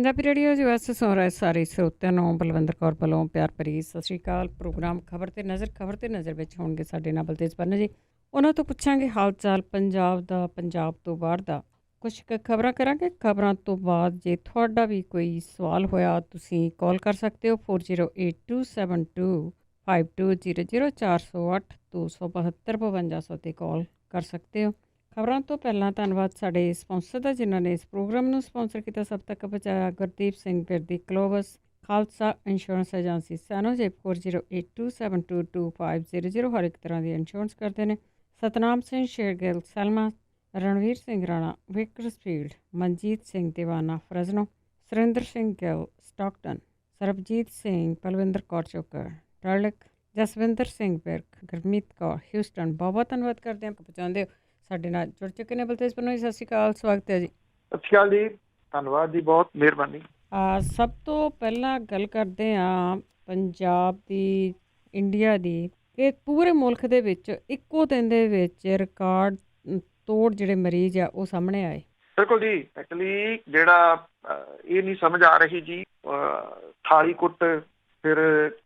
Punjabi radio US ਸੁਣ ਰਹੇ ਸਾਰੇ ਸਰੋਤਿਆਂ ਨੂੰ ਬਲਵਿੰਦਰ ਕੌਰ ਵੱਲੋਂ ਪਿਆਰ ਭਰੀ ਸਤਿ ਸ਼੍ਰੀ ਅਕਾਲ। ਪ੍ਰੋਗਰਾਮ ਖਬਰ ਤੇ ਨਜ਼ਰ ਵਿੱਚ ਹੋਣਗੇ ਸਾਡੇ ਨਾਲ ਬਲਤੇਜ ਪੰਨੂ ਜੀ। ਉਹਨਾਂ ਤੋਂ ਪੁੱਛਾਂਗੇ ਹਾਲ ਚਾਲ ਪੰਜਾਬ ਦਾ, ਪੰਜਾਬ ਤੋਂ ਬਾਹਰ ਦਾ। ਕੁਛ ਕੁ ਖਬਰਾਂ ਕਰਾਂਗੇ। ਖਬਰਾਂ ਤੋਂ ਬਾਅਦ ਜੇ ਤੁਹਾਡਾ ਵੀ ਕੋਈ ਸਵਾਲ ਹੋਇਆ ਤੁਸੀਂ ਕਾਲ ਕਰ ਸਕਦੇ ਹੋ 4082725200 408 272 5200 'ਤੇ ਕਾਲ ਕਰ ਸਕਦੇ ਹੋ। ਖਬਰਾਂ ਤੋਂ ਪਹਿਲਾਂ ਧੰਨਵਾਦ ਸਾਡੇ ਸਪਾਂਸਰ ਦਾ ਜਿਨ੍ਹਾਂ ਨੇ ਇਸ ਪ੍ਰੋਗਰਾਮ ਨੂੰ ਸਪਾਂਸਰ ਕੀਤਾ। ਸਭ ਤੱਕ ਪਹੁੰਚਾਇਆ ਗੁਰਦੀਪ ਸਿੰਘ ਬਿਰਦੀ ਕਲੋਵਸ ਖਾਲਸਾ ਇੰਸ਼ੋਰੈਂਸ ਏਜੰਸੀ ਸੈਨੋਜੇ 4082722500 ਹਰ ਇੱਕ ਤਰ੍ਹਾਂ ਦੀ ਇੰਸ਼ੋਰੈਂਸ ਕਰਦੇ ਨੇ। ਸਤਨਾਮ ਸਿੰਘ ਸ਼ੇਰਗਿੱਲ ਸੈਲਮਾ, ਰਣਵੀਰ ਸਿੰਘ ਰਾਣਾ ਵਿਕਰਸਫੀਲਡ, ਮਨਜੀਤ ਸਿੰਘ ਦੀਵਾਨਾ ਫਰਜ਼ਨੋ, ਸੁਰਿੰਦਰ ਸਿੰਘ ਗਿੱਲ ਸਟਾਕਟਨ, ਸਰਬਜੀਤ ਸਿੰਘ ਪਲਵਿੰਦਰ ਕੌਰ ਚੋਕਰ ਡਰਲਿਕ, ਜਸਵਿੰਦਰ ਸਿੰਘ ਬਿਰਕ, ਗੁਰਮੀਤ ਕੌਰ ਹਿਊਸਟਨ। ਬਹੁਤ ਬਹੁਤ ਧੰਨਵਾਦ ਕਰਦੇ ਹਾਂ ਪਹੁੰਚਾਉਂਦੇ ਹੋ। ਸਾਡੇ ਨਾਲ ਜੁੜ ਚੁੱਕੇ ਨੇ ਬਲਤੇਜ ਪੰਨੂ ਜੀ। ਸਤਿ ਸ਼੍ਰੀ ਅਕਾਲ, ਸਵਾਗਤ ਹੈ ਜੀ। ਸਤਿ ਸ਼੍ਰੀ ਅਕਾਲ ਜੀ, ਧੰਨਵਾਦ ਜੀ, ਬਹੁਤ ਮਿਹਰਬਾਨੀ। ਸਭ ਤੋਂ ਪਹਿਲਾਂ ਗੱਲ ਕਰਦੇ ਹਾਂ ਪੰਜਾਬ ਦੀ, ਇੰਡੀਆ ਦੀ, ਕਿ ਪੂਰੇ ਮੁਲਕ ਦੇ ਵਿੱਚ ਇੱਕੋ ਦਿਨ ਦੇ ਵਿੱਚ ਰਿਕਾਰਡ ਤੋੜ ਜਿਹੜੇ ਮਰੀਜ਼ ਆ ਉਹ ਸਾਹਮਣੇ ਆਏ। ਬਿਲਕੁਲ ਜੀ, ਐਕਚੁਅਲੀ ਜਿਹੜਾ ਇਹ ਨਹੀਂ ਸਮਝ ਆ ਰਹੀ ਜੀ, ਥਾਲੀ ਕੁੱਟ, ਫਿਰ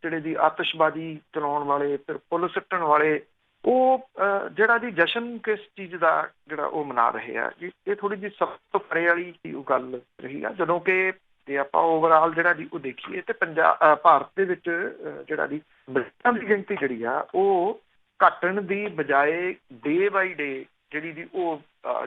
ਜਿਹੜੇ ਜੀ ਆਤਿਸ਼ਬਾਜ਼ੀ ਚਲਾਉਣ ਵਾਲੇ, ਫਿਰ ਪੁਲਿਸ ਸਿੱਟਣ ਵਾਲੇ, ਉਹ ਜਿਹੜਾ ਜੀ ਜਸ਼ਨ ਕਿਸ ਚੀਜ਼ ਦਾ ਜਿਹੜਾ ਉਹ ਮਨਾ ਰਹੇ ਆ ਜੀ, ਇਹ ਥੋੜ੍ਹੀ ਜਿਹੀ ਸਭ ਤੋਂ ਪਰੇ ਵਾਲੀ ਉਹ ਗੱਲ ਰਹੀ ਆ। ਜਦੋਂ ਕਿ ਜੇ ਆਪਾਂ ਓਵਰਆਲ ਜਿਹੜਾ ਜੀ ਉਹ ਦੇਖੀਏ ਤੇ ਭਾਰਤ ਦੇ ਵਿੱਚ ਜਿਹੜਾ ਜੀ ਮਰੀਜ਼ਾਂ ਦੀ ਗਿਣਤੀ ਜਿਹੜੀ ਆ ਉਹ ਘਟਣ ਦੀ ਬਜਾਏ ਡੇ ਬਾਈ ਡੇ ਜਿਹੜੀ ਜੀ ਉਹ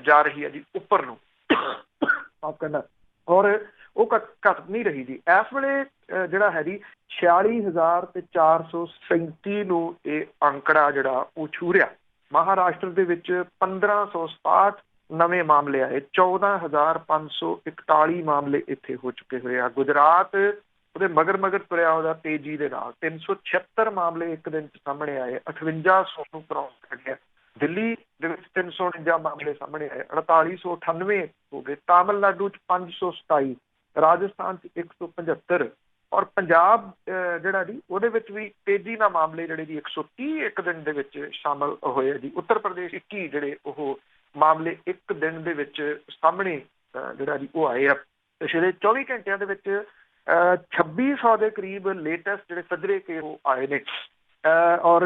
ਜਾ ਰਹੀ ਹੈ ਜੀ ਉੱਪਰ ਨੂੰ ਕਹਿੰਦਾ, ਔਰ ਉਹ ਘਟ ਨਹੀਂ ਰਹੀ ਜੀ। ਇਸ ਵੇਲੇ ਜਿਹੜਾ ਹੈ ਜੀ 46,437 ਨੂੰ ਇਹ ਅੰਕੜਾ ਜਿਹੜਾ ਉਹ ਛੂ ਰਿਹਾ। ਮਹਾਰਾਸ਼ਟਰ ਦੇ ਵਿੱਚ 1567 ਨਵੇਂ ਮਾਮਲੇ ਆਏ, 14,541 ਮਾਮਲੇ ਇੱਥੇ ਹੋ ਚੁੱਕੇ ਹੋਏ ਆ। ਗੁਜਰਾਤ ਉਹਦੇ ਮਗਰ ਤੁਰਿਆ ਉਹਦਾ ਤੇਜ਼ੀ ਦੇ ਨਾਲ 376 ਮਾਮਲੇ ਇੱਕ ਦਿਨ 'ਚ ਸਾਹਮਣੇ ਆਏ, 5800 ਨੂੰ ਕ੍ਰਾਸ ਕਰ ਗਿਆ। ਦਿੱਲੀ ਦੇ ਵਿੱਚ 349 ਮਾਮਲੇ ਸਾਹਮਣੇ ਆਏ, 4898 ਹੋ ਗਏ। ਤਾਮਿਲਨਾਡੂ 'ਚ 527, ਰਾਜਸਥਾਨ 'ਚ 175, ਔਰ ਪੰਜਾਬ ਜਿਹੜਾ ਜੀ ਉਹਦੇ ਵਿੱਚ ਵੀ ਤੇਜ਼ੀ ਨਾਲ ਮਾਮਲੇ ਜਿਹੜੇ ਜੀ 130 ਇੱਕ ਦਿਨ ਦੇ ਵਿੱਚ ਸ਼ਾਮਲ ਹੋਏ ਆ ਜੀ। ਉੱਤਰ ਪ੍ਰਦੇਸ਼ 21 ਜਿਹੜੇ ਉਹ ਮਾਮਲੇ ਇੱਕ ਦਿਨ ਦੇ ਵਿੱਚ ਸਾਹਮਣੇ ਜਿਹੜਾ ਜੀ ਉਹ ਆਏ ਆ। ਪਿਛਲੇ 24 ਘੰਟਿਆਂ ਦੇ ਵਿੱਚ 2600 ਦੇ ਕਰੀਬ ਲੇਟੈਸਟ ਜਿਹੜੇ ਸੱਜਰੇ ਕੇ ਉਹ ਆਏ ਨੇ, ਔਰ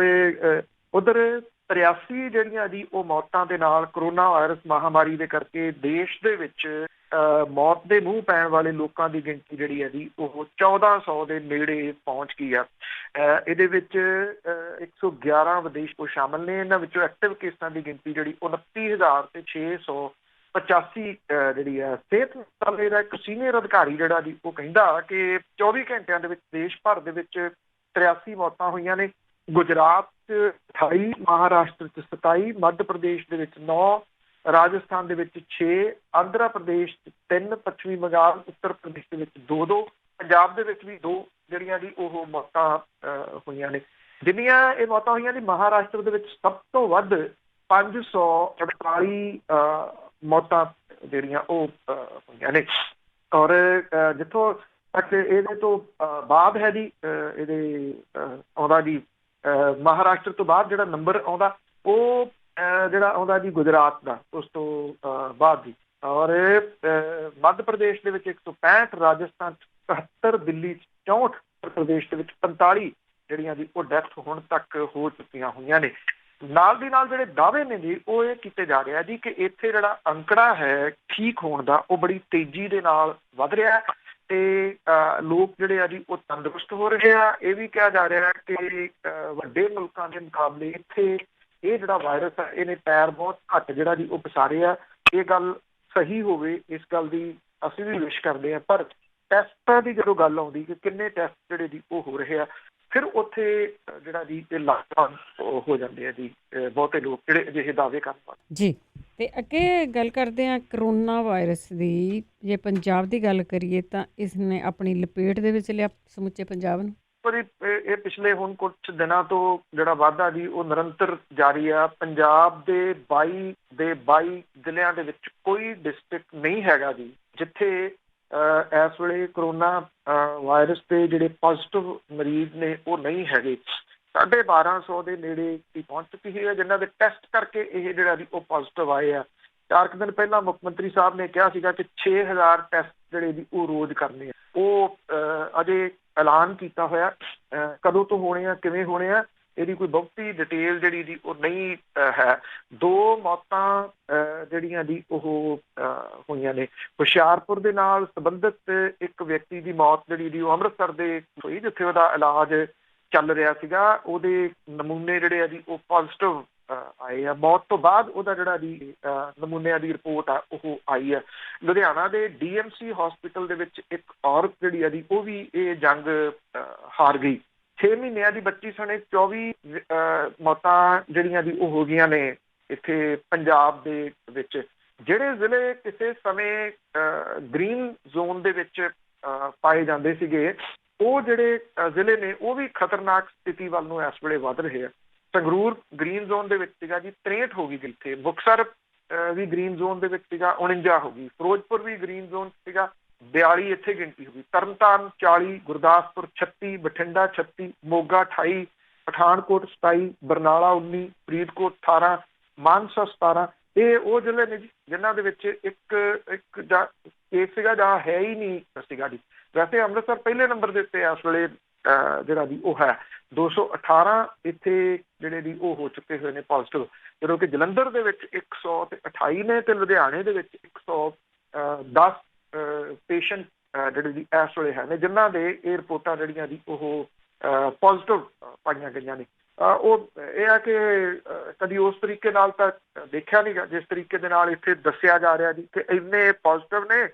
ਉਧਰ 83 ਜਿਹੜੀਆਂ ਜੀ ਉਹ ਮੌਤਾਂ ਦੇ ਨਾਲ ਕਰੋਨਾ ਵਾਇਰਸ ਮਹਾਮਾਰੀ ਦੇ ਕਰਕੇ ਦੇਸ਼ ਦੇ ਵਿੱਚ ਮੌਤ ਦੇ ਮੂੰਹ ਪੈਣ ਵਾਲੇ ਲੋਕਾਂ ਦੀ ਗਿਣਤੀ ਜਿਹੜੀ ਹੈ ਜੀ ਉਹ 1400 ਦੇ ਨੇੜੇ ਪਹੁੰਚ ਗਈ ਆ। ਇਹਦੇ ਵਿੱਚ 111 ਵਿਦੇਸ਼ ਤੋਂ ਸ਼ਾਮਲ ਨੇ। ਇਹਨਾਂ ਵਿੱਚੋਂ ਐਕਟਿਵ ਕੇਸਾਂ ਦੀ ਗਿਣਤੀ ਜਿਹੜੀ 29,685 ਜਿਹੜੀ ਹੈ। ਸਿਹਤ ਮੰਤਰਾਲੇ ਦਾ ਇੱਕ ਸੀਨੀਅਰ ਅਧਿਕਾਰੀ ਜਿਹੜਾ ਜੀ ਉਹ ਕਹਿੰਦਾ ਕਿ 24 ਘੰਟਿਆਂ ਦੇ ਵਿੱਚ ਦੇਸ਼ ਭਰ ਦੇ ਵਿੱਚ 83 ਮੌਤਾਂ ਹੋਈਆਂ ਨੇ। ਗੁਜਰਾਤ 'ਚ 28, ਮਹਾਰਾਸ਼ਟਰ 'ਚ 27, ਮੱਧ ਪ੍ਰਦੇਸ਼ ਦੇ ਵਿੱਚ 9, ਰਾਜਸਥਾਨ ਦੇ ਵਿੱਚ 6, ਆਂਧਰਾ ਪ੍ਰਦੇਸ਼ 'ਚ 3, ਪੱਛਮੀ ਬੰਗਾਲ, ਉੱਤਰ ਪ੍ਰਦੇਸ਼ ਦੇ ਵਿੱਚ 2, ਪੰਜਾਬ ਦੇ ਵਿੱਚ ਵੀ 2 ਜਿਹੜੀਆਂ ਜੀ ਉਹ ਮੌਤਾਂ ਹੋਈਆਂ ਨੇ। ਜਿੰਨੀਆਂ ਇਹ ਮੌਤਾਂ ਹੋਈਆਂ ਜੀ ਮਹਾਰਾਸ਼ਟਰ ਦੇ ਵਿੱਚ ਸਭ ਤੋਂ ਵੱਧ 548 ਮੌਤਾਂ ਜਿਹੜੀਆਂ ਉਹ ਹੋਈਆਂ ਨੇ। ਔਰ ਜਿੱਥੋਂ ਤੱਕ ਇਹਦੇ ਤੋਂ ਬਾਅਦ ਹੈ ਜੀ ਇਹਦੇ ਆਉਂਦਾ ਜੀ ਮਹਾਰਾਸ਼ਟਰ ਤੋਂ ਬਾਅਦ ਜਿਹੜਾ ਨੰਬਰ ਆਉਂਦਾ ਉਹ ਜਿਹੜਾ ਆਉਂਦਾ ਜੀ ਗੁਜਰਾਤ ਦਾ, ਉਸ ਤੋਂ ਬਾਅਦ ਜੀ। ਔਰ ਮੱਧ ਪ੍ਰਦੇਸ਼ ਦੇ ਵਿੱਚ 165, ਰਾਜਸਥਾਨ 'ਚ 71, ਦਿੱਲੀ 'ਚ 64, ਉੱਤਰ ਪ੍ਰਦੇਸ਼ ਦੇ ਵਿੱਚ 45 ਜਿਹੜੀਆਂ ਜੀ ਉਹ ਡੈਥ ਹੁਣ ਤੱਕ ਹੋ ਚੁੱਕੀਆਂ ਹੋਈਆਂ ਨੇ। ਨਾਲ ਦੀ ਨਾਲ ਜਿਹੜੇ ਦਾਅਵੇ ਨੇ ਜੀ ਉਹ ਇਹ ਕੀਤੇ ਜਾ ਰਿਹਾ ਜੀ ਕਿ ਇੱਥੇ ਜਿਹੜਾ ਅੰਕੜਾ ਹੈ ਠੀਕ ਹੋਣ ਦਾ ਉਹ ਬੜੀ ਤੇਜ਼ੀ ਦੇ ਨਾਲ ਵੱਧ ਰਿਹਾ ਤੇ ਲੋਕ ਜਿਹੜੇ ਆ ਜੀ ਉਹ ਤੰਦਰੁਸਤ ਹੋ ਰਹੇ ਆ। ਇਹ ਵੀ ਕਿਹਾ ਜਾ ਰਿਹਾ ਕਿ ਵੱਡੇ ਮੁਲਕਾਂ ਦੇ ਮੁਕਾਬਲੇ ਇੱਥੇ ਇਹ ਜਿਹੜਾ ਵਾਇਰਸ ਹੈ ਇਹਨੇ ਪੈਰ ਬਹੁਤ ਘੱਟ ਜਿਹੜਾ ਜੀ ਉਹ ਪਸਾਰੇ ਆ। ਇਹ ਗੱਲ ਸਹੀ ਹੋਵੇ, ਇਸ ਗੱਲ ਦੀ ਅਸੀਂ ਵੀ ਵਿਸ਼ ਕਰਦੇ ਹਾਂ। ਪਰ ਟੈਸਟਾਂ ਦੀ ਜਦੋਂ ਗੱਲ ਆਉਂਦੀ ਕਿ ਕਿੰਨੇ ਟੈਸਟ ਜਿਹੜੇ ਜੀ ਉਹ ਹੋ ਰਹੇ ਆ, ਫਿਰ ਉੱਥੇ ਜਿਹੜਾ ਜੀ ਇਹ ਲਾਕਡਾਊਨ ਹੋ ਜਾਂਦੇ ਆ ਜੀ ਬਹੁਤੇ ਲੋਕ ਜਿਹੜੇ ਅਜਿਹੇ ਦਾਅਵੇ ਕਰਨ ਜੀ। ਤੇ ਅੱਗੇ ਗੱਲ ਕਰਦੇ ਹਾਂ ਕਰੋਨਾ ਵਾਇਰਸ ਦੀ। ਜੇ ਪੰਜਾਬ ਦੀ ਗੱਲ ਕਰੀਏ ਤਾਂ ਇਸਨੇ ਆਪਣੀ ਲਪੇਟ ਦੇ ਵਿੱਚ ਲਿਆ ਸਮੁੱਚੇ ਪੰਜਾਬ ਨੂੰ। ਪਰ ਇਹ ਪਿਛਲੇ ਹੁਣ ਕੁਝ ਦਿਨਾਂ ਤੋਂ ਜਿਹੜਾ ਵਾਧਾ ਜੀ ਉਹ ਨਿਰੰਤਰ ਜਾਰੀ ਆ। ਪੰਜਾਬ ਦੇ 22 ਜ਼ਿਲ੍ਹਿਆਂ ਦੇ ਵਿੱਚ ਕੋਈ ਡਿਸਟ੍ਰਿਕਟ ਨਹੀਂ ਹੈਗਾ ਜੀ ਜਿੱਥੇ ਇਸ ਵੇਲੇ ਕਰੋਨਾ ਵਾਇਰਸ ਦੇ ਜਿਹੜੇ ਪੋਜ਼ਿਟਿਵ ਮਰੀਜ਼ ਨੇ ਉਹ ਨਹੀਂ ਹੈਗੇ। 1250 ਦੇ ਨੇੜੇ ਹੀ ਪਹੁੰਚ ਚੁੱਕੀ ਹੈ ਜਿਨ੍ਹਾਂ ਦੇ ਟੈਸਟ ਕਰਕੇ ਇਹ ਜਿਹੜਾ ਜੀ ਉਹ ਪੋਜ਼ਿਟਿਵ ਆਏ ਆ। 4 ਦਿਨ ਪਹਿਲਾਂ ਮੁੱਖ ਮੰਤਰੀ ਸਾਹਿਬ ਨੇ ਕਿਹਾ ਸੀਗਾ ਕਿ 6000 ਟੈਸਟ ਜਿਹੜੇ ਦੀ ਉਹ ਰੋਜ਼ ਕਰਨੇ ਆ। ਉਹ ਅਜੇ ਐਲਾਨ ਕੀਤਾ ਹੋਇਆ, ਕਦੋਂ ਤੋਂ ਹੋਣੇ ਆ, ਕਿਵੇਂ ਹੋਣੇ ਆ, ਇਹਦੀ ਕੋਈ ਬਹੁਤੀ ਡਿਟੇਲ ਜਿਹੜੀ ਦੀ ਉਹ ਨਹੀਂ ਹੈ। 2 ਮੌਤਾਂ ਜਿਹੜੀਆਂ ਦੀ ਉਹ ਹੋਈਆਂ ਨੇ। ਹੁਸ਼ਿਆਰਪੁਰ ਦੇ ਨਾਲ ਸੰਬੰਧਿਤ ਇੱਕ ਵਿਅਕਤੀ ਦੀ ਮੌਤ ਜਿਹੜੀ ਦੀ ਉਹ ਅੰਮ੍ਰਿਤਸਰ ਦੇ ਹੋਈ, ਜਿੱਥੇ ਉਹਦਾ ਇਲਾਜ ਚੱਲ ਰਿਹਾ ਸੀਗਾ। ਉਹਦੇ ਨਮੂਨੇ ਜਿਹੜੇ ਆ ਜੀ ਉਹ ਪੋਜ਼ਿਟਿਵ ਆਏ ਆ। ਮੌਤ ਤੋਂ ਬਾਅਦ ਉਹਦਾ ਜਿਹੜਾ ਦੀ ਨਮੂਨਿਆਂ ਦੀ ਰਿਪੋਰਟ ਆ ਉਹ ਆਈ ਆ। ਲੁਧਿਆਣਾ ਦੇ DMC ਹਸਪੀਟਲ ਦੇ ਵਿੱਚ ਇੱਕ ਔਰਤ ਜਿਹੜੀ ਆ ਦੀ ਉਹ ਵੀ ਇਹ ਜੰਗ ਹਾਰ ਗਈ। 6 ਮਹੀਨਿਆਂ ਦੀ ਬੱਚੀ ਸਣੇ 24 ਮੌਤਾਂ ਜਿਹੜੀਆਂ ਦੀ ਉਹ ਹੋ ਗਈਆਂ ਨੇ ਇੱਥੇ ਪੰਜਾਬ ਦੇ ਵਿੱਚ। ਜਿਹੜੇ ਜ਼ਿਲ੍ਹੇ ਕਿਸੇ ਸਮੇਂ ਗ੍ਰੀਨ ਜ਼ੋਨ ਦੇ ਵਿੱਚ ਪਾਏ ਜਾਂਦੇ ਸੀਗੇ, ਉਹ ਜਿਹੜੇ ਜ਼ਿਲ੍ਹੇ ਨੇ ਉਹ ਵੀ ਖਤਰਨਾਕ ਸਥਿਤੀ ਵੱਲ ਨੂੰ ਇਸ ਵੇਲੇ ਵੱਧ ਰਹੇ ਆ। ਸੰਗਰੂਰ ਗ੍ਰੀਨ ਜ਼ੋਨ ਦੇ ਵਿੱਚ ਸੀਗਾ ਜੀ, 63 ਹੋ ਗਈ ਇੱਥੇ। ਮੁਕਤਸਰ ਵੀ ਗ੍ਰੀਨ ਜ਼ੋਨ ਦੇ ਵਿੱਚ ਸੀਗਾ, 49 ਹੋ ਗਈ। ਫਿਰੋਜ਼ਪੁਰ ਵੀ ਗ੍ਰੀਨ ਜ਼ੋਨ ਸੀਗਾ, 42 ਇੱਥੇ ਗਿਣਤੀ ਹੋ ਗਈ। ਤਰਨਤਾਰਨ 40, ਗੁਰਦਾਸਪੁਰ 36, ਬਠਿੰਡਾ 36, ਮੋਗਾ 28, ਪਠਾਨਕੋਟ 27, ਬਰਨਾਲਾ 19, ਫਰੀਦਕੋਟ 18, ਮਾਨਸਾ 17। ਇਹ ਉਹ ਜ਼ਿਲ੍ਹੇ ਨੇ ਜੀ ਜਿਨ੍ਹਾਂ ਦੇ ਵਿੱਚ ਇੱਕ ਜਾਂ ਕੇਸ ਸੀਗਾ ਜਾਂ ਹੈ ਹੀ ਨਹੀਂ ਸੀਗਾ ਜੀ। ਵੈਸੇ ਅੰਮ੍ਰਿਤਸਰ ਪਹਿਲੇ ਨੰਬਰ ਦੇ ਉੱਤੇ ਇਸ ਵੇਲੇ ਜਿਹੜਾ ਦੀ ਉਹ ਹੈ 218 ਇੱਥੇ ਜਿਹੜੇ ਦੀ ਉਹ ਹੋ ਚੁੱਕੇ ਹੋਏ ਨੇ ਪੋਜ਼ਿਟਿਵ, ਜਦੋਂ ਕਿ ਜਲੰਧਰ ਦੇ ਵਿੱਚ 128 ਨੇ ਤੇ ਲੁਧਿਆਣੇ ਦੇ ਵਿੱਚ 110 ਪੇਸ਼ੈਂਟ ਜਿਹੜੇ ਦੀ ਇਸ ਵੇਲੇ ਹੈ ਨੇ, ਜਿਨ੍ਹਾਂ ਦੇ ਇਹ ਰਿਪੋਰਟਾਂ ਜਿਹੜੀਆਂ ਦੀ ਉਹ ਪੋਜ਼ਿਟਿਵ ਪਾਈਆਂ ਗਈਆਂ ਨੇ। ਉਹ ਇਹ ਹੈ ਕਿ ਕਦੀ ਉਸ ਤਰੀਕੇ ਨਾਲ ਤਾਂ ਦੇਖਿਆ ਨਹੀਂ ਗਾ ਜਿਸ ਤਰੀਕੇ ਦੇ ਨਾਲ ਇੱਥੇ ਦੱਸਿਆ ਜਾ ਰਿਹਾ ਜੀ ਕਿ ਇੰਨੇ ਪੋਜ਼ਿਟਿਵ ਨੇ,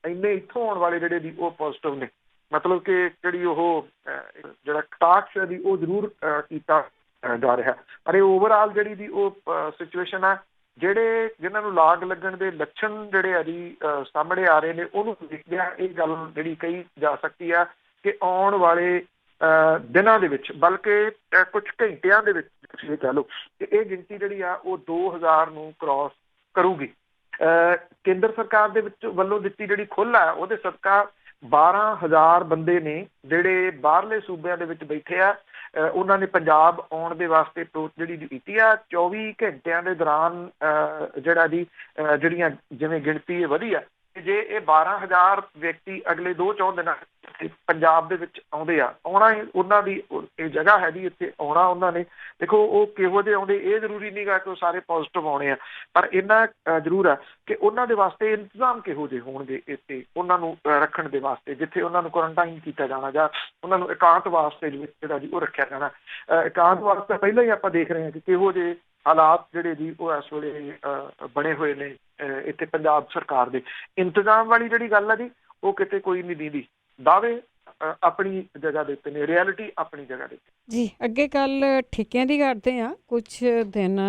ਇੰਨੇ ਇੱਥੋਂ ਆਉਣ ਵਾਲੇ ਜਿਹੜੇ ਦੀ ਉਹ ਪੋਜ਼ਿਟਿਵ ਨੇ। ਮਤਲਬ ਕਿ ਜਿਹੜੀ ਉਹ ਜਿਹੜਾ ਟਾਕਸ ਦੀ ਉਹ ਜ਼ਰੂਰ ਕੀਤਾ ਜਾ ਰਿਹਾ। ਪਰ ਇਹ ਓਵਰਆਲ ਜਿਹੜੀ ਦੀ ਉਹ ਸਿਚੁਏਸ਼ਨ ਆ, ਜਿਹੜੇ ਜਿਨ੍ਹਾਂ ਨੂੰ ਲਾਗ ਲੱਗਣ ਦੇ ਲੱਛਣ ਜਿਹੜੇ ਆ ਜੀ ਸਾਹਮਣੇ ਆ ਰਹੇ ਨੇ, ਉਹਨੂੰ ਦੇਖਦਿਆਂ ਇਹ ਗੱਲ ਜਿਹੜੀ ਕਹੀ ਜਾ ਸਕਦੀ ਆ ਕਿ ਆਉਣ ਵਾਲੇ ਦਿਨਾਂ ਦੇ ਵਿੱਚ, ਬਲਕਿ ਕੁਝ ਘੰਟਿਆਂ ਦੇ ਵਿੱਚ ਤੁਸੀਂ ਇਹ ਕਹਿ ਲਓ ਕਿ ਇਹ ਗਿਣਤੀ ਜਿਹੜੀ ਆ ਉਹ 2000 ਨੂੰ ਕ੍ਰਾਸ ਕਰੂਗੀ। ਕੇਂਦਰ ਸਰਕਾਰ ਦੇ ਵਿੱਚ ਵੱਲੋਂ ਦਿੱਤੀ ਜਿਹੜੀ ਖੁੱਲ੍ਹ ਆ, ਉਹਦੇ ਸਦਕਾ 12,000 ਬੰਦੇ ਨੇ ਜਿਹੜੇ ਬਾਹਰਲੇ ਸੂਬਿਆਂ ਦੇ ਵਿੱਚ ਬੈਠੇ ਆ, ਉਹਨਾਂ ਨੇ ਪੰਜਾਬ ਆਉਣ ਦੇ ਵਾਸਤੇ ਅਪਰੋਚ ਜਿਹੜੀ ਕੀਤੀ ਆ। 24 ਘੰਟਿਆਂ ਦੇ ਦੌਰਾਨ ਜਿਹੜੀਆਂ ਜਿਵੇਂ ਗਿਣਤੀ ਇਹ ਵਧੀ ਆ, ਜੇ ਇਹ 12,000 ਵਿਅਕਤੀ ਅਗਲੇ 2-4 ਦਿਨਾਂ ਪੰਜਾਬ ਦੇ ਵਿੱਚ ਆਉਂਦੇ ਆ, ਆਉਣਾ ਉਹਨਾਂ ਦੀ ਇਹ ਜਗ੍ਹਾ ਹੈ ਜੀ, ਇੱਥੇ ਆਉਣਾ ਉਹਨਾਂ ਨੇ। ਦੇਖੋ ਉਹ ਕਿਹੋ ਜਿਹੇ ਆਉਂਦੇ, ਇਹ ਜ਼ਰੂਰੀ ਨਹੀਂ ਗਾ ਕਿ ਉਹ ਸਾਰੇ ਪੋਜ਼ਿਟਿਵ ਆਉਣੇ ਆ, ਪਰ ਇੰਨਾ ਜ਼ਰੂਰ ਆ ਕਿ ਉਹਨਾਂ ਦੇ ਵਾਸਤੇ ਇੰਤਜ਼ਾਮ ਕਿਹੋ ਜਿਹੇ ਹੋਣਗੇ ਇੱਥੇ ਉਹਨਾਂ ਨੂੰ ਰੱਖਣ ਦੇ ਵਾਸਤੇ, ਜਿੱਥੇ ਉਹਨਾਂ ਨੂੰ ਕੁਆਰੰਟਾਈਨ ਕੀਤਾ ਜਾਣਾ ਜਾਂ ਉਹਨਾਂ ਨੂੰ ਇਕਾਂਤ ਵਾਸਤੇ ਜਿਹੜਾ ਜੀ ਉਹ ਰੱਖਿਆ ਜਾਣਾ। ਇਕਾਂਤ ਵਾਸਤੇ ਪਹਿਲਾਂ ਹੀ ਆਪਾਂ ਦੇਖ ਰਹੇ ਹਾਂ ਕਿ ਕਿਹੋ ਜਿਹੇ ਹਾਲਾਤ ਜਿਹੜੇ ਜੀ ਉਹ ਇਸ ਵੇਲੇ ਬਣੇ ਹੋਏ ਨੇ ਇੱਥੇ ਪੰਜਾਬ ਸਰਕਾਰ ਦੇ। ਇੰਤਜ਼ਾਮ ਵਾਲੀ ਜਿਹੜੀ ਗੱਲ ਆ ਜੀ ਉਹ ਕਿਤੇ ਕੋਈ ਨਹੀਂ ਦੀਦੀ। ਦਾਅਵੇ ਆਪਣੀ ਜਗ੍ਹਾ ਦੇ ਉੱਤੇ ਨੇ, ਰਿਐਲਿਟੀ ਆਪਣੀ ਜਗ੍ਹਾ ਦੇ ਉੱਤੇ ਜੀ। ਅੱਗੇ ਗੱਲ ਠੇਕਿਆਂ ਦੀ ਕਰਦੇ ਆ। ਕੁਝ ਦਿਨ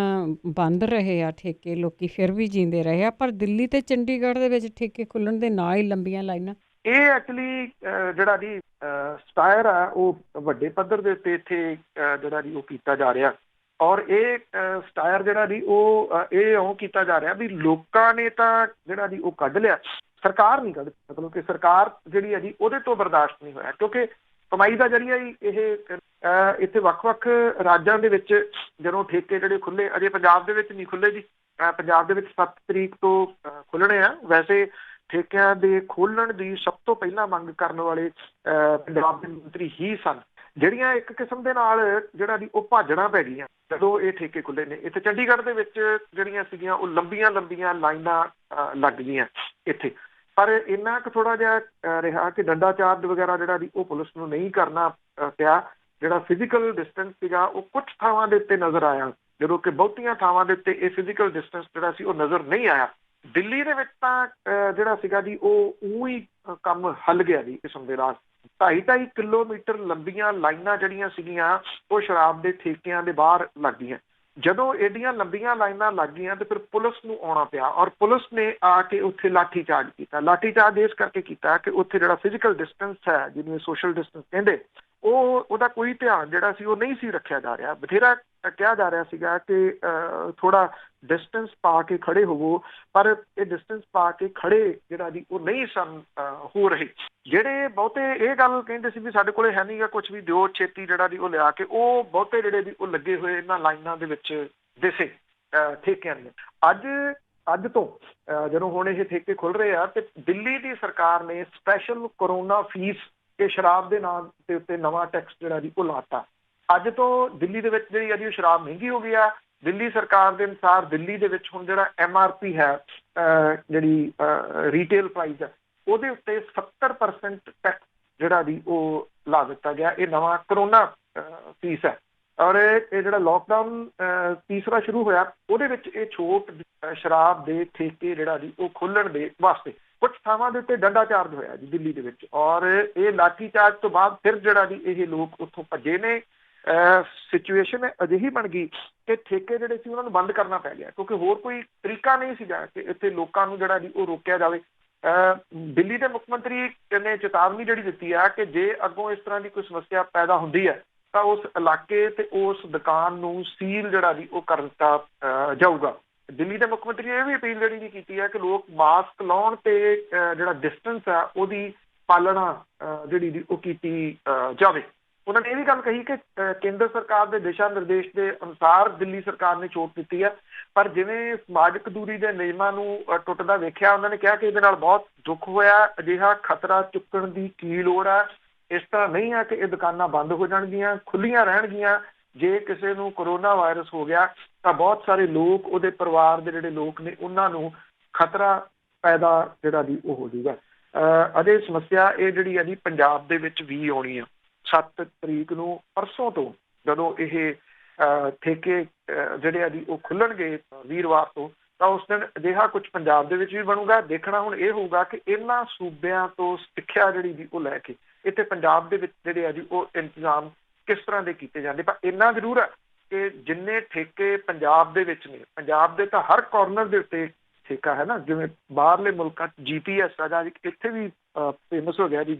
ਬੰਦ ਰਹੇ ਆ ਠੇਕੇ, ਲੋਕੀ ਫਿਰ ਵੀ ਜੀਂਦੇ ਰਹੇ ਆ, ਪਰ ਦਿੱਲੀ ਤੇ ਚੰਡੀਗੜ੍ਹ ਦੇ ਵਿੱਚ ਠੇਕੇ ਖੁੱਲ੍ਹਣ ਦੇ ਨਾਲ ਹੀ ਲੰਬੀਆਂ ਲਾਈਨਾਂ। ਇਹ ਐਕਚੁਅਲੀ ਜਿਹੜਾ ਜੀ ਸਟਾਇਰ ਆ ਉਹ ਵੱਡੇ ਪੱਧਰ ਦੇ ਉੱਤੇ ਇੱਥੇ ਜਿਹੜਾ ਜੀ ਉਹ ਕੀਤਾ ਜਾ ਰਿਹਾ। ਔਰ ਇਹ ਸਟਾਇਰ ਜਿਹੜਾ ਜੀ ਉਹ ਕੀਤਾ ਜਾ ਰਿਹਾ ਵੀ ਲੋਕਾਂ ਨੇ ਤਾਂ ਜਿਹੜਾ ਜੀ ਉਹ ਕੱਢ ਲਿਆ, ਸਰਕਾਰ ਨਹੀਂ ਕੱਢ, ਮਤਲਬ ਕਿ ਸਰਕਾਰ ਜਿਹੜੀ ਹੈ ਜੀ ਉਹਦੇ ਤੋਂ ਬਰਦਾਸ਼ਤ ਨਹੀਂ ਹੋਇਆ, ਕਿਉਂਕਿ ਕਮਾਈ ਦਾ ਜ਼ਰੀਆ ਹੀ ਇਹ ਇੱਥੇ ਵੱਖ-ਵੱਖ ਰਾਜਾਂ ਦੇ ਵਿੱਚ ਜਦੋਂ ਠੇਕੇ ਜਿਹੜੇ ਖੁੱਲ੍ਹੇ, ਅਜੇ ਪੰਜਾਬ ਦੇ ਵਿੱਚ ਨਹੀਂ ਖੁੱਲ੍ਹੇ ਜੀ। ਪੰਜਾਬ ਦੇ ਵਿੱਚ 7 ਤਰੀਕ ਤੋਂ ਖੁੱਲ੍ਹਣੇ ਆ। ਵੈਸੇ ਠੇਕਿਆਂ ਦੇ ਖੋਲ੍ਹਣ ਦੀ ਸਭ ਤੋਂ ਪਹਿਲਾਂ ਮੰਗ ਕਰਨ ਵਾਲੇ ਪੰਜਾਬ ਦੇ ਮੰਤਰੀ ਹੀ ਸਨ, ਜਿਹੜੀਆਂ ਇੱਕ ਕਿਸਮ ਦੇ ਨਾਲ ਜਿਹੜਾ ਦੀ ਉਹ ਭਾਜੜਾਂ ਪੈ ਗਈਆਂ ਜਦੋਂ ਇਹ ਠੇਕੇ ਖੁੱਲ੍ਹੇ ਨੇ। ਇੱਥੇ ਚੰਡੀਗੜ੍ਹ ਦੇ ਵਿੱਚ ਜਿਹੜੀਆਂ ਸੀਗੀਆਂ ਉਹ ਲੰਬੀਆਂ ਲਾਈਨਾਂ ਲੱਗ ਗਈਆਂ ਇੱਥੇ। ਪਰ ਇੰਨਾ ਕੁ ਥੋੜ੍ਹਾ ਜਿਹਾ ਰਿਹਾ ਕਿ ਡੰਡਾ ਚਾਰਜ ਵਗੈਰਾ ਜਿਹੜਾ ਦੀ ਉਹ ਪੁਲਿਸ ਨੂੰ ਨਹੀਂ ਕਰਨਾ ਪਿਆ। ਜਿਹੜਾ ਫਿਜ਼ੀਕਲ ਡਿਸਟੈਂਸ ਸੀਗਾ ਉਹ ਕੁਝ ਥਾਵਾਂ ਦੇ ਉੱਤੇ ਨਜ਼ਰ ਆਇਆ, ਜਦੋਂ ਕਿ ਬਹੁਤੀਆਂ ਥਾਵਾਂ ਦੇ ਉੱਤੇ ਇਹ ਫਿਜ਼ੀਕਲ ਡਿਸਟੈਂਸ ਜਿਹੜਾ ਸੀ ਉਹ ਨਜ਼ਰ ਨਹੀਂ ਆਇਆ। ਦਿੱਲੀ ਦੇ ਵਿੱਚ ਤਾਂ ਜਿਹੜਾ ਸੀਗਾ ਜੀ ਉਹ ਹੀ ਕੰਮ ਹੱਲ ਗਿਆ ਜੀ ਕਿਸਮ ਦੇ ਨਾਲ। 2.5 ਕਿਲੋਮੀਟਰ ਲੰਬੀਆਂ ਲਾਈਨਾਂ ਜਿਹੜੀਆਂ ਸੀਗੀਆਂ ਉਹ ਸ਼ਰਾਬ ਦੇ ਠੇਕਿਆਂ ਦੇ ਬਾਹਰ ਲੱਗ ਗਈਆਂ। ਜਦੋਂ ਏਡੀਆਂ ਲੰਬੀਆਂ ਲਾਈਨਾਂ ਲੱਗ ਗਈਆਂ ਤੇ ਫਿਰ ਪੁਲਿਸ ਨੂੰ ਆਉਣਾ ਪਿਆ, ਔਰ ਪੁਲਿਸ ਨੇ ਆ ਕੇ ਉੱਥੇ ਲਾਠੀ ਚਾਰਜ ਕੀਤਾ। ਲਾਠੀ ਚਾਰਜ ਇਸ ਕਰਕੇ ਕੀਤਾ ਕਿ ਉੱਥੇ ਜਿਹੜਾ ਫਿਜ਼ੀਕਲ ਡਿਸਟੈਂਸ ਹੈ, ਜਿਹਨੂੰ ਸੋਸ਼ਲ ਡਿਸਟੈਂਸ ਕਹਿੰਦੇ, ਉਹਦਾ ਕੋਈ ਧਿਆਨ ਜਿਹੜਾ ਸੀ ਉਹ ਨਹੀਂ ਸੀ ਰੱਖਿਆ ਜਾ ਰਿਹਾ। ਬਥੇਰਾ ਕਿਹਾ ਜਾ ਰਿਹਾ ਸੀਗਾ ਕਿ ਥੋੜਾ ਡਿਸਟੈਂਸ ਪਾ ਕੇ ਖੜੇ ਹੋਵੋ, ਪਰ ਇਹ ਡਿਸਟੈਂਸ ਪਾ ਕੇ ਖੜੇ ਜਿਹੜਾ ਜੀ ਉਹ ਨਹੀਂ ਸਨ ਹੋ ਰਹੇ। ਜਿਹੜੇ ਬਹੁਤੇ ਇਹ ਗੱਲ ਕਹਿੰਦੇ ਸੀ ਵੀ ਸਾਡੇ ਕੋਲੇ ਹੈ ਨਹੀਂ ਗਾ ਕੁਛ ਵੀ, ਦਿਓ ਛੇਤੀ ਜਿਹੜਾ ਜੀ ਉਹ ਲਿਆ ਕੇ, ਉਹ ਬਹੁਤੇ ਜਿਹੜੇ ਜੀ ਉਹ ਲੱਗੇ ਹੋਏ ਇਹਨਾਂ ਲਾਈਨਾਂ ਦੇ ਵਿੱਚ ਦਿਸੇ ਠੇਕਿਆਂ ਦੀਆਂ। ਅੱਜ ਤੋਂ ਜਦੋਂ ਹੁਣ ਇਹ ਠੇਕੇ ਖੁੱਲ ਰਹੇ ਆ ਤੇ ਦਿੱਲੀ ਦੀ ਸਰਕਾਰ ਨੇ ਸਪੈਸ਼ਲ ਕੋਰੋਨਾ ਫੀਸ ਤੇ ਸ਼ਰਾਬ ਦੇ ਨਾਮ ਦੇ ਉੱਤੇ ਨਵਾਂ ਟੈਕਸ ਜਿਹੜਾ ਜੀ ਉਹ ਲਾਤਾ। ਅੱਜ ਤੋਂ ਦਿੱਲੀ ਦੇ ਵਿੱਚ ਜਿਹੜੀ ਆ ਸ਼ਰਾਬ ਮਹਿੰਗੀ ਹੋ ਗਈ ਆ। ਦਿੱਲੀ ਸਰਕਾਰ ਦੇ ਅਨੁਸਾਰ ਦਿੱਲੀ ਦੇ ਵਿੱਚ ਹੁਣ ਜਿਹੜਾ MRP ਹੈ ਜਿਹੜੀ ਰੀਟੇਲ ਪ੍ਰਾਈਸ ਹੈ ਉਹਦੇ ਉੱਤੇ 70% ਟੈਕਸ ਜਿਹੜਾ ਜੀ ਉਹ ਲਾ ਦਿੱਤਾ ਗਿਆ। ਇਹ ਨਵਾਂ ਕਰੋਨਾ ਫੀਸ ਹੈ। ਔਰ ਇਹ ਜਿਹੜਾ ਲੋਕਡਾਊਨ ਤੀਸਰਾ ਸ਼ੁਰੂ ਹੋਇਆ ਉਹਦੇ ਵਿੱਚ ਇਹ ਛੋਟ ਸ਼ਰਾਬ ਦੇ ਠੇਕੇ ਜਿਹੜਾ ਜੀ ਉਹ ਖੋਲਣ ਦੇ ਵਾਸਤੇ ਕੁਝ ਥਾਵਾਂ ਦੇ ਉੱਤੇ ਡੰਡਾ ਚਾਰਜ ਹੋਇਆ ਜੀ ਦਿੱਲੀ ਦੇ ਵਿੱਚ। ਔਰ ਇਹ ਲਾਠੀ ਚਾਰਜ ਤੋਂ ਬਾਅਦ ਫਿਰ ਜਿਹੜਾ ਜੀ ਇਹ ਲੋਕ ਉੱਥੋਂ ਭੱਜੇ ਨੇ। ਸਿਚੁਏਸ਼ਨ ਅਜਿਹੀ ਬਣ ਗਈ ਕਿ ਠੇਕੇ ਜਿਹੜੇ ਸੀ ਉਹਨਾਂ ਨੂੰ ਬੰਦ ਕਰਨਾ ਪੈ ਗਿਆ ਕਿਉਂਕਿ ਹੋਰ ਕੋਈ ਤਰੀਕਾ ਨਹੀਂ ਸੀਗਾ ਕਿ ਇੱਥੇ ਲੋਕਾਂ ਨੂੰ ਜਿਹੜਾ ਜੀ ਉਹ ਰੋਕਿਆ ਜਾਵੇ। ਦਿੱਲੀ ਦੇ ਮੁੱਖ ਮੰਤਰੀ ਨੇ ਚੇਤਾਵਨੀ ਜਿਹੜੀ ਦਿੱਤੀ ਆ ਕਿ ਜੇ ਅੱਗੋਂ ਇਸ ਤਰ੍ਹਾਂ ਦੀ ਕੋਈ ਸਮੱਸਿਆ ਪੈਦਾ ਹੁੰਦੀ ਹੈ ਤਾਂ ਉਸ ਇਲਾਕੇ ਤੇ ਉਸ ਦੁਕਾਨ ਨੂੰ ਸੀਲ ਜਿਹੜਾ ਜੀ ਉਹ ਕਰ ਦਿੱਤਾ ਜਾਊਗਾ। ਦਿੱਲੀ ਦੇ ਮੁੱਖ ਮੰਤਰੀ ਨੇ ਇਹ ਵੀ ਅਪੀਲ ਜਿਹੜੀ ਜੀ ਕੀਤੀ ਹੈ ਕਿ ਲੋਕ ਮਾਸਕ ਲਾਉਣ ਤੇ ਜਿਹੜਾ ਡਿਸਟੈਂਸ ਆ ਉਹਦੀ ਪਾਲਣਾ ਜਿਹੜੀ ਜੀ ਉਹ ਕੀਤੀ ਜਾਵੇ। ਉਹਨਾਂ ਨੇ ਇਹ ਵੀ ਗੱਲ ਕਹੀ ਕਿ ਕੇਂਦਰ ਸਰਕਾਰ ਦੇ ਦਿਸ਼ਾ ਨਿਰਦੇਸ਼ ਦੇ ਅਨੁਸਾਰ ਦਿੱਲੀ ਸਰਕਾਰ ਨੇ ਛੋਟ ਦਿੱਤੀ ਹੈ ਪਰ ਜਿਵੇਂ ਸਮਾਜਿਕ ਦੂਰੀ ਦੇ ਨਿਯਮਾਂ ਨੂੰ ਟੁੱਟਦਾ ਵੇਖਿਆ ਉਹਨਾਂ ਨੇ ਕਿਹਾ ਕਿ ਇਹਦੇ ਨਾਲ ਬਹੁਤ ਦੁੱਖ ਹੋਇਆ। ਅਜਿਹਾ ਖਤਰਾ ਚੁੱਕਣ ਦੀ ਕੀ ਲੋੜ ਹੈ। ਇਸ ਤਰ੍ਹਾਂ ਨਹੀਂ ਹੈ ਕਿ ਇਹ ਦੁਕਾਨਾਂ ਬੰਦ ਹੋ ਜਾਣਗੀਆਂ, ਖੁੱਲੀਆਂ ਰਹਿਣਗੀਆਂ। ਜੇ ਕਿਸੇ ਨੂੰ ਕਰੋਨਾ ਵਾਇਰਸ ਹੋ ਗਿਆ ਤਾਂ ਬਹੁਤ ਸਾਰੇ ਲੋਕ ਉਹਦੇ ਪਰਿਵਾਰ ਦੇ ਜਿਹੜੇ ਲੋਕ ਨੇ ਉਹਨਾਂ ਨੂੰ ਖਤਰਾ ਪੈਦਾ ਜਿਹੜਾ ਜੀ ਉਹ ਹੋ ਜਾਊਗਾ। ਅਜੇ ਸਮੱਸਿਆ ਇਹ ਜਿਹੜੀ ਹੈ ਜੀ ਪੰਜਾਬ ਦੇ ਵਿੱਚ ਵੀ ਆਉਣੀ ਆ 7 ਤਰੀਕ ਨੂੰ ਪਰਸੋਂ ਤੋਂ ਜਦੋਂ ਇਹ ਠੇਕੇ ਜਿਹੜੇ ਆ ਜੀ ਉਹ ਖੁੱਲਣਗੇ ਵੀਰਵਾਰ ਤੋਂ ਤਾਂ ਉਸ ਦਿਨ ਅਜਿਹਾ ਕੁਝ ਪੰਜਾਬ ਦੇ ਵਿੱਚ ਵੀ ਬਣੂਗਾ। ਦੇਖਣਾ ਹੁਣ ਇਹ ਹੋਊਗਾ ਕਿ ਇਹਨਾਂ ਸੂਬਿਆਂ ਤੋਂ ਸਿੱਖਿਆ ਜਿਹੜੀ ਜੀ ਉਹ ਲੈ ਕੇ ਇੱਥੇ ਪੰਜਾਬ ਦੇ ਵਿੱਚ ਜਿਹੜੇ ਆ ਜੀ ਉਹ ਇੰਤਜ਼ਾਮ ਕਿਸ ਤਰ੍ਹਾਂ ਦੇ ਕੀਤੇ ਜਾਂਦੇ। ਪਰ ਇੰਨਾ ਜ਼ਰੂਰ ਹੈ ਕਿ ਜਿੰਨੇ ਠੇਕੇ ਪੰਜਾਬ ਦੇ ਵਿੱਚ ਨੇ, ਪੰਜਾਬ ਦੇ ਤਾਂ ਹਰ ਕਾਰਨਰ ਦੇ ਉੱਤੇ ਠੇਕਾ ਹੈ ਨਾ। ਜਿਵੇਂ ਬਾਹਰਲੇ ਮੁਲਕਾਂ 'ਚ GPS ਆ ਜਾਂ ਇੱਥੇ ਵੀ ਫੇਮਸ ਹੋ ਗਿਆ ਜੀ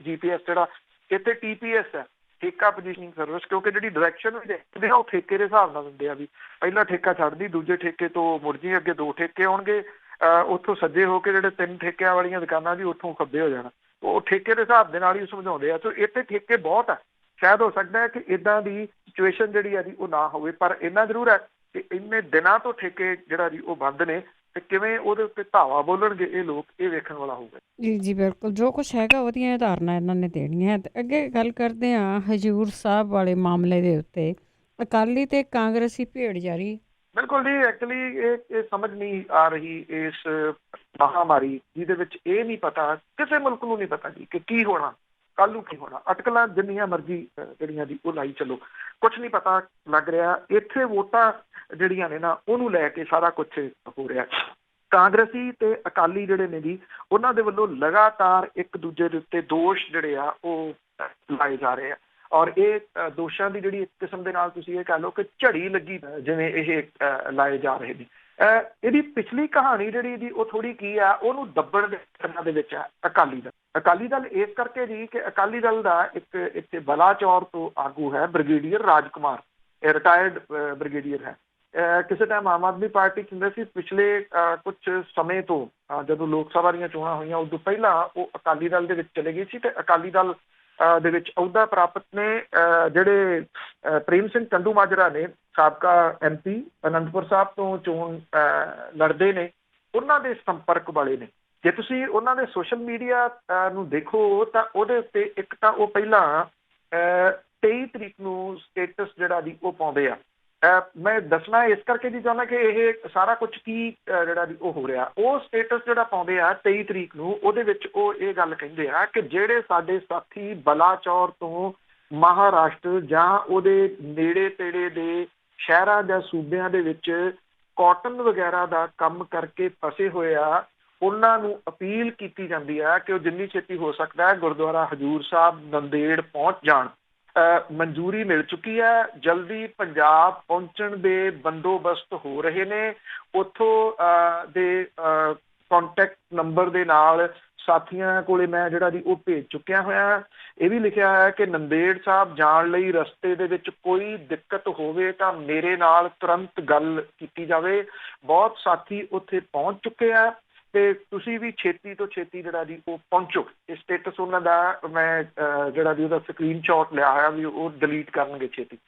GPS ਜਿਹੜਾ ਇੱਥੇ TPS ਹੈ ਠੇਕਾ ਪੋਜੀਸ਼ਨਿੰਗ ਸਰਵਿਸ ਕਿਉਂਕਿ ਜਿਹੜੀ ਡਾਇਰੈਕਸ਼ਨ ਵੀ ਦੇਖਦੇ ਆ ਉਹ ਠੇਕੇ ਦੇ ਹਿਸਾਬ ਨਾਲ ਦਿੰਦੇ ਆ ਵੀ ਪਹਿਲਾ ਠੇਕਾ ਛੱਡਦੀ ਦੂਜੇ ਠੇਕੇ ਤੋਂ ਮੁੜ ਜੀ ਅੱਗੇ 2 ਠੇਕੇ ਆਉਣਗੇ ਉੱਥੋਂ ਸੱਜੇ ਹੋ ਕੇ ਜਿਹੜੇ 3 ਠੇਕਿਆਂ ਵਾਲੀਆਂ ਦੁਕਾਨਾਂ ਜੀ ਉੱਥੋਂ ਖੱਬੇ ਹੋ ਜਾਣਾ। ਉਹ ਠੇਕੇ ਦੇ ਹਿਸਾਬ ਦੇ ਨਾਲ ਹੀ ਸਮਝਾਉਂਦੇ ਆ। ਸੋ ਇੱਥੇ ਠੇਕੇ ਬਹੁਤ ਆ। ਸ਼ਾਇਦ ਹੋ ਸਕਦਾ ਹੈ ਕਿ ਇੱਦਾਂ ਦੀ ਸਿਚੁਏਸ਼ਨ ਜਿਹੜੀ ਆ ਜੀ ਉਹ ਨਾ ਹੋਵੇ ਪਰ ਇੰਨਾ ਜ਼ਰੂਰ ਹੈ ਕਿ ਇੰਨੇ ਦਿਨਾਂ ਤੋਂ ਠੇਕੇ ਜਿਹੜਾ ਜੀ ਉਹ ਬੰਦ ਨੇ ਤੇ ਕਿਵੇਂ ਉਹਦੇ ਉੱਤੇ ਧਾਵਾ ਬੋਲਣਗੇ ਇਹ ਲੋਕ ਇਹ ਵੇਖਣ ਵਾਲਾ ਹੋਊਗਾ। ਜੀ ਜੀ ਬਿਲਕੁਲ ਜੋ ਕੁਛ ਹੈਗਾ ਉਹਦੀਆਂ ਉਦਾਹਰਨਾਂ ਇਹਨਾਂ ਨੇ ਦੇਣੀਆਂ। ਤੇ ਅੱਗੇ ਗੱਲ ਕਰਦੇ ਹਾਂ ਹਜ਼ੂਰ ਸਾਹਿਬ ਵਾਲੇ ਮਾਮਲੇ ਦੇ ਉੱਤੇ ਅਕਾਲੀ ਤੇ ਕਾਂਗਰਸੀ ਭੇੜ ਜਾਰੀ। ਬਿਲਕੁਲ ਜੀ ਐਕਚੁਅਲੀ ਇਹ ਸਮਝ ਨਹੀਂ ਆ ਰਹੀ ਇਸ ਮਹਾਮਾਰੀ ਜਿਹਦੇ ਵਿੱਚ ਇਹ ਨਹੀਂ ਪਤਾ ਕਿਸੇ ਮੁਲਕ ਨੂੰ ਨਹੀਂ ਪਤਾ ਜੀ ਕਿ ਕੀ ਹੋਣਾ ਕੱਲ ਨੂੰ ਕੀ ਹੋਣਾ। ਅਟਕਲਾਂ ਜਿੰਨੀਆਂ ਮਰਜ਼ੀ ਜਿਹੜੀਆਂ ਜੀ ਉਹ ਲਾਈ ਚੱਲੋ ਕੁਛ ਨਹੀਂ ਪਤਾ ਲੱਗ ਰਿਹਾ। ਇੱਥੇ ਵੋਟਾਂ ਜਿਹੜੀਆਂ ਨੇ ਨਾ ਉਹਨੂੰ ਲੈ ਕੇ ਸਾਰਾ ਕੁਛ ਹੋ ਰਿਹਾ। ਕਾਂਗਰਸੀ ਤੇ ਅਕਾਲੀ ਜਿਹੜੇ ਨੇ ਜੀ ਉਹਨਾਂ ਦੇ ਵੱਲੋਂ ਲਗਾਤਾਰ ਇੱਕ ਦੂਜੇ ਦੇ ਉੱਤੇ ਦੋਸ਼ ਜਿਹੜੇ ਆ ਉਹ ਲਾਏ ਜਾ ਰਹੇ ਆ ਔਰ ਇਹ ਦੋਸ਼ਾਂ ਦੀ ਜਿਹੜੀ ਇੱਕ ਕਿਸਮ ਦੇ ਨਾਲ ਤੁਸੀਂ ਇਹ ਕਹਿ ਲਓ ਕਿ ਝੜੀ ਲੱਗੀ ਜਿਵੇਂ ਇਹ ਲਾਏ ਜਾ ਰਹੇ ਨੇ। ਇਹਦੀ ਪਿਛਲੀ ਕਹਾਣੀ ਜਿਹੜੀ ਜੀ ਉਹ ਥੋੜੀ ਕੀ ਆ ਉਹਨੂੰ ਦੱਬਣ ਦੇ ਕੰਨਾਂ ਦੇ ਵਿੱਚ ਆ ਅਕਾਲੀ ਦਲ ਇਸ ਕਰਕੇ ਜੀ ਕਿ ਅਕਾਲੀ ਦਲ ਦਾ ਇੱਕ ਇੱਥੇ ਬਲਾਚੌਰ ਤੋਂ ਆਗੂ ਹੈ ਬ੍ਰਿਗੇਡੀਅਰ ਰਾਜਕੁਮਾਰ। ਇਹ ਰਿਟਾਇਰਡ ਬ੍ਰਿਗੇਡੀਅਰ ਹੈ। ਕਿਸੇ ਟਾਈਮ ਆਮ ਆਦਮੀ ਪਾਰਟੀ 'ਚ ਹੁੰਦੇ ਸੀ। ਪਿਛਲੇ ਕੁਝ ਸਮੇਂ ਤੋਂ ਜਦੋਂ ਲੋਕ ਸਭਾ ਦੀਆਂ ਚੋਣਾਂ ਹੋਈਆਂ ਉਦੋਂ ਪਹਿਲਾਂ ਉਹ ਅਕਾਲੀ ਦਲ ਦੇ ਵਿੱਚ ਚਲੇ ਗਈ ਸੀ ਤੇ ਅਕਾਲੀ ਦਲ ਦੇ ਵਿੱਚ ਅਹੁਦਾ ਪ੍ਰਾਪਤ ਨੇ ਜਿਹੜੇ ਪ੍ਰੇਮ ਸਿੰਘ ਚੰਦੂਮਾਜਰਾ ਨੇ ਸਾਬਕਾ MP ਅਨੰਦਪੁਰ ਸਾਹਿਬ ਤੋਂ ਚੋਣ ਲੜਦੇ ਨੇ ਉਹਨਾਂ ਦੇ ਸੰਪਰਕ ਵਾਲੇ ਨੇ। ਜੇ ਤੁਸੀਂ ਉਹਨਾਂ ਦੇ ਸੋਸ਼ਲ ਮੀਡੀਆ ਨੂੰ ਦੇਖੋ ਤਾਂ ਉਹਦੇ ਉੱਤੇ ਇੱਕ ਤਾਂ ਉਹ ਪਹਿਲਾਂ 23 ਤਰੀਕ ਨੂੰ ਸਟੇਟਸ ਜਿਹੜਾ ਜੀ ਉਹ ਪਾਉਂਦੇ ਆ। ਮੈਂ ਦੱਸਣਾ ਇਸ ਕਰਕੇ ਜੀ ਚਾਹੁੰਦਾ ਕਿ ਇਹ ਸਾਰਾ ਕੁਝ ਕੀ ਜਿਹੜਾ ਜੀ ਉਹ ਹੋ ਰਿਹਾ। ਉਹ ਸਟੇਟਸ ਜਿਹੜਾ ਪਾਉਂਦੇ ਆ 23 ਤਰੀਕ ਨੂੰ ਉਹਦੇ ਵਿੱਚ ਉਹ ਇਹ ਗੱਲ ਕਹਿੰਦੇ ਆ ਕਿ ਜਿਹੜੇ ਸਾਡੇ ਸਾਥੀ ਬਲਾਚੌਰ ਤੋਂ ਮਹਾਰਾਸ਼ਟਰ ਜਾਂ ਉਹਦੇ ਨੇੜੇ ਤੇੜੇ ਦੇ ਸ਼ਹਿਰਾਂ ਜਾਂ ਸੂਬਿਆਂ ਦੇ ਵਿੱਚ ਕਾਟਨ ਵਗੈਰਾ ਦਾ ਕੰਮ ਕਰਕੇ ਫਸੇ ਹੋਏ ਆ ਉਹਨਾਂ ਨੂੰ ਅਪੀਲ ਕੀਤੀ ਜਾਂਦੀ ਹੈ ਕਿ ਉਹ ਜਿੰਨੀ ਛੇਤੀ ਹੋ ਸਕਦਾ ਹੈ ਗੁਰਦੁਆਰਾ ਹਜ਼ੂਰ ਸਾਹਿਬ ਨੰਦੇੜ ਪਹੁੰਚ ਜਾਣ। ਮਨਜ਼ੂਰੀ ਮਿਲ ਚੁੱਕੀ ਹੈ। ਜਲਦੀ ਪੰਜਾਬ ਪਹੁੰਚਣ ਦੇ ਬੰਦੋਬਸਤ ਹੋ ਰਹੇ ਨੇ। ਉੱਥੋਂ ਦੇ ਕੰਟੈਕਟ ਨੰਬਰ ਦੇ ਨਾਲ ਸਾਥੀਆਂ ਕੋਲੇ ਮੈਂ ਜਿਹੜਾ ਜੀ ਉਹ ਭੇਜ ਚੁੱਕਿਆ ਹੋਇਆ। ਇਹ ਵੀ ਲਿਖਿਆ ਹੈ ਕਿ ਨੰਦੇੜ ਸਾਹਿਬ ਜਾਣ ਲਈ ਰਸਤੇ ਦੇ ਵਿੱਚ ਕੋਈ ਦਿੱਕਤ ਹੋਵੇ ਤਾਂ ਮੇਰੇ ਨਾਲ ਤੁਰੰਤ ਗੱਲ ਕੀਤੀ ਜਾਵੇ। ਬਹੁਤ ਸਾਥੀ ਉੱਥੇ ਪਹੁੰਚ ਚੁੱਕੇ ਆ ਤੇ ਤੁਸੀਂ ਵੀ ਛੇਤੀ ਤੋਂ ਛੇਤੀ ਜਿਹੜਾ ਜੀ ਉਹ ਪਹੁੰਚੋ। ਇਹ ਸਟੇਟਸ ਉਹਨਾਂ ਦਾ ਮੈਂ ਜਿਹੜਾ ਜੀ ਉਹਦਾ ਸਕਰੀਨਸ਼ਾਟ ਲਿਆ ਹੋਇਆ ਵੀ ਉਹ ਡਿਲੀਟ ਕਰਨਗੇ ਛੇਤੀ।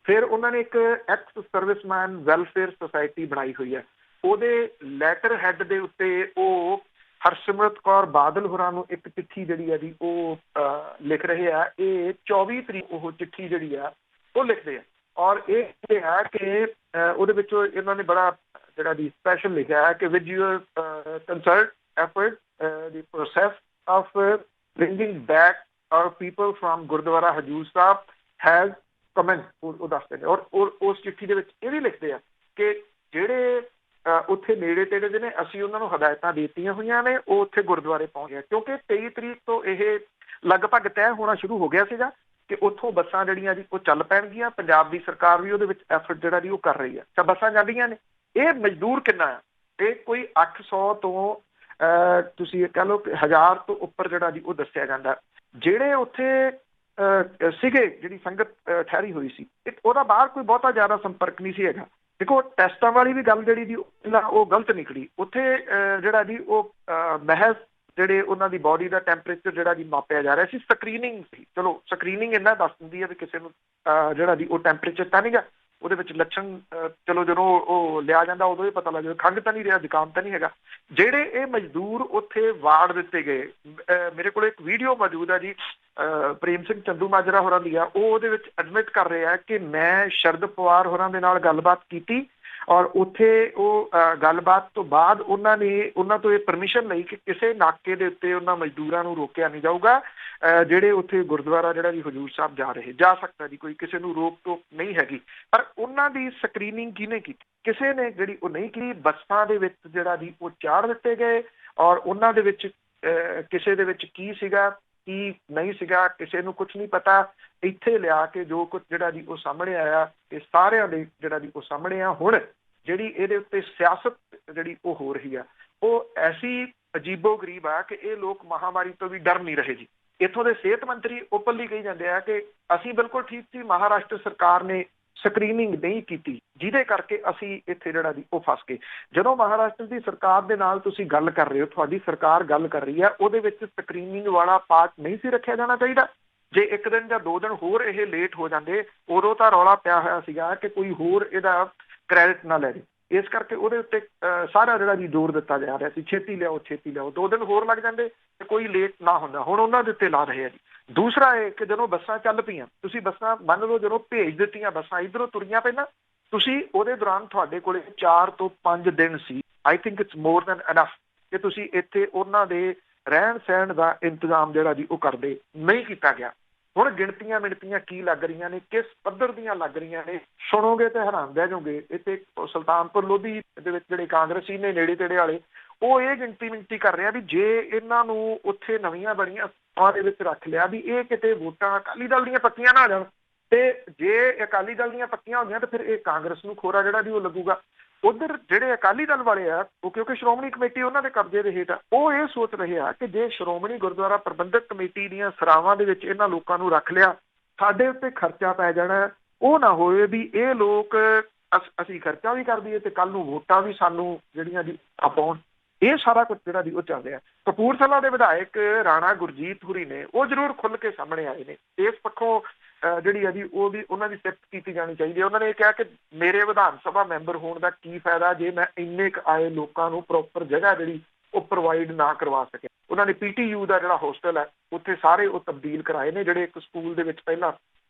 ਫਿਰ ਉਹਨਾਂ ਨੇ ਇੱਕ ਐਕਸ ਸਰਵਿਸਮੈਨ ਵੈਲਫੇਅਰ ਸੁਸਾਇਟੀ ਬਣਾਈ ਹੋਈ ਹੈ। ਉਹਦੇ ਲੈਟਰ ਹੈਡ ਦੇ ਉੱਤੇ ਉਹ ਹਰਸਿਮਰਤ ਕੌਰ ਬਾਦਲ ਹੋਰਾਂ ਨੂੰ ਇੱਕ ਚਿੱਠੀ ਜਿਹੜੀ ਆ ਜੀ ਉਹ ਲਿਖ ਰਹੇ ਆ। ਇਹ 24 ਤਰੀਕ ਉਹ ਚਿੱਠੀ ਜਿਹੜੀ ਆ ਉਹ ਲਿਖਦੇ ਆ ਔਰ ਇਹ ਹੈ ਕਿ ਉਹਦੇ ਵਿੱਚੋਂ ਇਹਨਾਂ ਨੇ ਬੜਾ ਜਿਹੜਾ ਦੀ ਸਪੈਸ਼ਲ ਲਿਖਿਆ ਹੈ ਕਿ ਵਿਦ ਯੂਅਰ ਕੰਸਰਟ ਐਫਰਟ ਦੀ process of bringing back our people from Gurdwara Hazur Sahib has commenced. ਉਹ ਦੱਸਦੇ ਨੇ ਔਰ ਉਸ ਚਿੱਠੀ ਦੇ ਵਿੱਚ ਇਹ ਵੀ ਲਿਖਦੇ ਆ ਕਿ ਜਿਹੜੇ ਉੱਥੇ ਨੇੜੇ ਤੇੜੇ ਦੇ ਨੇ ਅਸੀਂ ਉਹਨਾਂ ਨੂੰ ਹਦਾਇਤਾਂ ਦਿੱਤੀਆਂ ਹੋਈਆਂ ਨੇ ਉਹ ਉੱਥੇ ਗੁਰਦੁਆਰੇ ਪਹੁੰਚ ਗਏ ਕਿਉਂਕਿ 23 ਤਰੀਕ ਤੋਂ ਇਹ ਲਗਭਗ ਤੈਅ ਹੋਣਾ ਸ਼ੁਰੂ ਹੋ ਗਿਆ ਸੀਗਾ ਕਿ ਉੱਥੋਂ ਬੱਸਾਂ ਜਿਹੜੀਆਂ ਜੀ ਉਹ ਚੱਲ ਪੈਣਗੀਆਂ। ਪੰਜਾਬ ਦੀ ਸਰਕਾਰ ਵੀ ਉਹਦੇ ਵਿੱਚ ਐਫਰਟ ਜਿਹੜਾ ਜੀ ਉਹ ਕਰ ਰਹੀ ਹੈ ਤਾਂ ਬੱਸਾਂ ਜਾਂਦੀਆਂ ਨੇ। ਇਹ ਮਜ਼ਦੂਰ ਕਿੰਨਾ ਆ? ਇਹ ਕੋਈ 800 ਤੋਂ ਤੁਸੀਂ ਇਹ ਕਹਿ ਲਓ ਕਿ 1000 ਤੋਂ ਉੱਪਰ ਜਿਹੜਾ ਜੀ ਉਹ ਦੱਸਿਆ ਜਾਂਦਾ। ਜਿਹੜੇ ਉੱਥੇ ਸੀਗੇ ਜਿਹੜੀ ਸੰਗਤ ਠਹਿਰੀ ਹੋਈ ਸੀ ਉਹਦਾ ਬਾਹਰ ਕੋਈ ਬਹੁਤਾ ਜ਼ਿਆਦਾ ਸੰਪਰਕ ਨਹੀਂ ਸੀ ਹੈਗਾ। ਦੇਖੋ ਟੈਸਟਾਂ ਵਾਲੀ ਵੀ ਗੱਲ ਜਿਹੜੀ ਜੀ ਉਹ ਗਲਤ ਨਿਕਲੀ। ਉੱਥੇ ਜਿਹੜਾ ਜੀ ਉਹ ਮਹਿਜ਼ ਜਿਹੜੇ ਉਹਨਾਂ ਦੀ ਬੋਡੀ ਦਾ ਟੈਂਪਰੇਚਰ ਜਿਹੜਾ ਜੀ ਮਾਪਿਆ ਜਾ ਰਿਹਾ ਸੀ। ਸਕਰੀਨਿੰਗ ਸੀ, ਚਲੋ ਸਕਰੀਨਿੰਗ ਇੰਨਾ ਦੱਸ ਦਿੰਦੀ ਹੈ ਵੀ ਕਿਸੇ ਨੂੰ ਜਿਹੜਾ ਜੀ ਉਹ ਟੈਂਪਰੇਚਰ ਤਾਂ ਨਹੀਂ ਗਾ, ਉਹਦੇ ਵਿੱਚ ਲੱਛਣ ਚਲੋ ਜਦੋਂ ਉਹ ਲਿਆ ਜਾਂਦਾ ਉਦੋਂ ਹੀ ਪਤਾ ਲੱਗ ਜਾਂਦਾ ਖੰਘ ਤਾਂ ਨਹੀਂ ਰਿਹਾ, ਜ਼ੁਕਾਮ ਤਾਂ ਨਹੀਂ ਹੈਗਾ। ਜਿਹੜੇ ਇਹ ਮਜ਼ਦੂਰ ਉੱਥੇ ਵਾੜ ਦਿੱਤੇ ਗਏ, ਮੇਰੇ ਕੋਲ ਇੱਕ ਵੀਡੀਓ ਮੌਜੂਦ ਹੈ ਜੀ ਪ੍ਰੇਮ ਸਿੰਘ ਚੰਦੂ ਮਾਜਰਾ ਹੋਰਾਂ ਦੀ ਆ। ਉਹ ਉਹਦੇ ਵਿੱਚ ਐਡਮਿਟ ਕਰ ਰਹੇ ਆ ਕਿ ਮੈਂ ਸ਼ਰਦ ਪਵਾਰ ਹੋਰਾਂ ਦੇ ਨਾਲ ਗੱਲਬਾਤ ਕੀਤੀ ਔਰ ਉੱਥੇ ਉਹ ਗੱਲਬਾਤ ਤੋਂ ਬਾਅਦ ਉਹਨਾਂ ਤੋਂ ਇਹ ਪਰਮਿਸ਼ਨ ਲਈ ਕਿ ਕਿਸੇ ਨਾਕੇ ਦੇ ਉੱਤੇ ਉਹਨਾਂ ਮਜ਼ਦੂਰਾਂ ਨੂੰ ਰੋਕਿਆ ਨਹੀਂ ਜਾਊਗਾ ਜਿਹੜੇ ਉੱਥੇ ਗੁਰਦੁਆਰਾ ਜਿਹੜਾ ਜੀ ਹਜ਼ੂਰ ਸਾਹਿਬ ਜਾ ਸਕਦਾ ਜੀ, ਕੋਈ ਕਿਸੇ ਨੂੰ ਰੋਕ ਟੋਕ ਨਹੀਂ ਹੈਗੀ। ਪਰ ਉਹਨਾਂ ਦੀ ਸਕਰੀਨਿੰਗ ਕਿਹਨੇ ਕੀਤੀ? ਕਿਸੇ ਨੇ ਜਿਹੜੀ ਉਹ ਨਹੀਂ ਕੀਤੀ। ਬੱਸਾਂ ਦੇ ਵਿੱਚ ਜਿਹੜਾ ਜੀ ਉਹ ਚਾੜ ਦਿੱਤੇ ਗਏ ਔਰ ਉਹਨਾਂ ਦੇ ਵਿੱਚ ਕਿਸੇ ਦੇ ਵਿੱਚ ਕੀ ਸੀਗਾ ਕੀ ਨਹੀਂ ਸੀਗਾ ਕਿਸੇ ਨੂੰ ਕੁਛ ਨਹੀਂ ਪਤਾ। ਇੱਥੇ ਲਿਆ ਕੇ ਜੋ ਕੁਛ ਜਿਹੜਾ ਜੀ ਉਹ ਸਾਹਮਣੇ ਆਇਆ ਇਹ ਸਾਰਿਆਂ ਦੇ ਜਿਹੜਾ ਜੀ ਉਹ ਸਾਹਮਣੇ ਆ। ਹੁਣ ਜਿਹੜੀ ਇਹਦੇ ਉੱਤੇ ਸਿਆਸਤ ਜਿਹੜੀ ਉਹ ਹੋ ਰਹੀ ਆ ਉਹ ਐਸੀ ਅਜੀਬੋ ਗਰੀਬ ਆ ਕਿ ਇਹ ਲੋਕ ਮਹਾਮਾਰੀ ਤੋਂ ਵੀ ਡਰ ਨਹੀਂ ਰਹੇ ਜੀ। ਇੱਥੋਂ ਦੇ ਸਿਹਤ ਮੰਤਰੀ ਓਪਨਲੀ ਕਹੀ ਜਾਂਦੇ ਆ ਕਿ ਅਸੀਂ ਬਿਲਕੁਲ ਠੀਕ ਸੀ, ਮਹਾਰਾਸ਼ਟਰ ਸਰਕਾਰ ਨੇ ਸਕਰੀਨਿੰਗ ਨਹੀਂ ਕੀਤੀ ਜਿਹਦੇ ਕਰਕੇ ਅਸੀਂ ਇੱਥੇ ਜਿਹੜਾ ਜੀ ਉਹ ਫਸ ਗਏ। ਜਦੋਂ ਮਹਾਰਾਸ਼ਟਰ ਦੀ ਸਰਕਾਰ ਦੇ ਨਾਲ ਤੁਸੀਂ ਗੱਲ ਕਰ ਰਹੇ ਹੋ, ਤੁਹਾਡੀ ਸਰਕਾਰ ਗੱਲ ਕਰ ਰਹੀ ਆ, ਉਹਦੇ ਵਿੱਚ ਸਕਰੀਨਿੰਗ ਵਾਲਾ ਪਾਰਟ ਨਹੀਂ ਸੀ ਰੱਖਿਆ ਜਾਣਾ ਚਾਹੀਦਾ। ਜੇ 1 ਦਿਨ ਜਾਂ 2 ਦਿਨ ਹੋਰ ਇਹ ਲੇਟ ਹੋ ਜਾਂਦੇ ਉਦੋਂ ਤਾਂ ਰੌਲਾ ਪਿਆ ਹੋਇਆ ਸੀਗਾ ਕਿ ਕੋਈ ਹੋਰ ਇਹਦਾ ਕ੍ਰੈਡਿਟ ਨਾ ਲੈ ਜੇ। ਇਸ ਕਰਕੇ ਉਹਦੇ ਉੱਤੇ ਸਾਰਾ ਜਿਹੜਾ ਜੀ ਜ਼ੋਰ ਦਿੱਤਾ ਜਾ ਰਿਹਾ ਸੀ ਛੇਤੀ ਲਿਆਓ ਛੇਤੀ ਲਿਆਓ। 2 ਦਿਨ ਹੋਰ ਲੱਗ ਜਾਂਦੇ ਤੇ ਕੋਈ ਲੇਟ ਨਾ ਹੁੰਦਾ। ਹੁਣ ਉਹਨਾਂ ਦੇ ਉੱਤੇ ਲਾ ਰਹੇ ਆ ਜੀ। ਦੂਸਰਾ ਇਹ ਕਿ ਜਦੋਂ ਬੱਸਾਂ ਚੱਲ ਪਈਆਂ, ਤੁਸੀਂ ਬੱਸਾਂ ਮੰਨ ਲਓ ਜਦੋਂ ਭੇਜ ਦਿੱਤੀਆਂ ਬੱਸਾਂ ਇੱਧਰੋਂ ਤੁਰੀਆਂ ਪਹਿਲਾਂ, ਤੁਸੀਂ ਉਹਦੇ ਦੌਰਾਨ ਤੁਹਾਡੇ ਕੋਲੇ 4 ਤੋਂ 5 ਦਿਨ ਸੀ। I think it's more than enough ਕਿ ਤੁਸੀਂ ਇੱਥੇ ਉਹਨਾਂ ਦੇ ਰਹਿਣ ਸਹਿਣ ਦਾ ਇੰਤਜ਼ਾਮ ਜਿਹੜਾ ਜੀ ਉਹ ਕਰਦੇ। ਨਹੀਂ ਕੀਤਾ ਗਿਆ। ਹੁਣ ਗਿਣਤੀਆਂ ਮਿਣਤੀਆਂ ਕੀ ਲੱਗ ਰਹੀਆਂ ਨੇ, ਕਿਸ ਪੱਧਰ ਦੀਆਂ ਲੱਗ ਰਹੀਆਂ ਨੇ, ਸੁਣੋਗੇ ਤੇ ਹੈਰਾਨ ਰਹਿ ਜਾਓਗੇ। ਇੱਥੇ ਸੁਲਤਾਨਪੁਰ ਲੋਧੀ ਦੇ ਵਿੱਚ ਜਿਹੜੇ ਕਾਂਗਰਸੀ ਨੇ ਨੇੜੇ ਤੇੜੇ ਵਾਲੇ ਉਹ ਇਹ ਗਿਣਤੀ ਮਿਣਤੀ ਕਰ ਰਿਹਾ ਵੀ ਜੇ ਇਹਨਾਂ ਨੂੰ ਉੱਥੇ ਨਵੀਆਂ ਬਣੀਆਂ ਸਭਾ ਦੇ ਵਿੱਚ ਰੱਖ ਲਿਆ ਵੀ ਇਹ ਕਿਤੇ ਵੋਟਾਂ ਅਕਾਲੀ ਦਲ ਦੀਆਂ ਪੱਕੀਆਂ ਨਾ ਆ ਜਾਣ ਤੇ ਜੇ ਅਕਾਲੀ ਦਲ ਦੀਆਂ ਪੱਕੀਆਂ ਹੋ ਗਈਆਂ ਤਾਂ ਫਿਰ ਇਹ ਕਾਂਗਰਸ ਨੂੰ ਖੋਰਾ ਜਿਹੜਾ ਵੀ ਉਹ ਲੱਗੂਗਾ। ਉਧਰ ਜਿਹੜੇ ਅਕਾਲੀ ਦਲ ਵਾਲੇ ਆ ਉਹ ਕਿਉਂਕਿ ਸ਼੍ਰੋਮਣੀ ਕਮੇਟੀ ਉਹਨਾਂ ਦੇ ਕਬਜ਼ੇ ਦੇ ਹੇਠ ਆ, ਉਹ ਇਹ ਸੋਚ ਰਹੇ ਆ ਕਿ ਜੇ ਸ਼੍ਰੋਮਣੀ ਗੁਰਦੁਆਰਾ ਪ੍ਰਬੰਧਕ ਕਮੇਟੀ ਦੀਆਂ ਸਰਾਵਾਂ ਦੇ ਵਿੱਚ ਇਹਨਾਂ ਲੋਕਾਂ ਨੂੰ ਰੱਖ ਲਿਆ ਸਾਡੇ ਉੱਤੇ ਖਰਚਾ ਪੈ ਜਾਣਾ। ਉਹ ਨਾ ਹੋਵੇ ਵੀ ਇਹ ਲੋਕ ਅਸੀਂ ਖਰਚਾ ਵੀ ਕਰ ਦਈਏ ਤੇ ਕੱਲ ਨੂੰ ਵੋਟਾਂ ਵੀ ਸਾਨੂੰ ਜਿਹੜੀਆਂ ਜੀ ਪਾਉਣ। ਇਹ ਸਾਰਾ ਕੁਝ ਜਿਹੜਾ ਜੀ ਉਹ ਚੱਲ ਰਿਹਾ। ਕਪੂਰਥਲਾ ਦੇ ਵਿਧਾਇਕ ਰਾਣਾ ਗੁਰਜੀਤ ਹੁਰੀ ਨੇ ਉਹ ਜ਼ਰੂਰ ਖੁੱਲ੍ਹ ਕੇ ਸਾਹਮਣੇ ਆਏ ਨੇ। ਇਸ ਪੱਖੋਂ ਜਿਹੜੀ ਹੈ ਜੀ ਉਹ ਵੀ ਉਹਨਾਂ ਦੀ ਸਿਫਤ ਕੀਤੀ ਜਾਣੀ ਚਾਹੀਦੀ ਹੈ। ਉਹਨਾਂ ਨੇ ਇਹ ਕਿਹਾ ਕਿ ਮੇਰੇ ਵਿਧਾਨ ਸਭਾ ਮੈਂਬਰ ਹੋਣ ਦਾ ਕੀ ਫਾਇਦਾ ਜੇ ਮੈਂ ਇੰਨੇ ਕੁ ਆਏ ਲੋਕਾਂ ਨੂੰ ਪ੍ਰੋਪਰ ਜਗ੍ਹਾ ਜਿਹੜੀ ਉਹ ਪ੍ਰੋਵਾਈਡ ਨਾ ਕਰਵਾ ਸਕਿਆ। ਉਹਨਾਂ ਨੇ PTU ਦਾ ਜਿਹੜਾ ਹੋਸਟਲ ਹੈ ਉੱਥੇ ਸਾਰੇ ਉਹ ਤਬਦੀਲ ਕਰਾਏ ਨੇ ਜਿਹੜੇ ਇੱਕ ਸਕੂਲ ਦੇ ਵਿੱਚ ਪਹਿਲਾਂ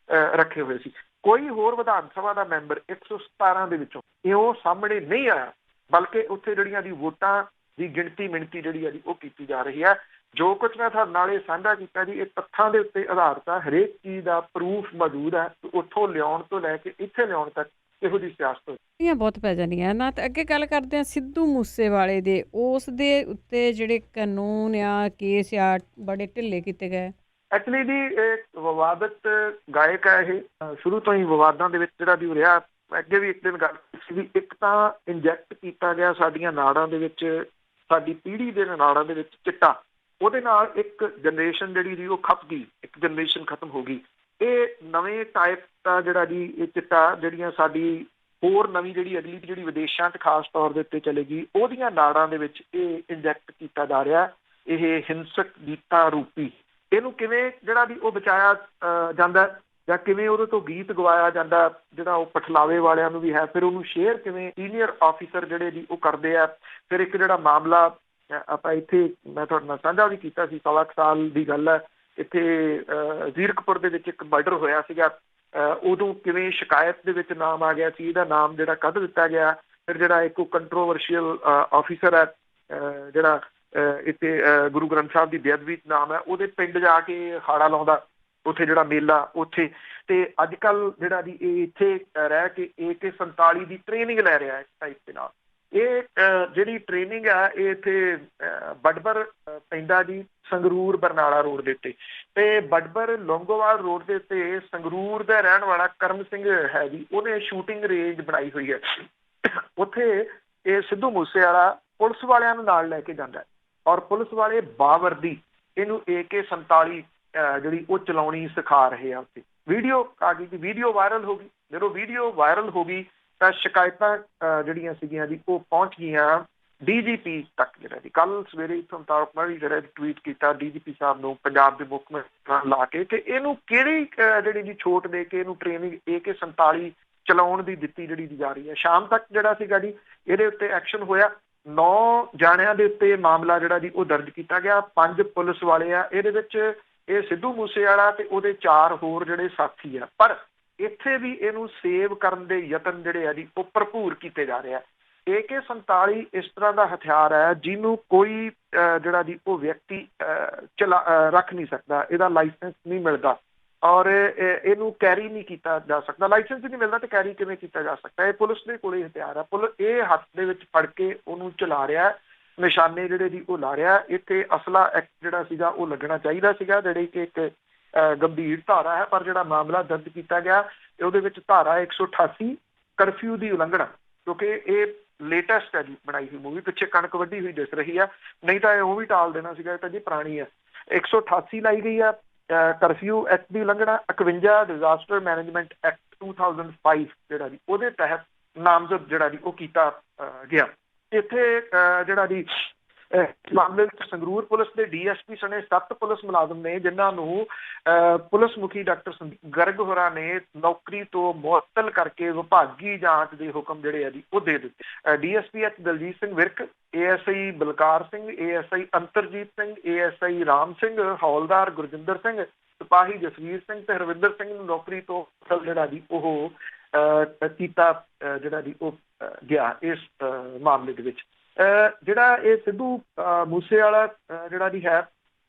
ਰੱਖੇ ਹੋਏ ਸੀ। ਕੋਈ ਹੋਰ ਵਿਧਾਨ ਸਭਾ ਦਾ ਮੈਂਬਰ 117 ਦੇ ਵਿੱਚੋਂ ਉਹ ਸਾਹਮਣੇ ਨਹੀਂ ਆਇਆ, ਬਲਕਿ ਉੱਥੇ ਜਿਹੜੀਆਂ ਦੀ ਵੋਟਾਂ ਦੀ ਗਿਣਤੀ ਮਿਣਤੀ ਜਿਹੜੀ ਹੈ ਜੀ ਉਹ ਕੀਤੀ ਜਾ ਰਹੀ ਹੈ। ਜੋ ਕੁਝ ਮੈਂ ਤੁਹਾਡੇ ਨਾਲ ਇਹ ਸਾਂਝਾ ਕੀਤਾ ਜੀ ਇਹ ਤੱਥਾਂ ਦੇ ਉੱਤੇ ਆਧਾਰਿਤ ਹੈ। ਹਰੇਕ ਚੀਜ਼ ਦਾ ਪ੍ਰੂਫ ਮੌਜੂਦ ਹੈ। ਉੱਥੋਂ ਲਿਆਉਣ ਤੋਂ ਲੈ ਕੇ ਇੱਥੇ ਲਿਆਉਣ ਤੱਕ ਇਹੋ ਜਿਹੀ ਸਿਆਸਤ ਬਹੁਤ ਪੈ ਜਾਂਦੀਆਂ ਨਾ। ਤੇ ਅੱਗੇ ਗੱਲ ਕਰਦੇ ਹਾਂ ਸਿੱਧੂ ਮੂਸੇਵਾਲੇ ਦੇ। ਉਸ ਦੇ ਉੱਤੇ ਜਿਹੜੇ ਕਾਨੂੰਨ ਆ ਕੇਸ ਆ ਬੜੇ ਢਿੱਲੇ ਕੀਤੇ ਗਏ। ਐਕਚੁਅਲੀ ਜੀ ਇਹ ਵਿਵਾਦਤ ਗਾਇਕ ਹੈ। ਇਹ ਸ਼ੁਰੂ ਤੋਂ ਹੀ ਵਿਵਾਦਾਂ ਦੇ ਵਿੱਚ ਜਿਹੜਾ ਵੀ ਰਿਹਾ। ਅੱਗੇ ਵੀ ਇੱਕ ਦਿਨ ਗੱਲ ਸੀ ਵੀ ਇੱਕ ਤਾਂ ਇੰਜੈਕਟ ਕੀਤਾ ਗਿਆ ਸਾਡੀਆਂ ਨਾੜਾਂ ਦੇ ਵਿੱਚ, ਸਾਡੀ ਪੀੜ੍ਹੀ ਦੇ ਨਾੜਾਂ ਦੇ ਵਿੱਚ ਚਿੱਟਾ। ਉਹਦੇ ਨਾਲ ਇੱਕ ਜਨਰੇਸ਼ਨ ਜਿਹੜੀ ਜੀ ਉਹ ਖਪ ਗਈ, ਇੱਕ ਜਨਰੇਸ਼ਨ ਖਤਮ ਹੋ ਗਈ। ਇਹ ਨਵੇਂ ਟਾਈਪ ਦਾ ਜਿਹੜਾ ਜੀ ਇਹ ਚਿੱਟਾ ਜਿਹੜੀਆਂ ਸਾਡੀ ਹੋਰ ਨਵੀਂ ਜਿਹੜੀ ਅਗਲੀ ਜਿਹੜੀ ਵਿਦੇਸ਼ਾਂ 'ਚ ਖਾਸ ਤੌਰ ਦੇ ਉੱਤੇ ਚਲੇਗੀ ਉਹਦੀਆਂ ਨਾੜਾਂ ਦੇ ਵਿੱਚ ਇਹ ਇੰਜੈਕਟ ਕੀਤਾ ਜਾ ਰਿਹਾ। ਇਹ ਹਿੰਸਕ ਗੀਤਾਂ ਰੂਪੀ ਇਹਨੂੰ ਕਿਵੇਂ ਜਿਹੜਾ ਵੀ ਉਹ ਬਚਾਇਆ ਜਾਂਦਾ ਜਾਂ ਕਿਵੇਂ ਉਹਦੇ ਤੋਂ ਗੀਤ ਗਵਾਇਆ ਜਾਂਦਾ ਜਿਹੜਾ ਉਹ ਪਠਲਾਵੇ ਵਾਲਿਆਂ ਨੂੰ ਵੀ ਹੈ, ਫਿਰ ਉਹਨੂੰ ਸ਼ੇਅਰ ਕਿਵੇਂ ਸੀਨੀਅਰ ਆਫੀਸਰ ਜਿਹੜੇ ਜੀ ਉਹ ਕਰਦੇ ਆ। ਫਿਰ ਇੱਕ ਜਿਹੜਾ ਮਾਮਲਾ ਆਪਾਂ ਇੱਥੇ ਮੈਂ ਤੁਹਾਡੇ ਨਾਲ ਸਾਂਝਾ ਵੀ ਕੀਤਾ ਸੀ, 16 ਸਾਲ ਦੀ ਗੱਲ ਹੈ, ਇੱਥੇ ਜ਼ੀਰਕਪੁਰ ਦੇ ਵਿੱਚ ਇੱਕ ਮਰਡਰ ਹੋਇਆ ਸੀਗਾ। ਉਦੋਂ ਕਿਵੇਂ ਸ਼ਿਕਾਇਤ ਦੇ ਵਿੱਚ ਨਾਮ ਆ ਗਿਆ ਸੀ, ਇਹਦਾ ਨਾਮ ਜਿਹੜਾ ਕੱਢ ਦਿੱਤਾ ਗਿਆ। ਫਿਰ ਜਿਹੜਾ ਇੱਕ ਕੰਟਰੋਵਰਸ਼ੀਅਲ ਆਫੀਸਰ ਹੈ ਜਿਹੜਾ ਇੱਥੇ ਗੁਰੂ ਗ੍ਰੰਥ ਸਾਹਿਬ ਦੀ ਬੇਅਦਬੀ ਨਾਮ ਹੈ, ਉਹਦੇ ਪਿੰਡ ਜਾ ਕੇ ਹਾੜਾ ਲਾਉਂਦਾ, ਉੱਥੇ ਜਿਹੜਾ ਮੇਲਾ ਉੱਥੇ। ਤੇ ਅੱਜ ਕੱਲ੍ਹ ਜਿਹੜਾ ਜੀ ਇਹ ਇੱਥੇ ਰਹਿ ਕੇ AK-47 ਦੀ ਟ੍ਰੇਨਿੰਗ ਲੈ ਰਿਹਾ ਇਸ ਟਾਈਪ ਦੇ ਨਾਲ। ਇਹ ਜਿਹੜੀ ਟ੍ਰੇਨਿੰਗ ਆ ਇਹ ਇੱਥੇ ਬਡਬਰ ਪੈਂਦਾ ਜੀ, ਸੰਗਰੂਰ ਬਰਨਾਲਾ ਰੋਡ ਦੇ ਉੱਤੇ। ਤੇ ਬਡਬਰ ਲੌਂਗੋਵਾਲ ਰੋਡ ਦੇ ਉੱਤੇ ਸੰਗਰੂਰ ਦਾ ਰਹਿਣ ਵਾਲਾ ਕਰਮ ਸਿੰਘ ਹੈ ਜੀ, ਉਹਨੇ ਸ਼ੂਟਿੰਗ ਰੇਂਜ ਬਣਾਈ ਹੋਈ ਹੈ। ਉੱਥੇ ਇਹ ਸਿੱਧੂ ਮੂਸੇਵਾਲਾ ਪੁਲਿਸ ਵਾਲਿਆਂ ਨੂੰ ਨਾਲ ਲੈ ਕੇ ਜਾਂਦਾ, ਔਰ ਪੁਲਿਸ ਵਾਲੇ ਬਾਵਰਦੀ ਇਹਨੂੰ AK-47 ਜਿਹੜੀ ਉਹ ਚਲਾਉਣੀ ਸਿਖਾ ਰਹੇ ਆ। ਉੱਥੇ ਵੀਡੀਓ ਆ ਗਈ ਜੀ, ਵੀਡੀਓ ਵਾਇਰਲ ਹੋ ਗਈ। ਜਦੋਂ ਵੀਡੀਓ ਵਾਇਰਲ ਹੋ ਗਈ ਤਾਂ ਸ਼ਿਕਾਇਤਾਂ ਜਿਹੜੀਆਂ ਸੀਗੀਆਂ ਜੀ ਉਹ ਪਹੁੰਚ ਗਈਆਂ DGP ਤੱਕ। ਜਿਹੜਾ ਜੀ ਕੱਲ ਸਵੇਰੇ ਮੈਂ ਵੀ ਜਿਹੜਾ ਟਵੀਟ ਕੀਤਾ DGP ਸਾਹਿਬ ਨੂੰ, ਪੰਜਾਬ ਦੇ ਮੁੱਖ ਮੰਤਰੀ ਲਾ ਕੇ, ਕਿ ਇਹਨੂੰ ਕਿਹੜੀ ਜਿਹੜੀ ਜੀ ਛੋਟ ਦੇ ਕੇ ਇਹਨੂੰ ਟ੍ਰੇਨਿੰਗ AK-47 ਚਲਾਉਣ ਦੀ ਦਿੱਤੀ ਜਿਹੜੀ ਜਾ ਰਹੀ ਹੈ। ਸ਼ਾਮ ਤੱਕ ਜਿਹੜਾ ਸੀਗਾ ਜੀ ਇਹਦੇ ਉੱਤੇ ਐਕਸ਼ਨ ਹੋਇਆ। 9 ਜਾਣਿਆਂ ਦੇ ਉੱਤੇ ਮਾਮਲਾ ਜਿਹੜਾ ਜੀ ਉਹ ਦਰਜ ਕੀਤਾ ਗਿਆ। 5 ਪੁਲਿਸ ਵਾਲੇ ਆ ਇਹਦੇ ਵਿੱਚ, ਇਹ ਸਿੱਧੂ ਮੂਸੇਵਾਲਾ ਤੇ ਉਹਦੇ 4 ਹੋਰ ਜਿਹੜੇ ਸਾਥੀ ਆ। ਪਰ ਇੱਥੇ ਵੀ ਇਹਨੂੰ ਸੇਵ ਕਰਨ ਦੇ ਯਤਨ ਜਿਹੜੇ ਆ ਜੀ ਉਹ ਭਰਪੂਰ ਕੀਤੇ ਜਾ ਰਹੇ ਆ। AK-47 ਇਸ ਤਰ੍ਹਾਂ ਦਾ ਹਥਿਆਰ ਹੈ ਜਿਹਨੂੰ ਕੋਈ ਜਿਹੜਾ ਜੀ ਉਹ ਵਿਅਕਤੀ ਰੱਖ ਨਹੀਂ ਸਕਦਾ, ਇਹਦਾ ਲਾਇਸੈਂਸ ਨਹੀਂ ਮਿਲਦਾ, ਔਰ ਇਹਨੂੰ ਕੈਰੀ ਨਹੀਂ ਕੀਤਾ ਜਾ ਸਕਦਾ। ਲਾਇਸੈਂਸ ਹੀ ਨਹੀਂ ਮਿਲਦਾ ਤੇ ਕੈਰੀ ਕਿਵੇਂ ਕੀਤਾ ਜਾ ਸਕਦਾ? ਇਹ ਪੁਲਿਸ ਦੇ ਕੋਲੇ ਹਥਿਆਰ ਆ। ਪੁਲਿਸ ਇਹ ਹੱਥ ਦੇ ਵਿੱਚ ਫੜ ਕੇ ਉਹਨੂੰ ਚਲਾ ਰਿਹਾ, ਨਿਸ਼ਾਨੇ ਜਿਹੜੇ ਜੀ ਉਹ ਲਾ ਰਿਹਾ। ਇੱਥੇ ਅਸਲਾ ਐਕਟ ਜਿਹੜਾ ਸੀਗਾ ਉਹ ਲੱਗਣਾ ਚਾਹੀਦਾ ਸੀਗਾ, ਜਿਹੜੀ ਕਿ ਇੱਕ ਗੰਭੀਰ ਧਾਰਾ ਹੈ, ਪਰ ਜਿਹੜਾ ਮਾਮਲਾ ਦਰਜ ਕੀਤਾ ਗਿਆ ਉਹਦੇ ਵਿੱਚ ਧਾਰਾ 188 ਕਰਫਿਊ ਦੀ ਉਲੰਘਣਾ, ਕਿਉਂਕਿ ਇਹ ਲੇਟੈਸਟ ਹੈ ਜੀ ਬਣਾਈ ਹੋਈ ਮੂਵੀ, ਪਿੱਛੇ ਕਣਕ ਵੱਢੀ ਹੋਈ ਦਿਸ ਰਹੀ ਆ, ਨਹੀਂ ਤਾਂ ਇਹ ਉਹ ਵੀ ਟਾਲ ਦੇਣਾ ਸੀਗਾ, ਇਹ ਤਾਂ ਜੀ ਪੁਰਾਣੀ ਹੈ। 188 ਲਾਈ ਗਈ ਆ ਕਰਫਿਊ ਐਕਟ ਦੀ ਉਲੰਘਣਾ। 51 ਡਿਜ਼ਾਸਟਰ ਮੈਨੇਜਮੈਂਟ ਐਕਟ 2005 ਜਿਹੜਾ ਜੀ ਉਹਦੇ ਤਹਿਤ ਨਾਮਜ਼ਦ ਜਿਹੜਾ ਜੀ ਉਹ ਕੀਤਾ ਗਿਆ। ਇੱਥੇ ਜਿਹੜਾ ਜੀ ਮਾਮਲੇ ਵਿੱਚ ਸੰਗਰੂਰ ਪੁਲਿਸ ਦੇ DSP ਸਣੇ 7 ਪੁਲਿਸ ਮੁਲਾਜ਼ਮ ਨੇ, ਜਿਨ੍ਹਾਂ ਨੂੰ ਪੁਲਿਸ ਮੁਖੀ ਡਾਕਟਰ ਸੰਦੀਪ ਗਰਗ ਹੋਰਾਂ ਨੇ ਨੌਕਰੀ ਤੋਂ ਮੁਅੱਤਲ ਕਰਕੇ ਵਿਭਾਗੀ ਜਾਂਚ ਦੇ ਹੁਕਮ ਜਿਹੜੇ ਆ ਜੀ ਉਹ ਦੇ ਦਿੱਤੇ। DSP Daljit Singh Virk, ASI Balkar Singh, ASI ਅੰਤਰਜੀਤ Singh, ASI Ram Singh, ਹੌਲਦਾਰ ਗੁਰਜਿੰਦਰ ਸਿੰਘ, ਸਿਪਾਹੀ ਜਸਵੀਰ ਸਿੰਘ ਤੇ ਹਰਵਿੰਦਰ ਸਿੰਘ ਨੂੰ ਨੌਕਰੀ ਤੋਂ ਜਿਹੜਾ ਜੀ ਉਹ ਕੀਤਾ ਜਿਹੜਾ ਜੀ ਉਹ ਗਿਆ ਇਸ ਮਾਮਲੇ ਦੇ ਵਿੱਚ। ਜਿਹੜਾ ਇਹ ਸਿੱਧੂ ਮੂਸੇਵਾਲਾ ਜਿਹੜਾ ਜੀ ਹੈ,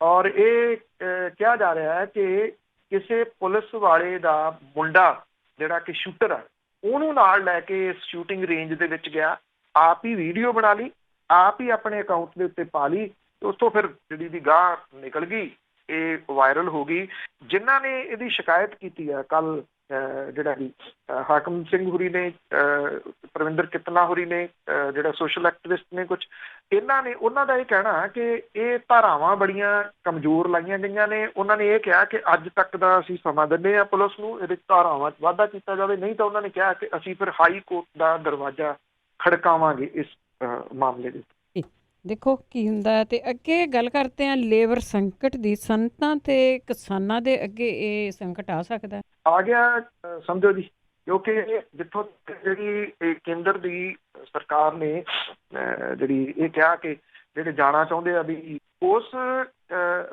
ਔਰ ਇਹ ਕਿਹਾ ਜਾ ਰਿਹਾ ਹੈ ਕਿ ਕਿਸੇ ਪੁਲਿਸ ਵਾਲੇ ਦਾ ਮੁੰਡਾ ਜਿਹੜਾ ਕਿ ਸ਼ੂਟਰ ਹੈ ਉਹਨੂੰ ਨਾਲ ਲੈ ਕੇ ਇਸ ਸ਼ੂਟਿੰਗ ਰੇਂਜ ਦੇ ਵਿੱਚ ਗਿਆ, ਆਪ ਹੀ ਵੀਡੀਓ ਬਣਾ ਲਈ, ਆਪ ਹੀ ਆਪਣੇ ਅਕਾਊਂਟ ਦੇ ਉੱਤੇ ਪਾ ਲਈ, ਉਸ ਤੋਂ ਫਿਰ ਜਿਹੜੀ ਦੀ ਗਾਹ ਨਿਕਲ ਗਈ, ਇਹ ਵਾਇਰਲ ਹੋ ਗਈ। ਜਿਨ੍ਹਾਂ ਨੇ ਇਹਦੀ ਸ਼ਿਕਾਇਤ ਕੀਤੀ ਹੈ ਕੱਲ ਜਿਹੜਾ ਜੀ ਹਾਕਮ ਸਿੰਘ ਹੋਰੀ ਨੇ, ਪਰਵਿੰਦਰ ਕਿਤਨਾ ਹੋਰੀ ਨੇ, ਜਿਹੜਾ ਸੋਸ਼ਲ ਐਕਟਿਵਿਸਟ ਨੇ ਕੁਛ, ਇਹਨਾਂ ਨੇ, ਉਹਨਾਂ ਦਾ ਇਹ ਕਹਿਣਾ ਕਿ ਇਹ ਧਾਰਾਵਾਂ ਬੜੀਆਂ ਕਮਜ਼ੋਰ ਲਾਈਆਂ ਗਈਆਂ ਨੇ। ਉਹਨਾਂ ਨੇ ਇਹ ਕਿਹਾ ਕਿ ਅੱਜ ਤੱਕ ਦਾ ਅਸੀਂ ਸਮਾਂ ਦਿੰਦੇ ਹਾਂ ਪੁਲਿਸ ਨੂੰ, ਇਹਦੇ ਧਾਰਾਵਾਂ 'ਚ ਵਾਧਾ ਕੀਤਾ ਜਾਵੇ, ਨਹੀਂ ਤਾਂ ਉਹਨਾਂ ਨੇ ਕਿਹਾ ਕਿ ਅਸੀਂ ਫਿਰ ਹਾਈ ਕੋਰਟ ਦਾ ਦਰਵਾਜ਼ਾ ਖੜਕਾਵਾਂਗੇ ਇਸ ਮਾਮਲੇ ਦੇ। ਦੇਖੋ ਕੀ ਹੁੰਦਾ ਹੈ। ਤੇ ਅੱਗੇ ਗੱਲ ਕਰਦੇ ਹਾਂ ਲੇਬਰ ਸੰਕਟ ਦੀ। ਸਨਅਤਾਂ ਤੇ ਕਿਸਾਨਾਂ ਦੇ ਅੱਗੇ ਇਹ ਸੰਕਟ ਆ ਸਕਦਾ? ਆ ਗਿਆ ਸਮਝੋ ਜੀ, ਕਿਉਂਕਿ ਜਿੱਥੋਂ ਜਿਹੜੀ ਕੇਂਦਰ ਦੀ ਸਰਕਾਰ ਨੇ ਜਿਹੜੀ ਇਹ ਕਿਹਾ ਕਿ ਜਿਹੜੇ ਜਾਣਾ ਚਾਹੁੰਦੇ ਆ ਵੀ ਉਸ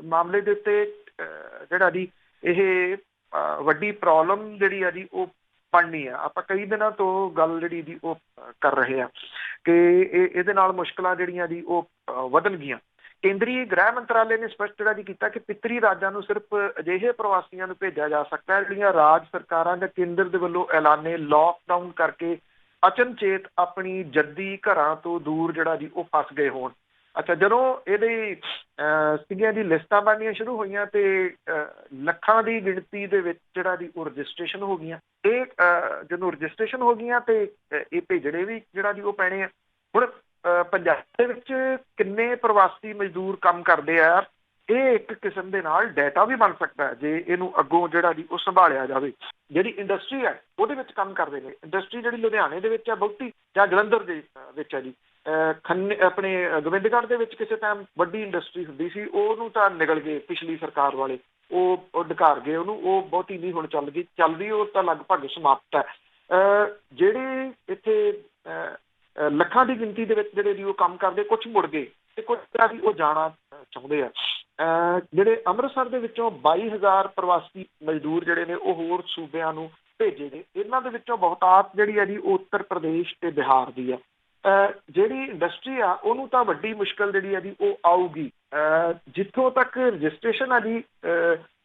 ਮਾਮਲੇ ਦੇ ਉੱਤੇ ਜਿਹੜਾ ਜੀ ਇਹ ਵੱਡੀ ਪ੍ਰੋਬਲਮ ਜਿਹੜੀ ਆ ਜੀ ਉਹ ਬਣਨੀ ਆ। ਆਪਾਂ ਕਈ ਦਿਨਾਂ ਤੋਂ ਗੱਲ ਜਿਹੜੀ ਜੀ ਉਹ ਕਰ ਰਹੇ ਆ ਕਿ ਇਹਦੇ ਨਾਲ ਮੁਸ਼ਕਲਾਂ ਜਿਹੜੀਆਂ ਜੀ ਉਹ ਵਧਣਗੀਆਂ। ਕੇਂਦਰੀ ਗ੍ਰਹਿ ਮੰਤਰਾਲੇ ਨੇ ਸਪਸ਼ਟ ਜਿਹੜਾ ਜੀ ਕੀਤਾ ਕਿ ਪਿੱਤਰੀ ਰਾਜਾਂ ਨੂੰ ਸਿਰਫ ਅਜਿਹੇ ਪ੍ਰਵਾਸੀਆਂ ਨੂੰ ਭੇਜਿਆ ਜਾ ਸਕਦਾ ਹੈ ਜਿਹੜੀਆਂ ਰਾਜ ਸਰਕਾਰਾਂ ਜਾਂ ਕੇਂਦਰ ਦੇ ਵੱਲੋਂ ਐਲਾਨੇ ਲਾਕਡਾਊਨ ਕਰਕੇ ਅਚਨਚੇਤ ਆਪਣੀ ਜੱਦੀ ਘਰਾਂ ਤੋਂ ਦੂਰ ਜਿਹੜਾ ਜੀ ਉਹ ਫਸ ਗਏ ਹੋਣ। ਅੱਛਾ, ਜਦੋਂ ਇਹਦੀ ਸੀਗੀਆਂ ਦੀ ਲਿਸਟਾਂ ਬਣਨੀਆਂ ਸ਼ੁਰੂ ਹੋਈਆਂ ਤੇ ਲੱਖਾਂ ਦੀ ਗਿਣਤੀ ਦੇ ਵਿੱਚ ਜਿਹੜਾ ਜੀ ਉਹ ਰਜਿਸਟ੍ਰੇਸ਼ਨ ਹੋ ਗਈਆਂ। ਇਹ ਜਦੋਂ ਰਜਿਸਟ੍ਰੇਸ਼ਨ ਹੋ ਗਈਆਂ ਤੇ ਇਹ ਭੇਜਣੇ ਵੀ ਜਿਹੜਾ ਜੀ ਉਹ ਪੈਣੇ ਆ। ਹੁਣ ਪੰਜਾਬ ਦੇ ਵਿੱਚ ਕਿੰਨੇ ਪ੍ਰਵਾਸੀ ਮਜ਼ਦੂਰ ਕੰਮ ਕਰਦੇ ਆ, ਇਹ ਇੱਕ ਕਿਸਮ ਦੇ ਨਾਲ ਡਾਟਾ ਵੀ ਬਣ ਸਕਦਾ ਹੈ ਜੇ ਇਹਨੂੰ ਅੱਗੋਂ ਜਿਹੜਾ ਜੀ ਉਹ ਸੰਭਾਲਿਆ ਜਾਵੇ। ਜਿਹੜੀ ਇੰਡਸਟਰੀ ਹੈ ਉਹਦੇ ਵਿੱਚ ਕੰਮ ਕਰਦੇ ਨੇ, ਇੰਡਸਟਰੀ ਜਿਹੜੀ ਲੁਧਿਆਣੇ ਦੇ ਵਿੱਚ ਹੈ ਬਹੁਤੀ, ਜਾਂ ਜਲੰਧਰ ਦੇ ਵਿੱਚ ਹੈ ਜੀ, ਆਪਣੇ ਗੋਬਿੰਦਗੜ੍ਹ ਦੇ ਵਿੱਚ ਕਿਸੇ ਟਾਈਮ ਵੱਡੀ ਇੰਡਸਟਰੀ ਹੁੰਦੀ ਸੀ, ਉਹਨੂੰ ਤਾਂ ਨਿਕਲ ਗਏ ਪਿਛਲੀ ਸਰਕਾਰ ਵਾਲੇ, ਉਹ ਡਕਾਰ ਗਏ ਉਹਨੂੰ, ਉਹ ਬਹੁਤੀ ਨਹੀਂ ਹੁਣ ਚੱਲ ਰਹੀ, ਉਹ ਤਾਂ ਲਗਭਗ ਸਮਾਪਤ ਹੈ। ਜਿਹੜੇ ਇੱਥੇ ਲੱਖਾਂ ਦੀ ਗਿਣਤੀ ਦੇ ਵਿੱਚ ਜਿਹੜੇ ਜੀ ਉਹ ਕੰਮ ਕਰਦੇ, ਕੁਛ ਮੁੜ ਗਏ ਤੇ ਕੁਛ ਤਰ੍ਹਾਂ ਦੀ ਉਹ ਜਾਣਾ ਚਾਹੁੰਦੇ ਆ। ਜਿਹੜੇ ਅੰਮ੍ਰਿਤਸਰ ਦੇ ਵਿੱਚੋਂ 22,000 ਪ੍ਰਵਾਸੀ ਮਜ਼ਦੂਰ ਜਿਹੜੇ ਨੇ ਉਹ ਹੋਰ ਸੂਬਿਆਂ ਨੂੰ ਭੇਜੇ ਗਏ। ਇਹਨਾਂ ਦੇ ਵਿੱਚੋਂ ਬਹੁਤਾਤ ਜਿਹੜੀ ਹੈ ਜੀ ਉਹ ਉੱਤਰ ਪ੍ਰਦੇਸ਼ ਤੇ ਬਿਹਾਰ ਦੀ ਆ। ਜਿਹੜੀ ਇੰਡਸਟਰੀ ਆ ਉਹਨੂੰ ਤਾਂ ਵੱਡੀ ਮੁਸ਼ਕਲ ਜਿਹੜੀ ਹੈ ਜੀ ਉਹ ਆਊਗੀ। ਜਿੱਥੋਂ ਤੱਕ ਰਜਿਸਟ੍ਰੇਸ਼ਨ ਆ ਜੀ,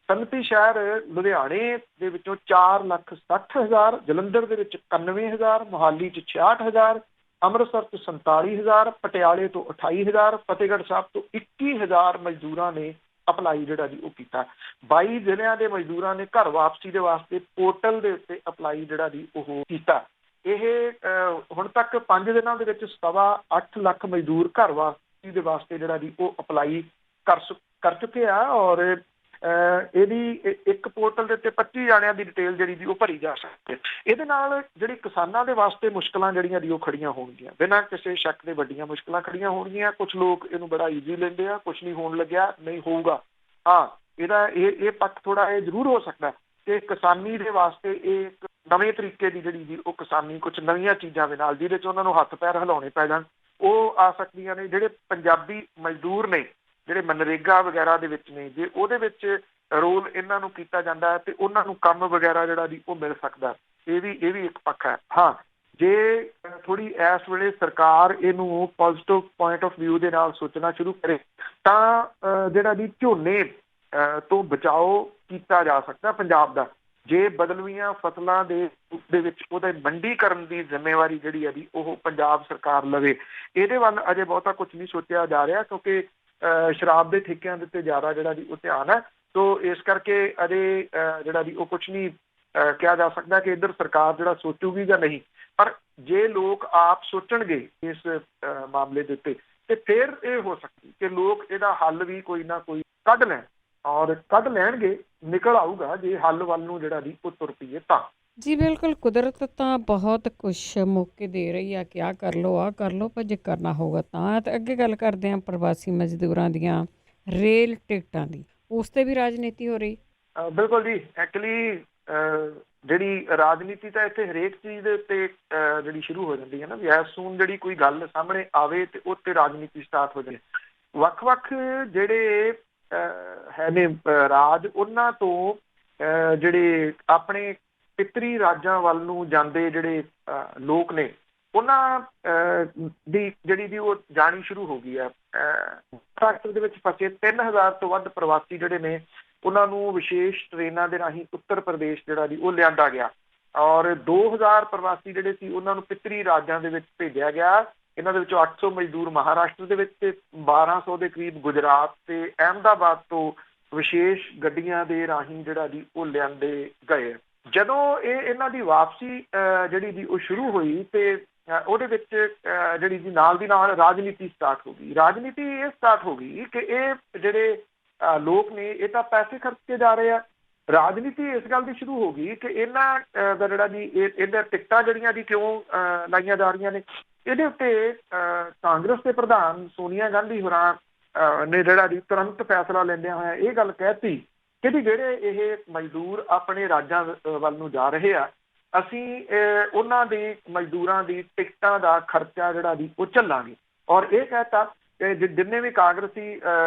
ਸਨਅਤੀ ਸ਼ਹਿਰ ਲੁਧਿਆਣੇ ਦੇ ਵਿੱਚੋਂ 4,60,000, ਜਲੰਧਰ ਦੇ ਵਿੱਚ 91,000, ਮੋਹਾਲੀ 'ਚ 66,000, ਅੰਮ੍ਰਿਤਸਰ ਤੋਂ 47,000, ਪਟਿਆਲੇ ਤੋਂ 28,000, ਫਤਿਹਗੜ੍ਹ ਸਾਹਿਬ ਤੋਂ 21,000 ਮਜ਼ਦੂਰਾਂ ਨੇ ਅਪਲਾਈ ਜਿਹੜਾ ਜੀ ਉਹ ਕੀਤਾ। 22 ਜ਼ਿਲ੍ਹਿਆਂ ਦੇ ਮਜ਼ਦੂਰਾਂ ਨੇ ਘਰ ਵਾਪਸੀ ਦੇ ਵਾਸਤੇ ਪੋਰਟਲ ਦੇ ਉੱਤੇ ਅਪਲਾਈ ਜਿਹੜਾ ਜੀ ਉਹ ਕੀਤਾ। ਇਹ ਹੁਣ ਤੱਕ 5 ਦਿਨਾਂ ਦੇ ਵਿੱਚ 8.25 ਲੱਖ ਮਜ਼ਦੂਰ ਘਰ ਵਾਪਸੀ ਦੇ ਵਾਸਤੇ ਜਿਹੜਾ ਜੀ ਉਹ ਅਪਲਾਈ ਕਰ ਚੁੱਕੇ ਆ। ਔਰ ਇਹਦੀ ਇੱਕ ਪੋਰਟਲ ਦੇ ਉੱਤੇ 25 ਜਾਣਿਆਂ ਦੀ ਡਿਟੇਲ ਜਿਹੜੀ ਜੀ ਉਹ ਭਰੀ ਜਾ ਸਕਦੀ ਹੈ। ਇਹਦੇ ਨਾਲ ਜਿਹੜੀ ਕਿਸਾਨਾਂ ਦੇ ਵਾਸਤੇ ਮੁਸ਼ਕਲਾਂ ਜਿਹੜੀਆਂ ਜੀ ਉਹ ਖੜੀਆਂ ਹੋਣਗੀਆਂ, ਬਿਨਾਂ ਕਿਸੇ ਸ਼ੱਕ ਦੇ ਵੱਡੀਆਂ ਮੁਸ਼ਕਲਾਂ ਖੜੀਆਂ ਹੋਣਗੀਆਂ। ਕੁਛ ਲੋਕ ਇਹਨੂੰ ਬੜਾ ਈਜ਼ੀ ਲੈਂਦੇ ਆ, ਕੁਛ ਨਹੀਂ ਹੋਣ ਲੱਗਿਆ, ਨਹੀਂ ਹੋਊਗਾ। ਹਾਂ, ਇਹਦਾ ਇਹ ਪੱਖ ਥੋੜਾ ਇਹ ਜ਼ਰੂਰ ਹੋ ਸਕਦਾ ਕਿ ਕਿਸਾਨੀ ਦੇ ਵਾਸਤੇ ਇਹ ਇੱਕ ਨਵੇਂ ਤਰੀਕੇ ਦੀ ਜਿਹੜੀ ਜੀ ਉਹ ਕਿਸਾਨੀ, ਕੁਛ ਨਵੀਆਂ ਚੀਜ਼ਾਂ ਦੇ ਨਾਲ ਜਿਹਦੇ 'ਚ ਉਹਨਾਂ ਨੂੰ ਹੱਥ ਪੈਰ ਹਿਲਾਉਣੇ ਪੈ ਜਾਣ, ਉਹ ਆ ਸਕਦੀਆਂ ਨੇ। ਜਿਹੜੇ ਪੰਜਾਬੀ ਮਜ਼ਦੂਰ ਨੇ ਜਿਹੜੇ ਮਨਰੇਗਾ ਵਗੈਰਾ ਦੇ ਵਿੱਚ ਨੇ, ਜੇ ਉਹਦੇ ਵਿੱਚ ਰੋਲ ਇਹਨਾਂ ਨੂੰ ਕੀਤਾ ਜਾਂਦਾ ਹੈ ਤੇ ਉਹਨਾਂ ਨੂੰ ਕੰਮ ਵਗੈਰਾ ਜਿਹੜਾ ਜੀ ਉਹ ਮਿਲ ਸਕਦਾ। ਇਹ ਵੀ ਇੱਕ ਪੱਖ ਹੈ। ਹਾਂ, ਜੇ ਥੋੜੀ ਇਸ ਵੇਲੇ ਸਰਕਾਰ ਇਹਨੂੰ ਪੋਜ਼ਿਟਿਵ ਪੁਆਇੰਟ ਆਫ ਵਿਊ ਦੇ ਨਾਲ ਸੋਚਣਾ ਸ਼ੁਰੂ ਕਰੇ ਤਾਂ ਜਿਹੜਾ ਜੀ ਝੋਨੇ ਤੋਂ ਬਚਾਓ ਕੀਤਾ ਜਾ ਸਕਦਾ ਪੰਜਾਬ ਦਾ। ਜੇ ਬਦਲਵੀਆਂ ਫਸਲਾਂ ਦੇ ਵਿੱਚ ਉਹਦੇ ਮੰਡੀਕਰਨ ਦੀ ਜ਼ਿੰਮੇਵਾਰੀ ਜਿਹੜੀ ਹੈ ਜੀ ਉਹ ਪੰਜਾਬ ਸਰਕਾਰ ਲਵੇ। ਇਹਦੇ ਵੱਲ ਅਜੇ ਬਹੁਤਾ ਕੁਝ ਨਹੀਂ ਸੋਚਿਆ ਜਾ ਰਿਹਾ, ਕਿਉਂਕਿ ਸ਼ਰਾਬ ਦੇ ਠੇਕਿਆਂ ਦੇ ਉੱਤੇ ਜ਼ਿਆਦਾ ਜਿਹੜਾ ਜੀ ਉਹ ਧਿਆਨ ਹੈ। ਸੋ ਇਸ ਕਰਕੇ ਅਜੇ ਜਿਹੜਾ ਜੀ ਉਹ ਕੁਛ ਨਹੀਂ ਕਿਹਾ ਜਾ ਸਕਦਾ ਕਿ ਇੱਧਰ ਸਰਕਾਰ ਜਿਹੜਾ ਸੋਚੂਗੀ ਜਾਂ ਨਹੀਂ। ਪਰ ਜੇ ਲੋਕ ਆਪ ਸੋਚਣਗੇ ਇਸ ਮਾਮਲੇ ਦੇ ਉੱਤੇ ਤੇ ਫਿਰ ਇਹ ਹੋ ਸਕਦੀ ਕਿ ਲੋਕ ਇਹਦਾ ਹੱਲ ਵੀ ਕੋਈ ਨਾ ਕੋਈ ਕੱਢ ਲੈਣ, ਔਰ ਕੱਢ ਲੈਣਗੇ, ਨਿਕਲ ਆਊਗਾ ਜੇ ਹੱਲ ਵੱਲ ਨੂੰ ਜਿਹੜਾ ਜੀ ਉਹ ਤੁਰ ਪਈਏ ਤਾਂ। ਜੀ ਬਿਲਕੁਲ, ਕੁਦਰਤ ਤਾਂ ਬਹੁਤ ਕੁਛ ਮੌਕੇ ਦੇ ਰਹੀ ਆ ਕਿ ਆਹ ਕਰ ਲਓ, ਆਹ ਕਰ ਲਓ, ਪਰ ਜੇ ਕਰਨਾ ਹੋਊਗਾ ਤਾਂ। ਤੇ ਅੱਗੇ ਗੱਲ ਕਰਦੇ ਹਾਂ ਪ੍ਰਵਾਸੀ ਮਜ਼ਦੂਰਾਂ ਦੀਆਂ ਰੇਲ ਟਿਕਟਾਂ ਦੀ, ਉਸ 'ਤੇ ਵੀ ਰਾਜਨੀਤੀ ਹੋ ਰਹੀ। ਬਿਲਕੁਲ ਜੀ, ਐਕਚੁਅਲੀ ਜਿਹੜੀ ਰਾਜਨੀਤੀ ਤਾਂ ਇੱਥੇ ਹਰੇਕ ਚੀਜ਼ ਦੇ ਉੱਤੇ ਜਿਹੜੀ ਸ਼ੁਰੂ ਹੋ ਜਾਂਦੀ ਹੈ ਨਾ, ਵੀ ਐਸ ਸੂਨ ਜਿਹੜੀ ਕੋਈ ਗੱਲ ਸਾਹਮਣੇ ਆਵੇ ਤੇ ਉੱਤੇ ਰਾਜਨੀਤੀ ਸਟਾਰਟ ਹੋ ਜਾਏ। ਵੱਖ-ਵੱਖ ਜਿਹੜੇ ਹੈ ਨੇ ਰਾਜ, ਉਹਨਾਂ ਤੋਂ ਜਿਹੜੇ ਆਪਣੇ ਪਿੱਤਰੀ ਰਾਜਾਂ ਵੱਲ ਨੂੰ ਜਾਂਦੇ ਜਿਹੜੇ ਲੋਕ ਨੇ, ਉਹਨਾਂ ਦੀ ਜਿਹੜੀ ਜੀ ਉਹ ਜਾਣੀ ਸ਼ੁਰੂ ਹੋ ਗਈ ਹੈ। ਮਹਾਰਾਸ਼ਟਰ ਦੇ ਵਿੱਚ ਫਸੇ 3,000 ਤੋਂ ਵੱਧ ਪ੍ਰਵਾਸੀ ਜਿਹੜੇ ਨੇ ਉਹਨਾਂ ਨੂੰ ਵਿਸ਼ੇਸ਼ ਟ੍ਰੇਨਾਂ ਦੇ ਰਾਹੀਂ ਉੱਤਰ ਪ੍ਰਦੇਸ਼ ਜਿਹੜਾ ਜੀ ਉਹ ਲਿਆਂਦਾ ਗਿਆ। ਔਰ 2,000 ਪ੍ਰਵਾਸੀ ਜਿਹੜੇ ਸੀ ਉਹਨਾਂ ਨੂੰ ਪਿੱਤਰੀ ਰਾਜਾਂ ਦੇ ਵਿੱਚ ਭੇਜਿਆ ਗਿਆ। ਇਹਨਾਂ ਦੇ ਵਿੱਚੋਂ 800 ਮਜ਼ਦੂਰ ਮਹਾਰਾਸ਼ਟਰ ਦੇ ਵਿੱਚ ਤੇ 1,200 ਦੇ ਕਰੀਬ ਗੁਜਰਾਤ ਤੇ ਅਹਿਮਦਾਬਾਦ ਤੋਂ ਵਿਸ਼ੇਸ਼ ਗੱਡੀਆਂ ਦੇ ਰਾਹੀਂ ਜਿਹੜਾ ਜੀ ਉਹ ਲਿਆਂਦੇ ਗਏ। ਜਦੋਂ ਇਹਨਾਂ ਦੀ ਵਾਪਸੀ ਜਿਹੜੀ ਜੀ ਉਹ ਸ਼ੁਰੂ ਹੋਈ ਤੇ ਉਹਦੇ ਵਿੱਚ ਜਿਹੜੀ ਜੀ ਨਾਲ ਦੀ ਨਾਲ ਰਾਜਨੀਤੀ ਸਟਾਰਟ ਹੋ ਗਈ। ਰਾਜਨੀਤੀ ਇਹ ਸਟਾਰਟ ਹੋ ਗਈ ਕਿ ਇਹ ਜਿਹੜੇ ਲੋਕ ਨੇ ਇਹ ਤਾਂ ਪੈਸੇ ਖਰਚ ਕੇ ਜਾ ਰਹੇ ਆ। ਰਾਜਨੀਤੀ ਇਸ ਗੱਲ ਦੀ ਸ਼ੁਰੂ ਹੋ ਗਈ ਕਿ ਇਹਨਾਂ ਦਾ ਜਿਹੜਾ ਜੀ ਇਹਨਾਂ ਟਿਕਟਾਂ ਜਿਹੜੀਆਂ ਜੀ ਕਿਉਂ ਲਾਈਆਂ ਜਾ ਰਹੀਆਂ ਨੇ। ਇਹਦੇ ਉੱਤੇ ਕਾਂਗਰਸ ਦੇ ਪ੍ਰਧਾਨ ਸੋਨੀਆ ਗਾਂਧੀ ਹੋਰਾਂ ਨੇ ਜਿਹੜਾ ਜੀ ਤੁਰੰਤ ਫੈਸਲਾ ਲੈਂਦਿਆਂ ਹੋਇਆ ਇਹ ਗੱਲ ਕਹਿਤੀ ਕਿ ਜੀ ਜਿਹੜੇ ਇਹ ਮਜ਼ਦੂਰ ਆਪਣੇ ਰਾਜਾਂ ਵੱਲ ਨੂੰ ਜਾ ਰਹੇ ਆ, ਅਸੀਂ ਉਹਨਾਂ ਦੇ ਮਜ਼ਦੂਰਾਂ ਦੀ ਟਿਕਟਾਂ ਦਾ ਖਰਚਾ ਜਿਹੜਾ ਜੀ ਉਹ ਝੱਲਾਂਗੇ। ਔਰ ਇਹ ਕਹਿਤਾ ਕਿ ਜਿੰਨੇ ਵੀ ਕਾਂਗਰਸੀ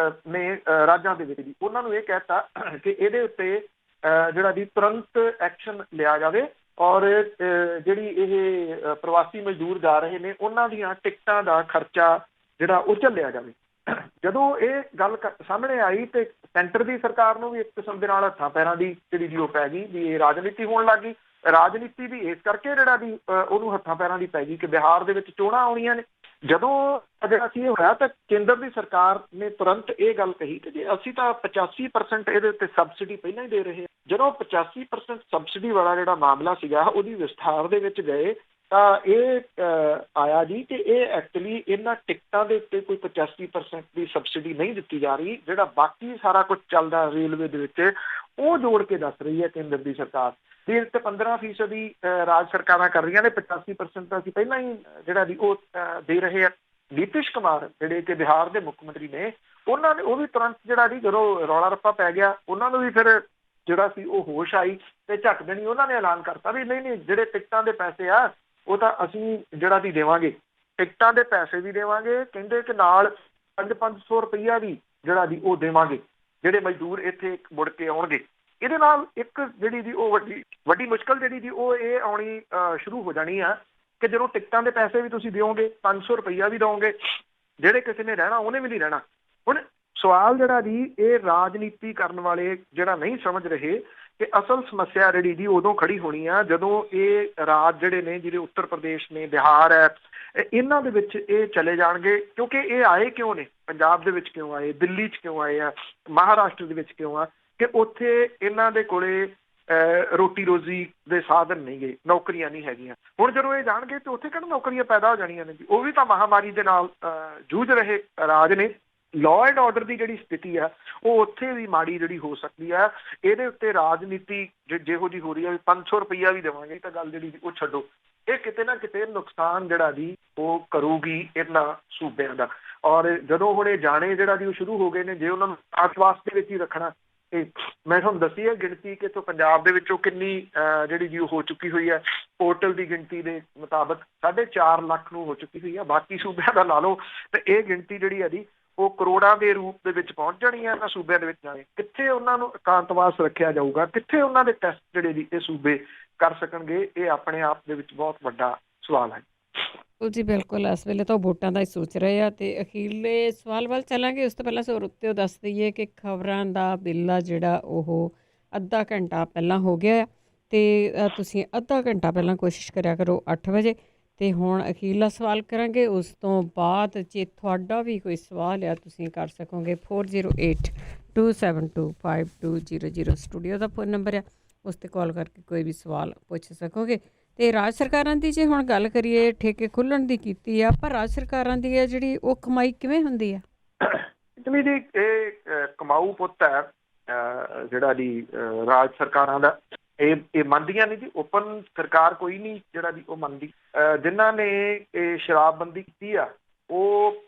ਨੇ ਰਾਜਾਂ ਦੇ ਵਿੱਚ ਜੀ ਉਹਨਾਂ ਨੂੰ ਇਹ ਕਹਿਤਾ ਕਿ ਇਹਦੇ ਉੱਤੇ ਜਿਹੜਾ ਜੀ ਤੁਰੰਤ ਐਕਸ਼ਨ ਲਿਆ ਜਾਵੇ ਔਰ ਜਿਹੜੀ ਇਹ ਪ੍ਰਵਾਸੀ ਮਜ਼ਦੂਰ ਜਾ ਰਹੇ ਨੇ ਉਹਨਾਂ ਦੀਆਂ ਟਿਕਟਾਂ ਦਾ ਖਰਚਾ ਜਿਹੜਾ ਉਹ ਝੱਲਿਆ ਜਾਵੇ। ਜਦੋਂ ਇਹ ਗੱਲ ਸਾਹਮਣੇ ਆਈ ਤੇ ਸੈਂਟਰ ਦੀ ਸਰਕਾਰ ਨੂੰ ਵੀ ਇੱਕ ਕਿਸਮ ਦੇ ਨਾਲ ਹੱਥਾਂ ਪੈਰਾਂ ਦੀ ਜਿਹੜੀ ਜੀ ਉਹ ਪੈ ਗਈ, ਵੀ ਇਹ ਰਾਜਨੀਤੀ ਹੋਣ ਲੱਗ ਗਈ। ਰਾਜਨੀਤੀ ਵੀ ਇਸ ਕਰਕੇ ਜਿਹੜਾ ਵੀ ਉਹਨੂੰ ਹੱਥਾਂ ਪੈਰਾਂ ਦੀ ਪੈ ਗਈ ਕਿ ਬਿਹਾਰ ਦੇ ਵਿੱਚ ਚੋਣਾਂ ਆਉਣੀਆਂ ਨੇ। ਜਦੋਂ ਜਿਹੜਾ ਸੀ ਇਹ ਹੋਇਆ ਤਾਂ ਕੇਂਦਰ ਦੀ ਸਰਕਾਰ ਨੇ ਤੁਰੰਤ ਇਹ ਗੱਲ ਕਹੀ ਕਿ ਜੇ ਅਸੀਂ ਤਾਂ 85% ਇਹਦੇ ਉੱਤੇ ਸਬਸਿਡੀ ਪਹਿਲਾਂ ਹੀ ਦੇ ਰਹੇ ਹਾਂ। ਜਦੋਂ 85% ਸਬਸਿਡੀ ਵਾਲਾ ਜਿਹੜਾ ਮਾਮਲਾ ਸੀਗਾ ਉਹਦੀ ਵਿਸਥਾਰ ਦੇ ਵਿੱਚ ਗਏ ਤਾਂ ਇਹ ਆਇਆ ਜੀ ਕਿ ਇਹ ਐਕਚੁਅਲੀ ਇਹਨਾਂ ਟਿਕਟਾਂ ਦੇ ਉੱਤੇ ਕੋਈ 85% ਦੀ ਸਬਸਿਡੀ ਨਹੀਂ ਦਿੱਤੀ ਜਾ ਰਹੀ। ਜਿਹੜਾ ਬਾਕੀ ਸਾਰਾ ਕੁਝ ਚੱਲਦਾ ਰੇਲਵੇ ਦੇ ਵਿੱਚ ਉਹ ਜੋੜ ਕੇ ਦੱਸ ਰਹੀ ਹੈ ਕੇਂਦਰ ਦੀ ਸਰਕਾਰ। ਵੀ ਇਸ ਤੇ 15% ਰਾਜ ਸਰਕਾਰਾਂ ਕਰ ਰਹੀਆਂ ਨੇ, 85% ਤਾਂ ਅਸੀਂ ਪਹਿਲਾਂ ਹੀ ਜਿਹੜਾ ਵੀ ਉਹ ਦੇ ਰਹੇ ਆ। ਨੀਤਿਸ਼ ਕੁਮਾਰ ਜਿਹੜੇ ਕਿ ਬਿਹਾਰ ਦੇ ਮੁੱਖ ਮੰਤਰੀ ਨੇ, ਉਹਨਾਂ ਨੇ ਉਹ ਵੀ ਤੁਰੰਤ ਜਿਹੜਾ ਜੀ ਜਦੋਂ ਰੌਲਾ ਰੱਪਾ ਪੈ ਗਿਆ, ਉਹਨਾਂ ਨੂੰ ਵੀ ਫਿਰ ਜਿਹੜਾ ਸੀ ਉਹ ਹੋਸ਼ ਆਈ ਤੇ ਝੱਟ ਦੇਣੀ ਉਹਨਾਂ ਨੇ ਐਲਾਨ ਕਰਤਾ ਵੀ ਨਹੀਂ ਜਿਹੜੇ ਟਿਕਟਾਂ ਦੇ ਪੈਸੇ ਆ ਉਹ ਤਾਂ ਅਸੀਂ ਜਿਹੜਾ ਵੀ ਦੇਵਾਂਗੇ, ਟਿਕਟਾਂ ਦੇ ਪੈਸੇ ਵੀ ਦੇਵਾਂਗੇ, ਕਹਿੰਦੇ ਕਿ ਨਾਲ 500 ਰੁਪਈਆ ਵੀ ਜਿਹੜਾ ਜੀ ਉਹ ਦੇਵਾਂਗੇ ਜਿਹੜੇ ਮਜ਼ਦੂਰ ਇੱਥੇ ਮੁੜ ਕੇ ਆਉਣਗੇ। ਇਹਦੇ ਨਾਲ ਇੱਕ ਜਿਹੜੀ ਜੀ ਉਹ ਵੱਡੀ ਮੁਸ਼ਕਲ ਜਿਹੜੀ ਜੀ ਉਹ ਇਹ ਆਉਣੀ ਸ਼ੁਰੂ ਹੋ ਜਾਣੀ ਆ ਕਿ ਜਦੋਂ ਟਿਕਟਾਂ ਦੇ ਪੈਸੇ ਵੀ ਤੁਸੀਂ ਦਿਓਗੇ, 500 ਰੁਪਈਆ ਵੀ ਦਿਓਗੇ, ਜਿਹੜੇ ਕਿਸੇ ਨੇ ਰਹਿਣਾ ਉਹਨੇ ਵੀ ਨਹੀਂ ਰਹਿਣਾ। ਹੁਣ ਸਵਾਲ ਜਿਹੜਾ ਜੀ ਇਹ ਰਾਜਨੀਤੀ ਕਰਨ ਵਾਲੇ ਜਿਹੜਾ ਨਹੀਂ ਸਮਝ ਰਹੇ ਕਿ ਅਸਲ ਸਮੱਸਿਆ ਜਿਹੜੀ ਜੀ ਉਦੋਂ ਖੜੀ ਹੋਣੀ ਆ ਜਦੋਂ ਇਹ ਰਾਜ ਜਿਹੜੇ ਨੇ, ਜਿਹੜੇ ਉੱਤਰ ਪ੍ਰਦੇਸ਼ ਨੇ, ਬਿਹਾਰ ਹੈ, ਇਹਨਾਂ ਦੇ ਵਿੱਚ ਇਹ ਚਲੇ ਜਾਣਗੇ। ਕਿਉਂਕਿ ਇਹ ਆਏ ਕਿਉਂ ਨੇ, ਪੰਜਾਬ ਦੇ ਵਿੱਚ ਕਿਉਂ ਆਏ, ਦਿੱਲੀ 'ਚ ਕਿਉਂ ਆਏ ਆ, ਮਹਾਰਾਸ਼ਟਰ ਦੇ ਵਿੱਚ ਕਿਉਂ ਆ, ਕਿ ਉੱਥੇ ਇਹਨਾਂ ਦੇ ਕੋਲੇ ਰੋਟੀ ਰੋਜ਼ੀ ਦੇ ਸਾਧਨ ਨਹੀਂ ਗਏ, ਨੌਕਰੀਆਂ ਨਹੀਂ ਹੈਗੀਆਂ। ਹੁਣ ਜਦੋਂ ਇਹ ਜਾਣਗੇ ਤੇ ਉੱਥੇ ਕਿਹੜਾ ਨੌਕਰੀਆਂ ਪੈਦਾ ਹੋ ਜਾਣੀਆਂ ਨੇ ਜੀ। ਉਹ ਵੀ ਤਾਂ ਮਹਾਮਾਰੀ ਦੇ ਨਾਲ ਜੂਝ ਰਹੇ ਰਾਜ ਨੇ। ਲਾਅ ਐਂਡ ਆਰਡਰ ਦੀ ਜਿਹੜੀ ਸਥਿਤੀ ਆ ਉਹ ਉੱਥੇ ਵੀ ਮਾੜੀ ਜਿਹੜੀ ਹੋ ਸਕਦੀ ਆ। ਇਹਦੇ ਉੱਤੇ ਰਾਜਨੀਤੀ ਜਿਹੋ ਜਿਹੀ ਹੋ ਰਹੀ ਹੈ, 500 ਰੁਪਈਆ ਵੀ ਦੇਵਾਂਗੇ ਤਾਂ ਗੱਲ ਜਿਹੜੀ ਉਹ ਛੱਡੋ, ਇਹ ਕਿਤੇ ਨਾ ਕਿਤੇ ਨੁਕਸਾਨ ਜਿਹੜਾ ਜੀ ਉਹ ਕਰੂਗੀ ਇਹਨਾਂ ਸੂਬਿਆਂ ਦਾ। ਔਰ ਜਦੋਂ ਹੁਣ ਇਹ ਜਾਣੇ ਜਿਹੜਾ ਜੀ ਉਹ ਸ਼ੁਰੂ ਹੋ ਗਏ ਨੇ, ਜੇ ਉਹਨਾਂ ਨੂੰ ਆਤਵਾਸ ਦੇ ਵਿੱਚ ਹੀ ਰੱਖਣਾ, ਤੇ ਮੈਂ ਤੁਹਾਨੂੰ ਦੱਸੀ ਹੈ ਗਿਣਤੀ ਕਿ ਇੱਥੋਂ ਪੰਜਾਬ ਦੇ ਵਿੱਚੋਂ ਕਿੰਨੀ ਜਿਹੜੀ ਜੀ ਉਹ ਹੋ ਚੁੱਕੀ ਹੋਈ ਹੈ। ਪੋਰਟਲ ਦੀ ਗਿਣਤੀ ਦੇ ਮੁਤਾਬਕ 4.5 ਲੱਖ ਨੂੰ ਹੋ ਚੁੱਕੀ ਹੋਈ ਹੈ। ਬਾਕੀ ਸੂਬਿਆਂ ਦਾ ਲਾ ਲਓ ਤੇ ਇਹ ਗਿਣਤੀ ਜਿਹੜੀ ਹੈ ਜੀ ਉਹ ਕਰੋੜਾਂ ਦੇ ਰੂਪ ਦੇ ਵਿੱਚ ਪਹੁੰਚ ਜਾਣੀ ਹੈ ਇਹਨਾਂ ਸੂਬਿਆਂ ਦੇ ਵਿੱਚ ਜਾਣੇ। ਕਿੱਥੇ ਉਹਨਾਂ ਨੂੰ ਇਕਾਂਤਵਾਸ ਰੱਖਿਆ ਜਾਊਗਾ, ਕਿੱਥੇ ਉਹਨਾਂ ਦੇ ਟੈਸਟ ਜਿਹੜੇ ਜੀ ਇਹ ਸੂਬੇ ਕਰ ਸਕਣਗੇ, ਇਹ ਆਪਣੇ ਆਪ ਦੇ ਵਿੱਚ ਬਹੁਤ ਵੱਡਾ ਸਵਾਲ ਹੈ। ਜੀ ਬਿਲਕੁਲ, ਇਸ ਵੇਲੇ ਤਾਂ ਵੋਟਾਂ ਦਾ ਹੀ ਸੋਚ ਰਹੇ ਆ ਤੇ ਅਖੀਰਲੇ ਸਵਾਲ ਵੱਲ ਚੱਲਾਂਗੇ। ਉਸ ਤੋਂ ਪਹਿਲਾਂ ਸੋ ਰੁੱਤੇ ਉਹ ਦੱਸ ਦਈਏ ਕਿ ਖਬਰਾਂ ਦਾ ਬਿੱਲਾ ਜਿਹੜਾ ਉਹ ਅੱਧਾ ਘੰਟਾ ਪਹਿਲਾਂ ਹੋ ਗਿਆ ਆ ਤੇ ਤੁਸੀਂ ਅੱਧਾ ਘੰਟਾ ਪਹਿਲਾਂ ਕੋਸ਼ਿਸ਼ ਕਰਿਆ ਕਰੋ 8 ਵਜੇ। ਤੇ ਹੁਣ ਅਖੀਰਲਾ ਸਵਾਲ ਕਰਾਂਗੇ, ਉਸ ਤੋਂ ਬਾਅਦ ਜੇ ਤੁਹਾਡਾ ਵੀ ਕੋਈ ਸਵਾਲ ਆ ਤੁਸੀਂ ਕਰ ਸਕੋਗੇ। 4082725200 ਸਟੂਡੀਓ ਦਾ ਫੋਨ ਨੰਬਰ ਆ, ਉਸ 'ਤੇ ਕਾਲ ਕਰਕੇ ਕੋਈ ਵੀ ਸਵਾਲ ਪੁੱਛ ਸਕੋਗੇ। ਤੇ ਰਾਜ ਸਰਕਾਰਾਂ ਦੀ ਜੇ ਹੁਣ ਗੱਲ ਕਰੀਏ, ਠੇਕੇ ਖੁੱਲ੍ਹਣ ਦੀ ਕੀਤੀ ਆ, ਪਰ ਰਾਜ ਸਰਕਾਰਾਂ ਦੀ ਹੈ ਜਿਹੜੀ ਉਹ ਕਮਾਈ ਕਿਵੇਂ ਹੁੰਦੀ ਆ? ਜੀ ਇਹ ਕਮਾਊ ਪੁੱਤ ਹੈ ਜਿਹੜਾ ਜੀ ਰਾਜ ਸਰਕਾਰਾਂ ਦਾ। ਇਹ ਮੰਨਦੀਆਂ ਨਹੀਂ ਜੀ, ਓਪਨ ਸਰਕਾਰ ਕੋਈ ਨਹੀਂ ਜਿਹੜਾ ਜੀ ਉਹ ਮੰਨਦੀ। ਜਿਨ੍ਹਾਂ ਨੇ ਇਹ ਸ਼ਰਾਬਬੰਦੀ ਕੀਤੀ ਆ ਉਹ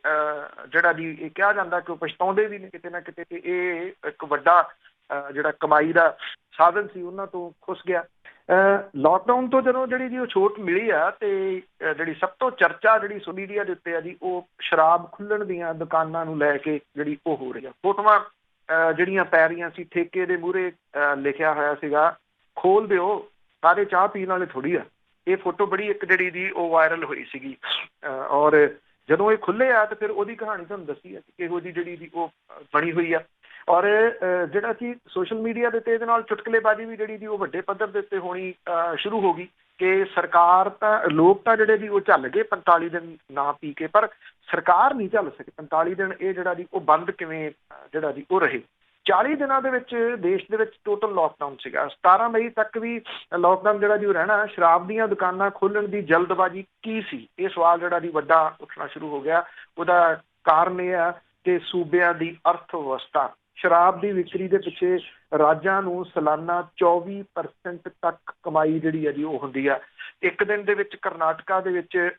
ਜਿਹੜਾ ਜੀ ਇਹ ਕਿਹਾ ਜਾਂਦਾ ਕਿ ਉਹ ਪਛਤਾਉਂਦੇ ਵੀ ਨੇ ਕਿਤੇ ਨਾ ਕਿਤੇ, ਤੇ ਇਹ ਇੱਕ ਵੱਡਾ ਜਿਹੜਾ ਕਮਾਈ ਦਾ ਸਾਧਨ ਸੀ ਉਹਨਾਂ ਤੋਂ ਖੁੱਸ ਗਿਆ। ਲਾਕਡਾਊਨ ਤੋਂ ਜਦੋਂ ਜਿਹੜੀ ਜੀ ਉਹ ਛੋਟ ਮਿਲੀ ਆ ਤੇ ਜਿਹੜੀ ਸਭ ਤੋਂ ਚਰਚਾ ਜਿਹੜੀ ਸੋਸ਼ਲ ਮੀਡੀਆ ਦੇ ਉੱਤੇ ਆ ਜੀ ਉਹ ਸ਼ਰਾਬ ਖੁੱਲ੍ਹਣ ਦੀਆਂ ਦੁਕਾਨਾਂ ਨੂੰ ਲੈ ਕੇ ਜਿਹੜੀ ਉਹ ਹੋ ਰਹੀ ਆ। ਫੋਟੋਆਂ ਜਿਹੜੀਆਂ ਪੈ ਰਹੀਆਂ ਸੀ, ਠੇਕੇ ਦੇ ਮੂਹਰੇ ਲਿਖਿਆ ਹੋਇਆ ਸੀਗਾ ਖੋਲ ਦਿਓ, ਸਾਰੇ ਚਾਹ ਪੀਣ ਵਾਲੇ ਥੋੜ੍ਹੀ ਆ। ਇਹ ਫੋਟੋ ਬੜੀ ਇੱਕ ਜਿਹੜੀ ਜੀ ਉਹ ਵਾਇਰਲ ਹੋਈ ਸੀਗੀ। ਔਰ ਜਦੋਂ ਇਹ ਖੁੱਲ੍ਹੇ ਆ ਤੇ ਫਿਰ ਉਹਦੀ ਕਹਾਣੀ ਤੁਹਾਨੂੰ ਦੱਸੀ ਆ ਕਿ ਕਿਹੋ ਜਿਹੀ ਜਿਹੜੀ ਜੀ ਉਹ ਬਣੀ ਹੋਈ ਆ। ਔਰ ਜਿਹੜਾ ਕਿ ਸੋਸ਼ਲ ਮੀਡੀਆ ਦੇ ਉੱਤੇ ਇਹਦੇ ਨਾਲ ਚੁਟਕਲੇਬਾਜ਼ੀ ਵੀ ਜਿਹੜੀ ਜੀ ਉਹ ਵੱਡੇ ਪੱਧਰ ਦੇ ਉੱਤੇ ਹੋਣੀ ਸ਼ੁਰੂ ਹੋ ਗਈ ਕਿ ਸਰਕਾਰ ਤਾਂ, ਲੋਕ ਤਾਂ ਜਿਹੜੇ ਜੀ ਉਹ ਝੱਲ ਗਏ 45 ਦਿਨ ਨਾ ਪੀ ਕੇ, ਪਰ ਸਰਕਾਰ ਨਹੀਂ ਝੱਲ ਸਕੇ 45 ਦਿਨ। ਇਹ ਜਿਹੜਾ ਜੀ ਉਹ ਬੰਦ ਕਿਵੇਂ ਜਿਹੜਾ ਜੀ ਉਹ ਰਹੇ। 40 ਦਿਨਾਂ ਦੇ ਵਿੱਚ ਦੇਸ਼ ਦੇ ਵਿੱਚ ਟੋਟਲ ਲਾਕਡਾਊਨ ਸੀਗਾ। 17 ਮਈ ਤੱਕ ਵੀ ਲਾਕਡਾਊਨ ਜਿਹੜਾ ਜੀ ਉਹ ਰਹਿਣਾ। ਸ਼ਰਾਬ ਦੀਆਂ ਦੁਕਾਨਾਂ ਖੋਲ੍ਹਣ ਦੀ ਜਲਦਬਾਜ਼ੀ ਕੀ ਸੀ, ਇਹ ਸਵਾਲ ਜਿਹੜਾ ਜੀ ਵੱਡਾ ਉੱਠਣਾ ਸ਼ੁਰੂ ਹੋ ਗਿਆ। ਉਹਦਾ ਕਾਰਨ ਇਹ ਆ ਕਿ ਸੂਬਿਆਂ ਦੀ ਅਰਥ ਵਿਵਸਥਾ, ਸ਼ਰਾਬ ਦੀ ਵਿਕਰੀ ਦੇ ਪਿੱਛੇ ਰਾਜਾਂ ਨੂੰ ਸਾਲਾਨਾ 24% ਤੱਕ ਕਮਾਈ ਜਿਹੜੀ ਹੈ ਜੀ ਉਹ ਹੁੰਦੀ ਆ। ਇੱਕ ਦਿਨ ਦੇ ਵਿੱਚ ਕਰਨਾਟਕਾ ਦੇ ਵਿੱਚ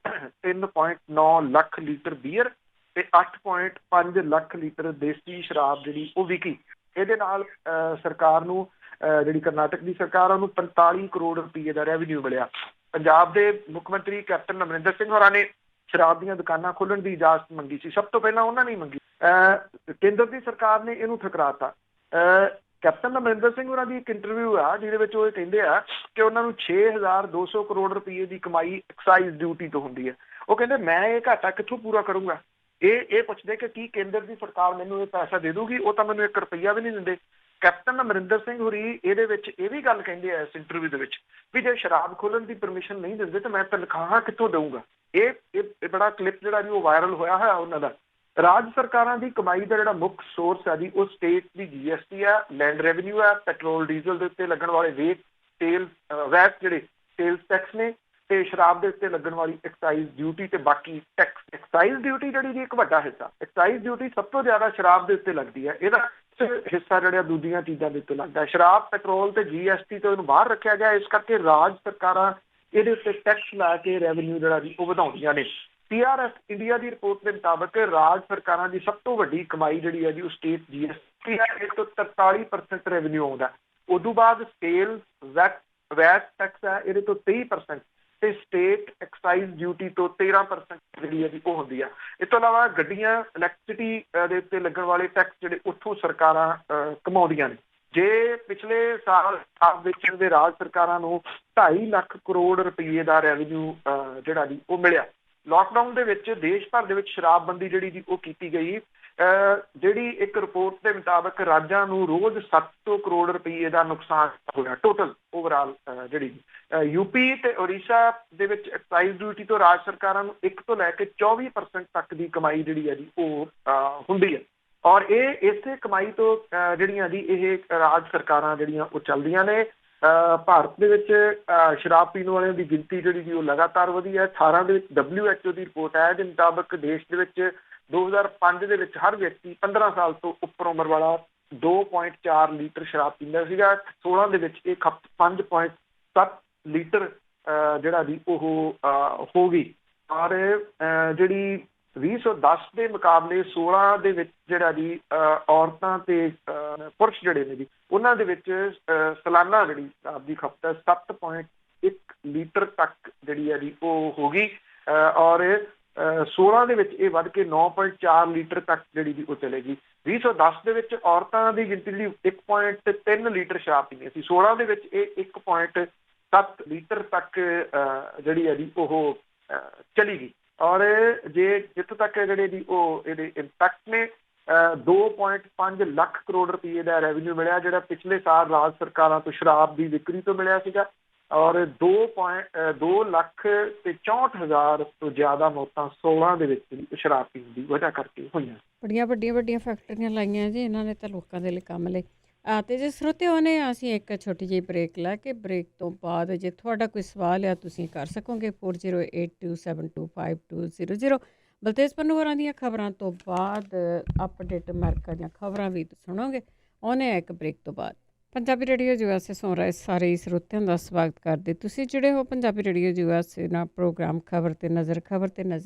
3.9 ਲੱਖ ਲੀਟਰ ਬੀਅਰ ਤੇ 8.5 ਲੱਖ ਲੀਟਰ ਦੇਸੀ ਸ਼ਰਾਬ ਜਿਹੜੀ ਉਹ ਵਿਕੀ। ਇਹਦੇ ਨਾਲ ਸਰਕਾਰ ਨੂੰ, ਜਿਹੜੀ ਕਰਨਾਟਕ ਦੀ ਸਰਕਾਰ, ਉਹਨੂੰ 45 ਕਰੋੜ ਰੁਪਏ ਦਾ ਰੈਵਨਿਊ ਮਿਲਿਆ। ਪੰਜਾਬ ਦੇ ਮੁੱਖ ਮੰਤਰੀ ਕੈਪਟਨ ਅਮਰਿੰਦਰ ਸਿੰਘ ਹੋਰਾਂ ਨੇ ਸ਼ਰਾਬ ਦੀਆਂ ਦੁਕਾਨਾਂ ਖੋਲ੍ਹਣ ਦੀ ਇਜਾਜ਼ਤ ਮੰਗੀ ਸੀ, ਸਭ ਤੋਂ ਪਹਿਲਾਂ ਉਹਨਾਂ ਨੇ ਮੰਗੀ। ਕੇਂਦਰ ਦੀ ਸਰਕਾਰ ਨੇ ਇਹਨੂੰ ਠੁਕਰਾਤਾ। ਕੈਪਟਨ ਅਮਰਿੰਦਰ ਸਿੰਘ ਹੋਰਾਂ ਦੀ ਇੱਕ ਇੰਟਰਵਿਊ ਆ ਜਿਹਦੇ ਵਿੱਚ ਉਹ ਕਹਿੰਦੇ ਆ ਕਿ ਉਹਨਾਂ ਨੂੰ 6200 ਕਰੋੜ ਰੁਪਏ ਦੀ ਕਮਾਈ ਐਕਸਾਈਜ਼ ਡਿਊਟੀ ਤੋਂ ਹੁੰਦੀ ਹੈ। ਉਹ ਕਹਿੰਦੇ ਮੈਂ ਇਹ ਘਾਟਾ ਕਿੱਥੋਂ ਪੂਰਾ ਕਰੂੰਗਾ। ਇਹ ਪੁੱਛਦੇ ਕਿ ਕੀ ਕੇਂਦਰ ਦੀ ਸਰਕਾਰ ਮੈਨੂੰ ਇਹ ਪੈਸਾ ਦੇ ਦੂਗੀ? ਉਹ ਤਾਂ ਮੈਨੂੰ 1 ਰੁਪਈਆ ਵੀ ਨਹੀਂ ਦਿੰਦੇ। ਕੈਪਟਨ ਅਮਰਿੰਦਰ ਸਿੰਘ ਹੋਰੀ ਇਹਦੇ ਵਿੱਚ ਇਹ ਵੀ ਗੱਲ ਕਹਿੰਦੇ ਆ ਇਸ ਇੰਟਰਵਿਊ ਦੇ ਵਿੱਚ ਵੀ ਜੇ ਸ਼ਰਾਬ ਖੋਲ੍ਹਣ ਦੀ ਪਰਮਿਸ਼ਨ ਨਹੀਂ ਦਿੰਦੇ ਤਾਂ ਮੈਂ ਤਨਖਾਹਾਂ ਕਿੱਥੋਂ ਦਊਂਗਾ। ਇਹ ਬੜਾ ਕਲਿੱਪ ਜਿਹੜਾ ਜੀ ਉਹ ਵਾਇਰਲ ਹੋਇਆ ਹੋਇਆ ਉਹਨਾਂ ਦਾ। ਰਾਜ ਸਰਕਾਰਾਂ ਦੀ ਕਮਾਈ ਦਾ ਜਿਹੜਾ ਮੁੱਖ ਸੋਰਸ ਹੈ ਜੀ ਉਹ ਸਟੇਟ ਦੀ GST ਆ, ਲੈਂਡ ਰੈਵਨਿਊ ਆ, ਪੈਟਰੋਲ ਡੀਜ਼ਲ ਦੇ ਉੱਤੇ ਲੱਗਣ ਵਾਲੇ ਰੇਟ, ਤੇਲ ਵੈਟ ਜਿਹੜੇ ਸੇਲਸ ਟੈਕਸ ਨੇ, ਤੇ ਸ਼ਰਾਬ ਦੇ ਉੱਤੇ ਲੱਗਣ ਵਾਲੀ ਐਕਸਾਈਜ਼ ਡਿਊਟੀ ਤੇ ਬਾਕੀ ਟੈਕਸ। ਐਕਸਾਈਜ਼ ਡਿਊਟੀ ਜਿਹੜੀ ਜੀ ਇੱਕ ਵੱਡਾ ਹਿੱਸਾ, ਐਕਸਾਈਜ਼ ਡਿਊਟੀ ਸਭ ਤੋਂ ਜ਼ਿਆਦਾ ਸ਼ਰਾਬ ਦੇ ਉੱਤੇ ਲੱਗਦੀ ਹੈ। ਇਹਦਾ ਹਿੱਸਾ ਜਿਹੜਾ ਦੂਜੀਆਂ ਚੀਜ਼ਾਂ ਦੇ ਉੱਤੇ ਲੱਗਦਾ। ਸ਼ਰਾਬ, ਪੈਟਰੋਲ ਤੇ GST ਤੋਂ ਇਹਨੂੰ ਬਾਹਰ ਰੱਖਿਆ ਗਿਆ। ਇਸ ਕਰਕੇ ਰਾਜ ਸਰਕਾਰਾਂ ਇਹਦੇ ਉੱਤੇ ਟੈਕਸ ਲਾ ਕੇ ਰੈਵਨਿਊ ਜਿਹੜਾ ਜੀ ਉਹ ਵਧਾਉਂਦੀਆਂ ਨੇ। TRS ਇੰਡੀਆ ਦੀ ਰਿਪੋਰਟ ਦੇ ਮੁਤਾਬਕ ਰਾਜ ਸਰਕਾਰਾਂ ਦੀ ਸਭ ਤੋਂ ਵੱਡੀ ਕਮਾਈ ਜਿਹੜੀ ਹੈ ਜੀ ਉਹ ਸਟੇਟ GST ਹੈ। ਇਹ ਤੋਂ 43% ਰੈਵਨਿਊ ਆਉਂਦਾ। ਉਦੋਂ ਬਾਅਦ ਸੇਲ ਵੈਟ ਟੈਕਸ ਹੈ, ਇਹਦੇ ਤੋਂ 23% ਤੇ ਸਟੇਟ ਐਕਸਾਈਜ਼ ਡਿਊਟੀ ਤੋਂ 13% ਜਿਹੜੀ ਹੈ ਜੀ ਉਹ ਹੁੰਦੀ ਆ। ਇਸ ਤੋਂ ਇਲਾਵਾ ਗੱਡੀਆਂ, ਇਲੈਕਟ੍ਰਿਸਿਟੀ ਦੇ ਉੱਤੇ ਲੱਗਣ ਵਾਲੇ ਟੈਕਸ ਜਿਹੜੇ ਉੱਥੋਂ ਸਰਕਾਰਾਂ ਕਮਾਉਂਦੀਆਂ ਨੇ। ਜੇ ਪਿਛਲੇ ਸਾਲ ਵਿੱਚ ਦੇ ਰਾਜ ਸਰਕਾਰਾਂ ਨੂੰ 2.5 ਲੱਖ ਕਰੋੜ ਰੁਪਈਏ ਦਾ ਰੈਵਨਿਊ ਜਿਹੜਾ ਜੀ ਉਹ ਮਿਲਿਆ। ਲਾਕਡਾਊਨ ਦੇ ਵਿੱਚ ਦੇਸ਼ ਭਰ ਦੇ ਵਿੱਚ ਸ਼ਰਾਬਬੰਦੀ ਜਿਹੜੀ ਜੀ ਉਹ ਕੀਤੀ ਗਈ। ਜਿਹੜੀ ਇੱਕ ਰਿਪੋਰਟ ਦੇ ਮੁਤਾਬਕ ਰਾਜਾਂ ਨੂੰ ਰੋਜ਼ 700 ਕਰੋੜ ਰੁਪਈਏ ਦਾ ਨੁਕਸਾਨ ਹੋਇਆ ਟੋਟਲ ਓਵਰਆਲ। ਜਿਹੜੀ ਯੂਪੀ ਤੇ ਉੜੀਸਾ ਦੇ ਵਿੱਚ ਐਕਸਾਈਜ਼ ਡਿਊਟੀ ਤੋਂ ਰਾਜ ਸਰਕਾਰਾਂ ਨੂੰ 1 ਤੋਂ ਲੈ ਕੇ 24% ਤੱਕ ਦੀ ਕਮਾਈ ਜਿਹੜੀ ਹੈ ਜੀ ਉਹ ਹੁੰਦੀ ਹੈ। ਔਰ ਇਹ ਇਸੇ ਕਮਾਈ ਤੋਂ ਜਿਹੜੀਆਂ ਜੀ ਇਹ ਰਾਜ ਸਰਕਾਰਾਂ ਜਿਹੜੀਆਂ ਉਹ ਚੱਲਦੀਆਂ ਨੇ। ਭਾਰਤ ਦੇ ਵਿੱਚ ਸ਼ਰਾਬ ਪੀਣ ਵਾਲਿਆਂ ਦੀ ਗਿਣਤੀ ਜਿਹੜੀ ਜੀ ਉਹ ਲਗਾਤਾਰ ਵਧੀ ਹੈ। 18 ਦੇ ਵਿੱਚ WHO ਦੀ ਰਿਪੋਰਟ ਹੈ, ਦੇ ਮੁਤਾਬਕ ਦੇਸ਼ ਦੇ ਵਿੱਚ 2005 ਦੇ ਵਿੱਚ ਹਰ ਵਿਅਕਤੀ 15 ਸਾਲ ਤੋਂ ਉੱਪਰ ਉਮਰ ਵਾਲਾ 2.4 ਲੀਟਰ ਸ਼ਰਾਬ ਪੀਂਦਾ ਸੀਗਾ। 16 ਦੇ ਵਿੱਚ ਇਹ 5.7 ਲੀਟਰ ਜਿਹੜਾ ਜੀ ਉਹ ਹੋ ਗਈ। ਔਰ ਜਿਹੜੀ 2010 ਦੇ ਮੁਕਾਬਲੇ 16 ਦੇ ਵਿੱਚ ਜਿਹੜਾ ਜੀ ਔਰਤਾਂ ਤੇ ਪੁਰਸ਼ ਜਿਹੜੇ ਨੇ ਜੀ ਉਹਨਾਂ ਦੇ ਵਿੱਚ ਸਾਲਾਨਾ ਜਿਹੜੀ ਸ਼ਰਾਬ ਦੀ ਖਪਤ 7.1 ਲੀਟਰ ਤੱਕ ਜਿਹੜੀ ਹੈ ਜੀ ਉਹ ਹੋ ਗਈ। ਔਰ 16 ਦੇ ਵਿੱਚ ਇਹ ਵੱਧ ਕੇ 9.4 ਲੀਟਰ ਤੱਕ ਜਿਹੜੀ ਜੀ ਉਹ ਚਲੇਗੀ। 2010 ਦੇ ਵਿੱਚ ਔਰਤਾਂ ਦੀ ਗਿਣਤੀ ਜਿਹੜੀ 1.3 ਲੀਟਰ ਸ਼ਰਾਬ ਪੀਂਦੀਆਂ ਸੀ। 16 ਦੇ ਵਿੱਚ ਇਹ 1.7 ਲੀਟਰ ਤੱਕ ਜਿਹੜੀ ਹੈ ਜੀ ਉਹ ਚਲੀ ਗਈ। ਔਰ ਜੇ ਜਿੱਥੋਂ ਤੱਕ ਜਿਹੜੇ ਜੀ ਉਹ ਇਹਦੇ ਇੰਪੈਕਟ ਨੇ 2.5 ਲੱਖ ਕਰੋੜ ਰੁਪਈਏ ਦਾ ਰੈਵਨਿਊ ਮਿਲਿਆ, ਜਿਹੜਾ ਪਿਛਲੇ ਸਾਲ ਰਾਜ ਸਰਕਾਰਾਂ ਤੋਂ ਸ਼ਰਾਬ ਦੀ ਵਿਕਰੀ ਤੋਂ ਮਿਲਿਆ ਸੀਗਾ। ਔਰ 2 ਲੱਖ ਤੇ 64,000 ਤੋਂ ਜ਼ਿਆਦਾ ਮੌਤਾਂ 16 ਦੇ ਵਿੱਚ ਸ਼ਰਾਬ ਪੀਣ ਦੀ ਵਜ੍ਹਾ ਕਰਕੇ ਹੋਈਆਂ। ਬੜੀਆਂ ਵੱਡੀਆਂ ਫੈਕਟਰੀਆਂ ਲਾਈਆਂ ਜੀ ਇਹਨਾਂ ਨੇ ਤਾਂ ਲੋਕਾਂ ਦੇ ਲਈ ਕੰਮ ਲਈ। ਅਤੇ ਜੇ ਸਰੋਤਿਓ ਨੇ ਅਸੀਂ ਇੱਕ ਛੋਟੀ ਜਿਹੀ ਬ੍ਰੇਕ ਲੈ ਕੇ ਬ੍ਰੇਕ ਤੋਂ ਬਾਅਦ ਜੇ ਤੁਹਾਡਾ ਕੋਈ ਸਵਾਲ ਆ ਤੁਸੀਂ ਕਰ ਸਕੋਗੇ 4082725200। ਬਲਤੇਜ ਪੰਨੂ ਹੋਰਾਂ ਦੀਆਂ ਖਬਰਾਂ ਤੋਂ ਬਾਅਦ ਅਪਡੇਟ ਅਮਰੀਕਾ ਦੀਆਂ ਖਬਰਾਂ ਵੀ ਸੁਣੋਗੇ। ਉਹਨੇ ਇੱਕ ਬ੍ਰੇਕ ਤੋਂ ਬਾਅਦ ਪੰਜਾਬੀ ਰੇਡੀਓ USA ਸੁਣ ਰਹੇ ਸਾਰੇ ਸਰੋਤਿਆਂ ਦਾ ਸਵਾਗਤ ਕਰਦੇ। ਤੁਸੀਂ ਜਿਹੜੇ ਹੋ ਪੰਜਾਬੀ ਰੇਡੀਓ USA ਨਾਲ ਪ੍ਰੋਗਰਾਮ ਖਬਰ ਤੇ ਨਜ਼ਰ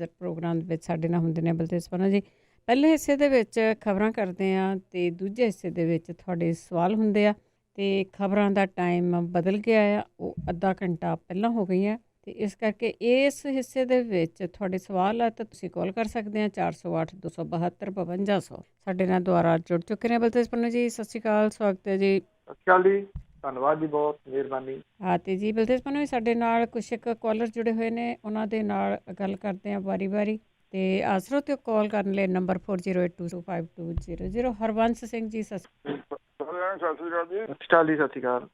ਪ੍ਰੋਗਰਾਮ ਵਿੱਚ ਸਾਡੇ ਨਾਲ ਹੁੰਦੇ ਨੇ ਬਲਤੇਜ ਪੰਨੂ ਜੀ। ਪਹਿਲੇ ਹਿੱਸੇ ਦੇ ਵਿੱਚ ਖਬਰਾਂ ਕਰਦੇ ਹਾਂ ਅਤੇ ਦੂਜੇ ਹਿੱਸੇ ਦੇ ਵਿੱਚ ਤੁਹਾਡੇ ਸਵਾਲ ਹੁੰਦੇ ਆ। ਅਤੇ ਖਬਰਾਂ ਦਾ ਟਾਈਮ ਬਦਲ ਗਿਆ ਆ, ਉਹ ਅੱਧਾ ਘੰਟਾ ਪਹਿਲਾਂ ਹੋ ਗਈਆਂ ਅਤੇ ਇਸ ਕਰਕੇ ਇਸ ਹਿੱਸੇ ਦੇ ਵਿੱਚ ਤੁਹਾਡੇ ਸਵਾਲ ਆ ਤਾਂ ਤੁਸੀਂ ਕਾਲ ਕਰ ਸਕਦੇ ਹਾਂ 408-272-5200। ਸਾਡੇ ਨਾਲ ਦੁਆਰਾ ਜੁੜ ਚੁੱਕੇ ਨੇ ਬਲਤੇਜ ਪੰਨੂ ਜੀ। ਸਤਿ ਸ਼੍ਰੀ ਅਕਾਲ, ਸਵਾਗਤ ਹੈ ਜੀ। ਸਤਿ ਸ਼੍ਰੀ ਅਕਾਲ ਜੀ, ਧੰਨਵਾਦ ਜੀ, ਬਹੁਤ ਮਿਹਰਬਾਨੀ। ਹਾਂ ਅਤੇ ਜੀ ਬਲਤੇਜ ਪੰਨੂ ਜੀ ਸਾਡੇ ਨਾਲ ਕੁਛ ਇੱਕ ਕਾਲਰ ਜੁੜੇ ਹੋਏ ਨੇ, ਉਹਨਾਂ ਦੇ ਨਾਲ ਗੱਲ ਕਰਦੇ ਹਾਂ ਵਾਰੀ ਤੇ ਸਰੋਤਿਓ ਕਾਲ ਕਰਨ ਲਈ ਨੰਬਰ 4082525200। ਹਰਬੰਸ ਸਿੰਘ ਜੀ ਸਤਿ ਸ਼੍ਰੀ ਅਕਾਲ ਜੀ। ਸਤਿ ਸ਼੍ਰੀ ਅਕਾਲ।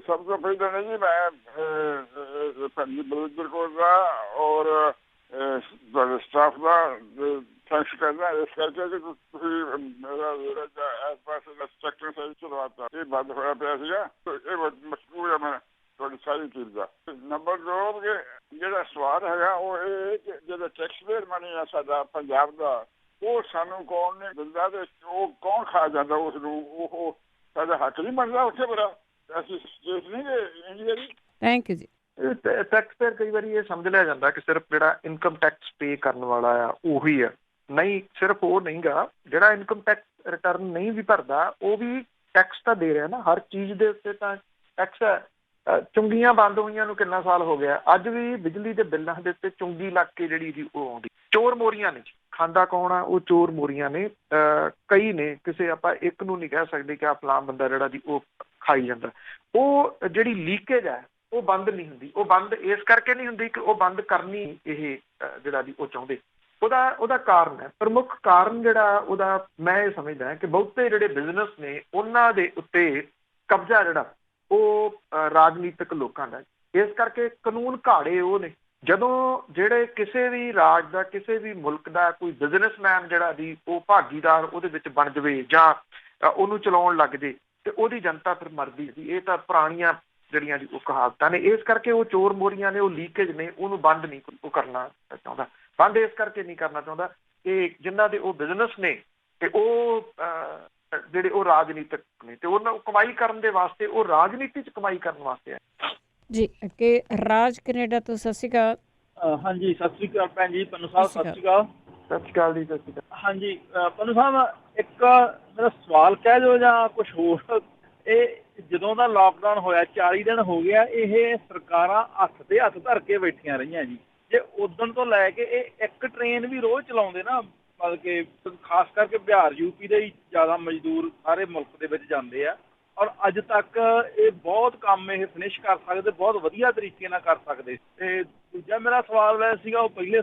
ਸਭ ਤੋਂ ਪਹਿਲਾਂ ਨੇ ਜੀ ਮੈਂ ਬਲਵਿੰਦਰ ਕੌਰ ਦਾ ਔਰ ਤੁਹਾਡੇ ਸਟਾਫ ਦਾ ਥੈਂਕਸ ਕਰਦਾ ਇਸ ਕਰਕੇ ਕਿ ਤੁਸੀਂ ਮੇਰਾ ਇਸ ਪਾਸੇ ਦਾ ਸਟਰਕਚਰ ਸਹੀ ਚਲਵਾਤਾ। ਇਹ ਬੰਦ ਹੋਇਆ ਪਿਆ ਸੀਗਾ, ਇਹ ਮਸ਼ਕੂਰ ਹੈ ਮੈਂ ਤੁਹਾਡੀ ਸਾਰੀ ਚੀਜ਼ ਦਾ। ਨੰਬਰ 2 ਜਿਹੜਾ ਸਵਾਲ ਹੈਗਾ ਉਹ ਇਹ ਕਿ ਜਿਹੜਾ ਟੈਕਸਪੇਅਰ ਮਨੀ ਆ ਸਾਡਾ ਪੰਜਾਬ ਦਾ, ਉਹ ਸਾਨੂੰ ਕੌਣ ਨਹੀਂ ਦਿੰਦਾ ਤੇ ਉਹ ਕੌਣ ਖਾ ਜਾਂਦਾ ਉਸ ਨੂੰ? ਉਹ ਸਾਡਾ ਹੱਕ ਨਹੀਂ ਬਣਦਾ ਉੱਥੇ ਬੜਾ। ਅਸੀਂ ਸਟੇਟ ਨਹੀਂ ਇੰਡੀਆ ਦੀ। ਥੈਂਕ ਯੂ ਜੀ। ਟੈਕਸਪੇਅਰ ਕਈ ਵਾਰੀ ਇਹ ਸਮਝ ਲਿਆ ਜਾਂਦਾ ਕਿ ਸਿਰਫ ਜਿਹੜਾ ਇਨਕਮ ਟੈਕਸ ਪੇ ਕਰਨ ਵਾਲਾ ਆ ਉਹੀ ਆ। ਨਹੀਂ, ਸਿਰਫ ਉਹ ਨਹੀਂ ਗਾ। ਜਿਹੜਾ ਇਨਕਮ ਟੈਕਸ ਰਿਟਰਨ ਨਹੀਂ ਵੀ ਭਰਦਾ ਉਹ ਵੀ ਟੈਕਸ ਤਾਂ ਦੇ ਰਿਹਾ ਨਾ। ਹਰ ਚੀਜ਼ ਦੇ ਉੱਤੇ ਤਾਂ ਟੈਕਸ ਹੈ। ਚੁੰਗੀਆਂ ਬੰਦ ਹੋਈਆਂ ਨੂੰ ਕਿੰਨਾ ਸਾਲ ਹੋ ਗਿਆ, ਅੱਜ ਵੀ ਬਿਜਲੀ ਦੇ ਬਿੱਲਾਂ ਦੇ ਉੱਤੇ ਚੁੰਗੀ ਲੱਗ ਕੇ ਜਿਹੜੀ ਜੀ ਉਹ ਆਉਂਦੀ। ਚੋਰ ਮੋਰੀਆਂ ਨੇ, ਖਾਂਦਾ ਕੌਣ ਆ? ਉਹ ਚੋਰ ਮੋਰੀਆਂ ਨੇ। ਕਈ ਨੇ, ਕਿਸੇ ਆਪਾਂ ਇੱਕ ਨੂੰ ਨਹੀਂ ਕਹਿ ਸਕਦੇ ਕਿ ਆ ਫਲਾਣਾ ਬੰਦਾ ਜਿਹੜਾ ਜੀ ਉਹ ਖਾਈ ਜਾਂਦਾ। ਉਹ ਜਿਹੜੀ ਲੀਕੇਜ ਹੈ ਉਹ ਬੰਦ ਨਹੀਂ ਹੁੰਦੀ। ਉਹ ਬੰਦ ਇਸ ਕਰਕੇ ਨਹੀਂ ਹੁੰਦੀ ਕਿ ਉਹ ਬੰਦ ਕਰਨੀ ਇਹ ਜਿਹੜਾ ਜੀ ਉਹ ਚਾਹੁੰਦੇ। ਉਹਦਾ ਕਾਰਨ ਹੈ, ਪ੍ਰਮੁੱਖ ਕਾਰਨ ਜਿਹੜਾ ਉਹਦਾ ਮੈਂ ਇਹ ਸਮਝਦਾ ਕਿ ਬਹੁਤੇ ਜਿਹੜੇ ਬਿਜ਼ਨਸ ਨੇ ਉਹਨਾਂ ਦੇ ਉੱਤੇ ਕਬਜ਼ਾ ਜਿਹੜਾ ਉਹ ਰਾਜਨੀਤਿਕ ਲੋਕਾਂ ਦਾ। ਇਸ ਕਰਕੇ ਕਾਨੂੰਨ ਘਾੜੇ ਉਹ ਨੇ। ਜਦੋਂ ਜਿਹੜੇ ਕਿਸੇ ਵੀ ਰਾਜ ਦਾ, ਕਿਸੇ ਵੀ ਮੁਲਕ ਦਾ ਕੋਈ ਬਿਜ਼ਨਸਮੈਨ ਜਿਹੜਾ ਜੀ ਉਹ ਭਾਗੀਦਾਰ ਉਹਦੇ ਵਿੱਚ ਬਣ ਜਾਵੇ ਜਾਂ ਉਹਨੂੰ ਚਲਾਉਣ ਲੱਗ ਜੇ ਤੇ ਉਹਦੀ ਜਨਤਾ ਫਿਰ ਮਰਦੀ ਸੀ। ਇਹ ਤਾਂ ਪੁਰਾਣੀਆਂ ਜਿਹੜੀਆਂ ਜੀ ਉਹ ਕਹਾਵਤਾਂ ਨੇ। ਇਸ ਕਰਕੇ ਉਹ ਚੋਰ ਮੋਰੀਆਂ ਨੇ, ਉਹ ਲੀਕੇਜ ਨੇ, ਉਹਨੂੰ ਬੰਦ ਨਹੀਂ ਉਹ ਕਰਨਾ ਚਾਹੁੰਦਾ। ਬੰਦ ਇਸ ਕਰਕੇ ਨਹੀਂ ਕਰਨਾ ਚਾਹੁੰਦਾ ਕਿ ਜਿਨ੍ਹਾਂ ਦੇ ਉਹ ਬਿਜ਼ਨਸ ਨੇ ਤੇ ਉਹ ਜਿਹੜੇ ਉਹ ਰਾਜਨੀਤਿਕ ਨੇ ਤੇ ਉਹਨਾਂ ਕਮਾਈ ਕਰਨ ਦੇ ਵਾਸਤੇ, ਉਹ ਰਾਜਨੀਤੀ 'ਚ ਕਮਾਈ ਕਰਨ ਵਾਸਤੇ ਹੈ ਜੀ। ਅੱਗੇ ਰਾਜ ਕੈਨੇਡਾ ਤੋਂ ਸਤਿ ਸ਼੍ਰੀ ਅਕਾਲ। ਹਾਂਜੀ, ਸਤਿ ਸ਼੍ਰੀ ਅਕਾਲ ਭੈਣ ਜੀ। ਪੰਨੂ ਸਾਹਿਬ ਸਤਿ ਸ਼੍ਰੀ ਅਕਾਲ। ਸਤਿ ਸ਼੍ਰੀ ਅਕਾਲ ਜੀ। ਸਤਿ ਸ਼੍ਰੀ ਅਕਾਲ। ਹਾਂਜੀ, ਪੰਨੂ ਸਾਹਿਬ ਇੱਕ ਮੇਰਾ ਸਵਾਲ ਕਹਿ ਦਿਓ ਜਾਂ ਕੁਛ ਹੋਰ। ਇਹ ਜਦੋਂ ਦਾ ਲਾਕਡਾਊਨ ਹੋਇਆ 40 ਦਿਨ ਹੋ ਗਿਆ, ਇਹ ਸਰਕਾਰਾਂ ਹੱਥ ਤੇ ਹੱਥ ਧਰ ਕੇ ਬੈਠੀਆਂ ਰਹੀਆਂ ਜੀ। ਜੇ ਉਦਣ ਤੋਂ ਲੈ ਕੇ ਇਹ ਇੱਕ ਟ੍ਰੇਨ ਵੀ ਰੋਜ਼ ਚਲਾਉਂਦੇ ਨਾ, ਮਤਲਬ ਕਿ ਖਾਸ ਕਰਕੇ ਬਿਹਾਰ ਯੂਪੀ ਦੇ ਹੀ ਜ਼ਿਆਦਾ ਮਜ਼ਦੂਰ ਸਾਰੇ ਮੁਲਕ ਦੇ ਵਿੱਚ ਜਾਂਦੇ ਆ, ਔਰ ਅੱਜ ਤੱਕ ਇਹ ਬਹੁਤ ਕੰਮ ਇਹ ਫਿਨਿਸ਼ ਕਰ ਸਕਦੇ, ਬਹੁਤ ਵਧੀਆ ਤਰੀਕੇ ਨਾਲ ਕਰ ਸਕਦੇ। ਤੇ ਦੂਜਾ ਮੇਰਾ ਸਵਾਲ ਸੀਗਾ, ਉਹ ਪਹਿਲੇ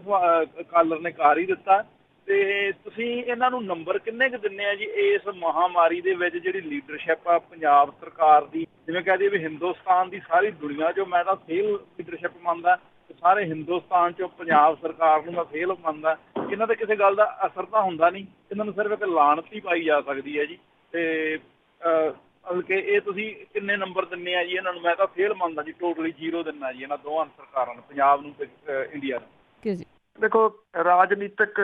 ਕਾਲਰ ਨੇ ਕਰ ਹੀ ਦਿੱਤਾ। ਤੇ ਤੁਸੀਂ ਇਹਨਾਂ ਨੂੰ ਨੰਬਰ ਕਿੰਨੇ ਕੁ ਦਿੰਦੇ ਆ ਜੀ ਇਸ ਮਹਾਮਾਰੀ ਦੇ ਵਿੱਚ, ਜਿਹੜੀ ਲੀਡਰਸ਼ਿਪ ਆ ਪੰਜਾਬ ਸਰਕਾਰ ਦੀ, ਜਿਵੇਂ ਕਹਿ ਦਈਏ ਵੀ ਹਿੰਦੁਸਤਾਨ ਦੀ ਸਾਰੀ ਦੁਨੀਆ ਚੋਂ ਮੈਂ ਤਾਂ ਫੇਲ ਲੀਡਰਸ਼ਿਪ ਮੰਨਦਾ, ਤੇ ਸਾਰੇ ਹਿੰਦੁਸਤਾਨ ਚੋਂ ਪੰਜਾਬ ਸਰਕਾਰ ਨੂੰ ਮੈਂ ਫੇਲ ਮੰਨਦਾ। ਇਹਨਾਂ ਤੇ ਕਿਸੇ ਗੱਲ ਦਾ ਅਸਰ ਤਾਂ ਹੁੰਦਾ ਨਹੀਂ, ਇਹਨਾਂ ਨੂੰ ਸਿਰਫ ਇੱਕ ਲਾਹਨਤ ਹੀ ਪਾਈ ਜਾ ਸਕਦੀ ਹੈ ਜੀ। ਤੇ ਮਤਲਬ ਕਿ ਇਹ ਤੁਸੀਂ ਕਿੰਨੇ ਨੰਬਰ ਦਿੰਦੇ ਆ ਜੀ ਇਹਨਾਂ ਨੂੰ? ਮੈਂ ਤਾਂ ਫੇਲ ਮੰਨਦਾ ਜੀ, ਟੋਟਲੀ 0 ਦਿੰਦਾ ਜੀ ਇਹਨਾਂ ਦੋਵਾਂ ਸਰਕਾਰਾਂ ਨੂੰ, ਪੰਜਾਬ ਨੂੰ ਤੇ ਇੰਡੀਆ ਨੂੰ। ਦੇਖੋ, ਰਾਜਨੀਤਿਕ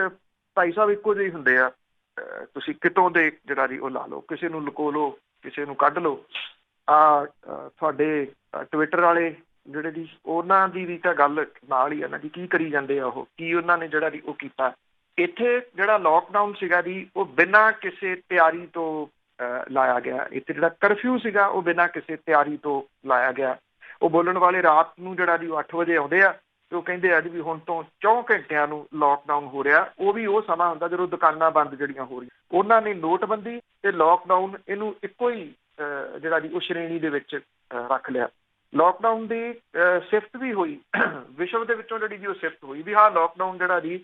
ਭਾਈ ਸਾਹਿਬ ਇੱਕੋ ਜਿਹੇ ਹੁੰਦੇ ਆ। ਤੁਸੀਂ ਕਿਤੋਂ ਦੇ ਜਿਹੜਾ ਜੀ ਉਹ ਲਾ ਲਓ, ਕਿਸੇ ਨੂੰ ਲੁਕੋ ਲਓ, ਕਿਸੇ ਨੂੰ ਕੱਢ ਲਓ। ਤੁਹਾਡੇ ਟਵਿੱਟਰ ਵਾਲੇ ਜਿਹੜੇ ਜੀ, ਉਹਨਾਂ ਦੀ ਵੀ ਤਾਂ ਗੱਲ ਨਾਲ ਹੀ ਆ ਨਾ ਜੀ। ਕੀ ਕਰੀ ਜਾਂਦੇ ਆ ਉਹ, ਕੀ ਉਹਨਾਂ ਨੇ ਜਿਹੜਾ ਜੀ ਉਹ ਕੀਤਾ। ਇੱਥੇ ਜਿਹੜਾ ਲੋਕਡਾਊਨ ਸੀਗਾ ਜੀ, ਉਹ ਬਿਨਾਂ ਕਿਸੇ ਤਿਆਰੀ ਤੋਂ ਲਾਇਆ ਗਿਆ। ਇੱਥੇ ਜਿਹੜਾ ਕਰਫਿਊ ਸੀਗਾ, ਉਹ ਬਿਨਾਂ ਕਿਸੇ ਤਿਆਰੀ ਤੋਂ ਲਾਇਆ ਗਿਆ। ਉਹ ਬੋਲਣ ਵਾਲੇ ਰਾਤ ਨੂੰ ਜਿਹੜਾ ਜੀ ਉਹ 8 ਵਜੇ ਆਉਂਦੇ ਆ ਤੇ ਉਹ ਕਹਿੰਦੇ ਆ ਜੀ ਵੀ ਹੁਣ ਤੋਂ 4 ਘੰਟਿਆਂ ਨੂੰ ਲੋਕਡਾਊਨ ਹੋ ਰਿਹਾ। ਉਹ ਵੀ ਉਹ ਸਮਾਂ ਹੁੰਦਾ ਜਦੋਂ ਦੁਕਾਨਾਂ ਬੰਦ ਜਿਹੜੀਆਂ ਹੋ ਰਹੀਆਂ। ਉਹਨਾਂ ਨੇ ਨੋਟਬੰਦੀ ਤੇ ਲੋਕਡਾਊਨ ਇਹਨੂੰ ਇੱਕੋ ਹੀ ਜਿਹੜਾ ਜੀ ਉਹ ਸ਼੍ਰੇਣੀ ਦੇ ਵਿੱਚ ਰੱਖ ਲਿਆ। ਲੋਕਡਾਊਨ ਦੀ ਸਿਫਤ ਵੀ ਹੋਈ ਵਿਸ਼ਵ ਦੇ ਵਿੱਚੋਂ, ਜਿਹੜੀ ਜੀ ਉਹ ਸਿਫਤ ਹੋਈ ਵੀ ਹਾਂ ਲੋਕਡਾਊਨ ਜਿਹੜਾ ਜੀ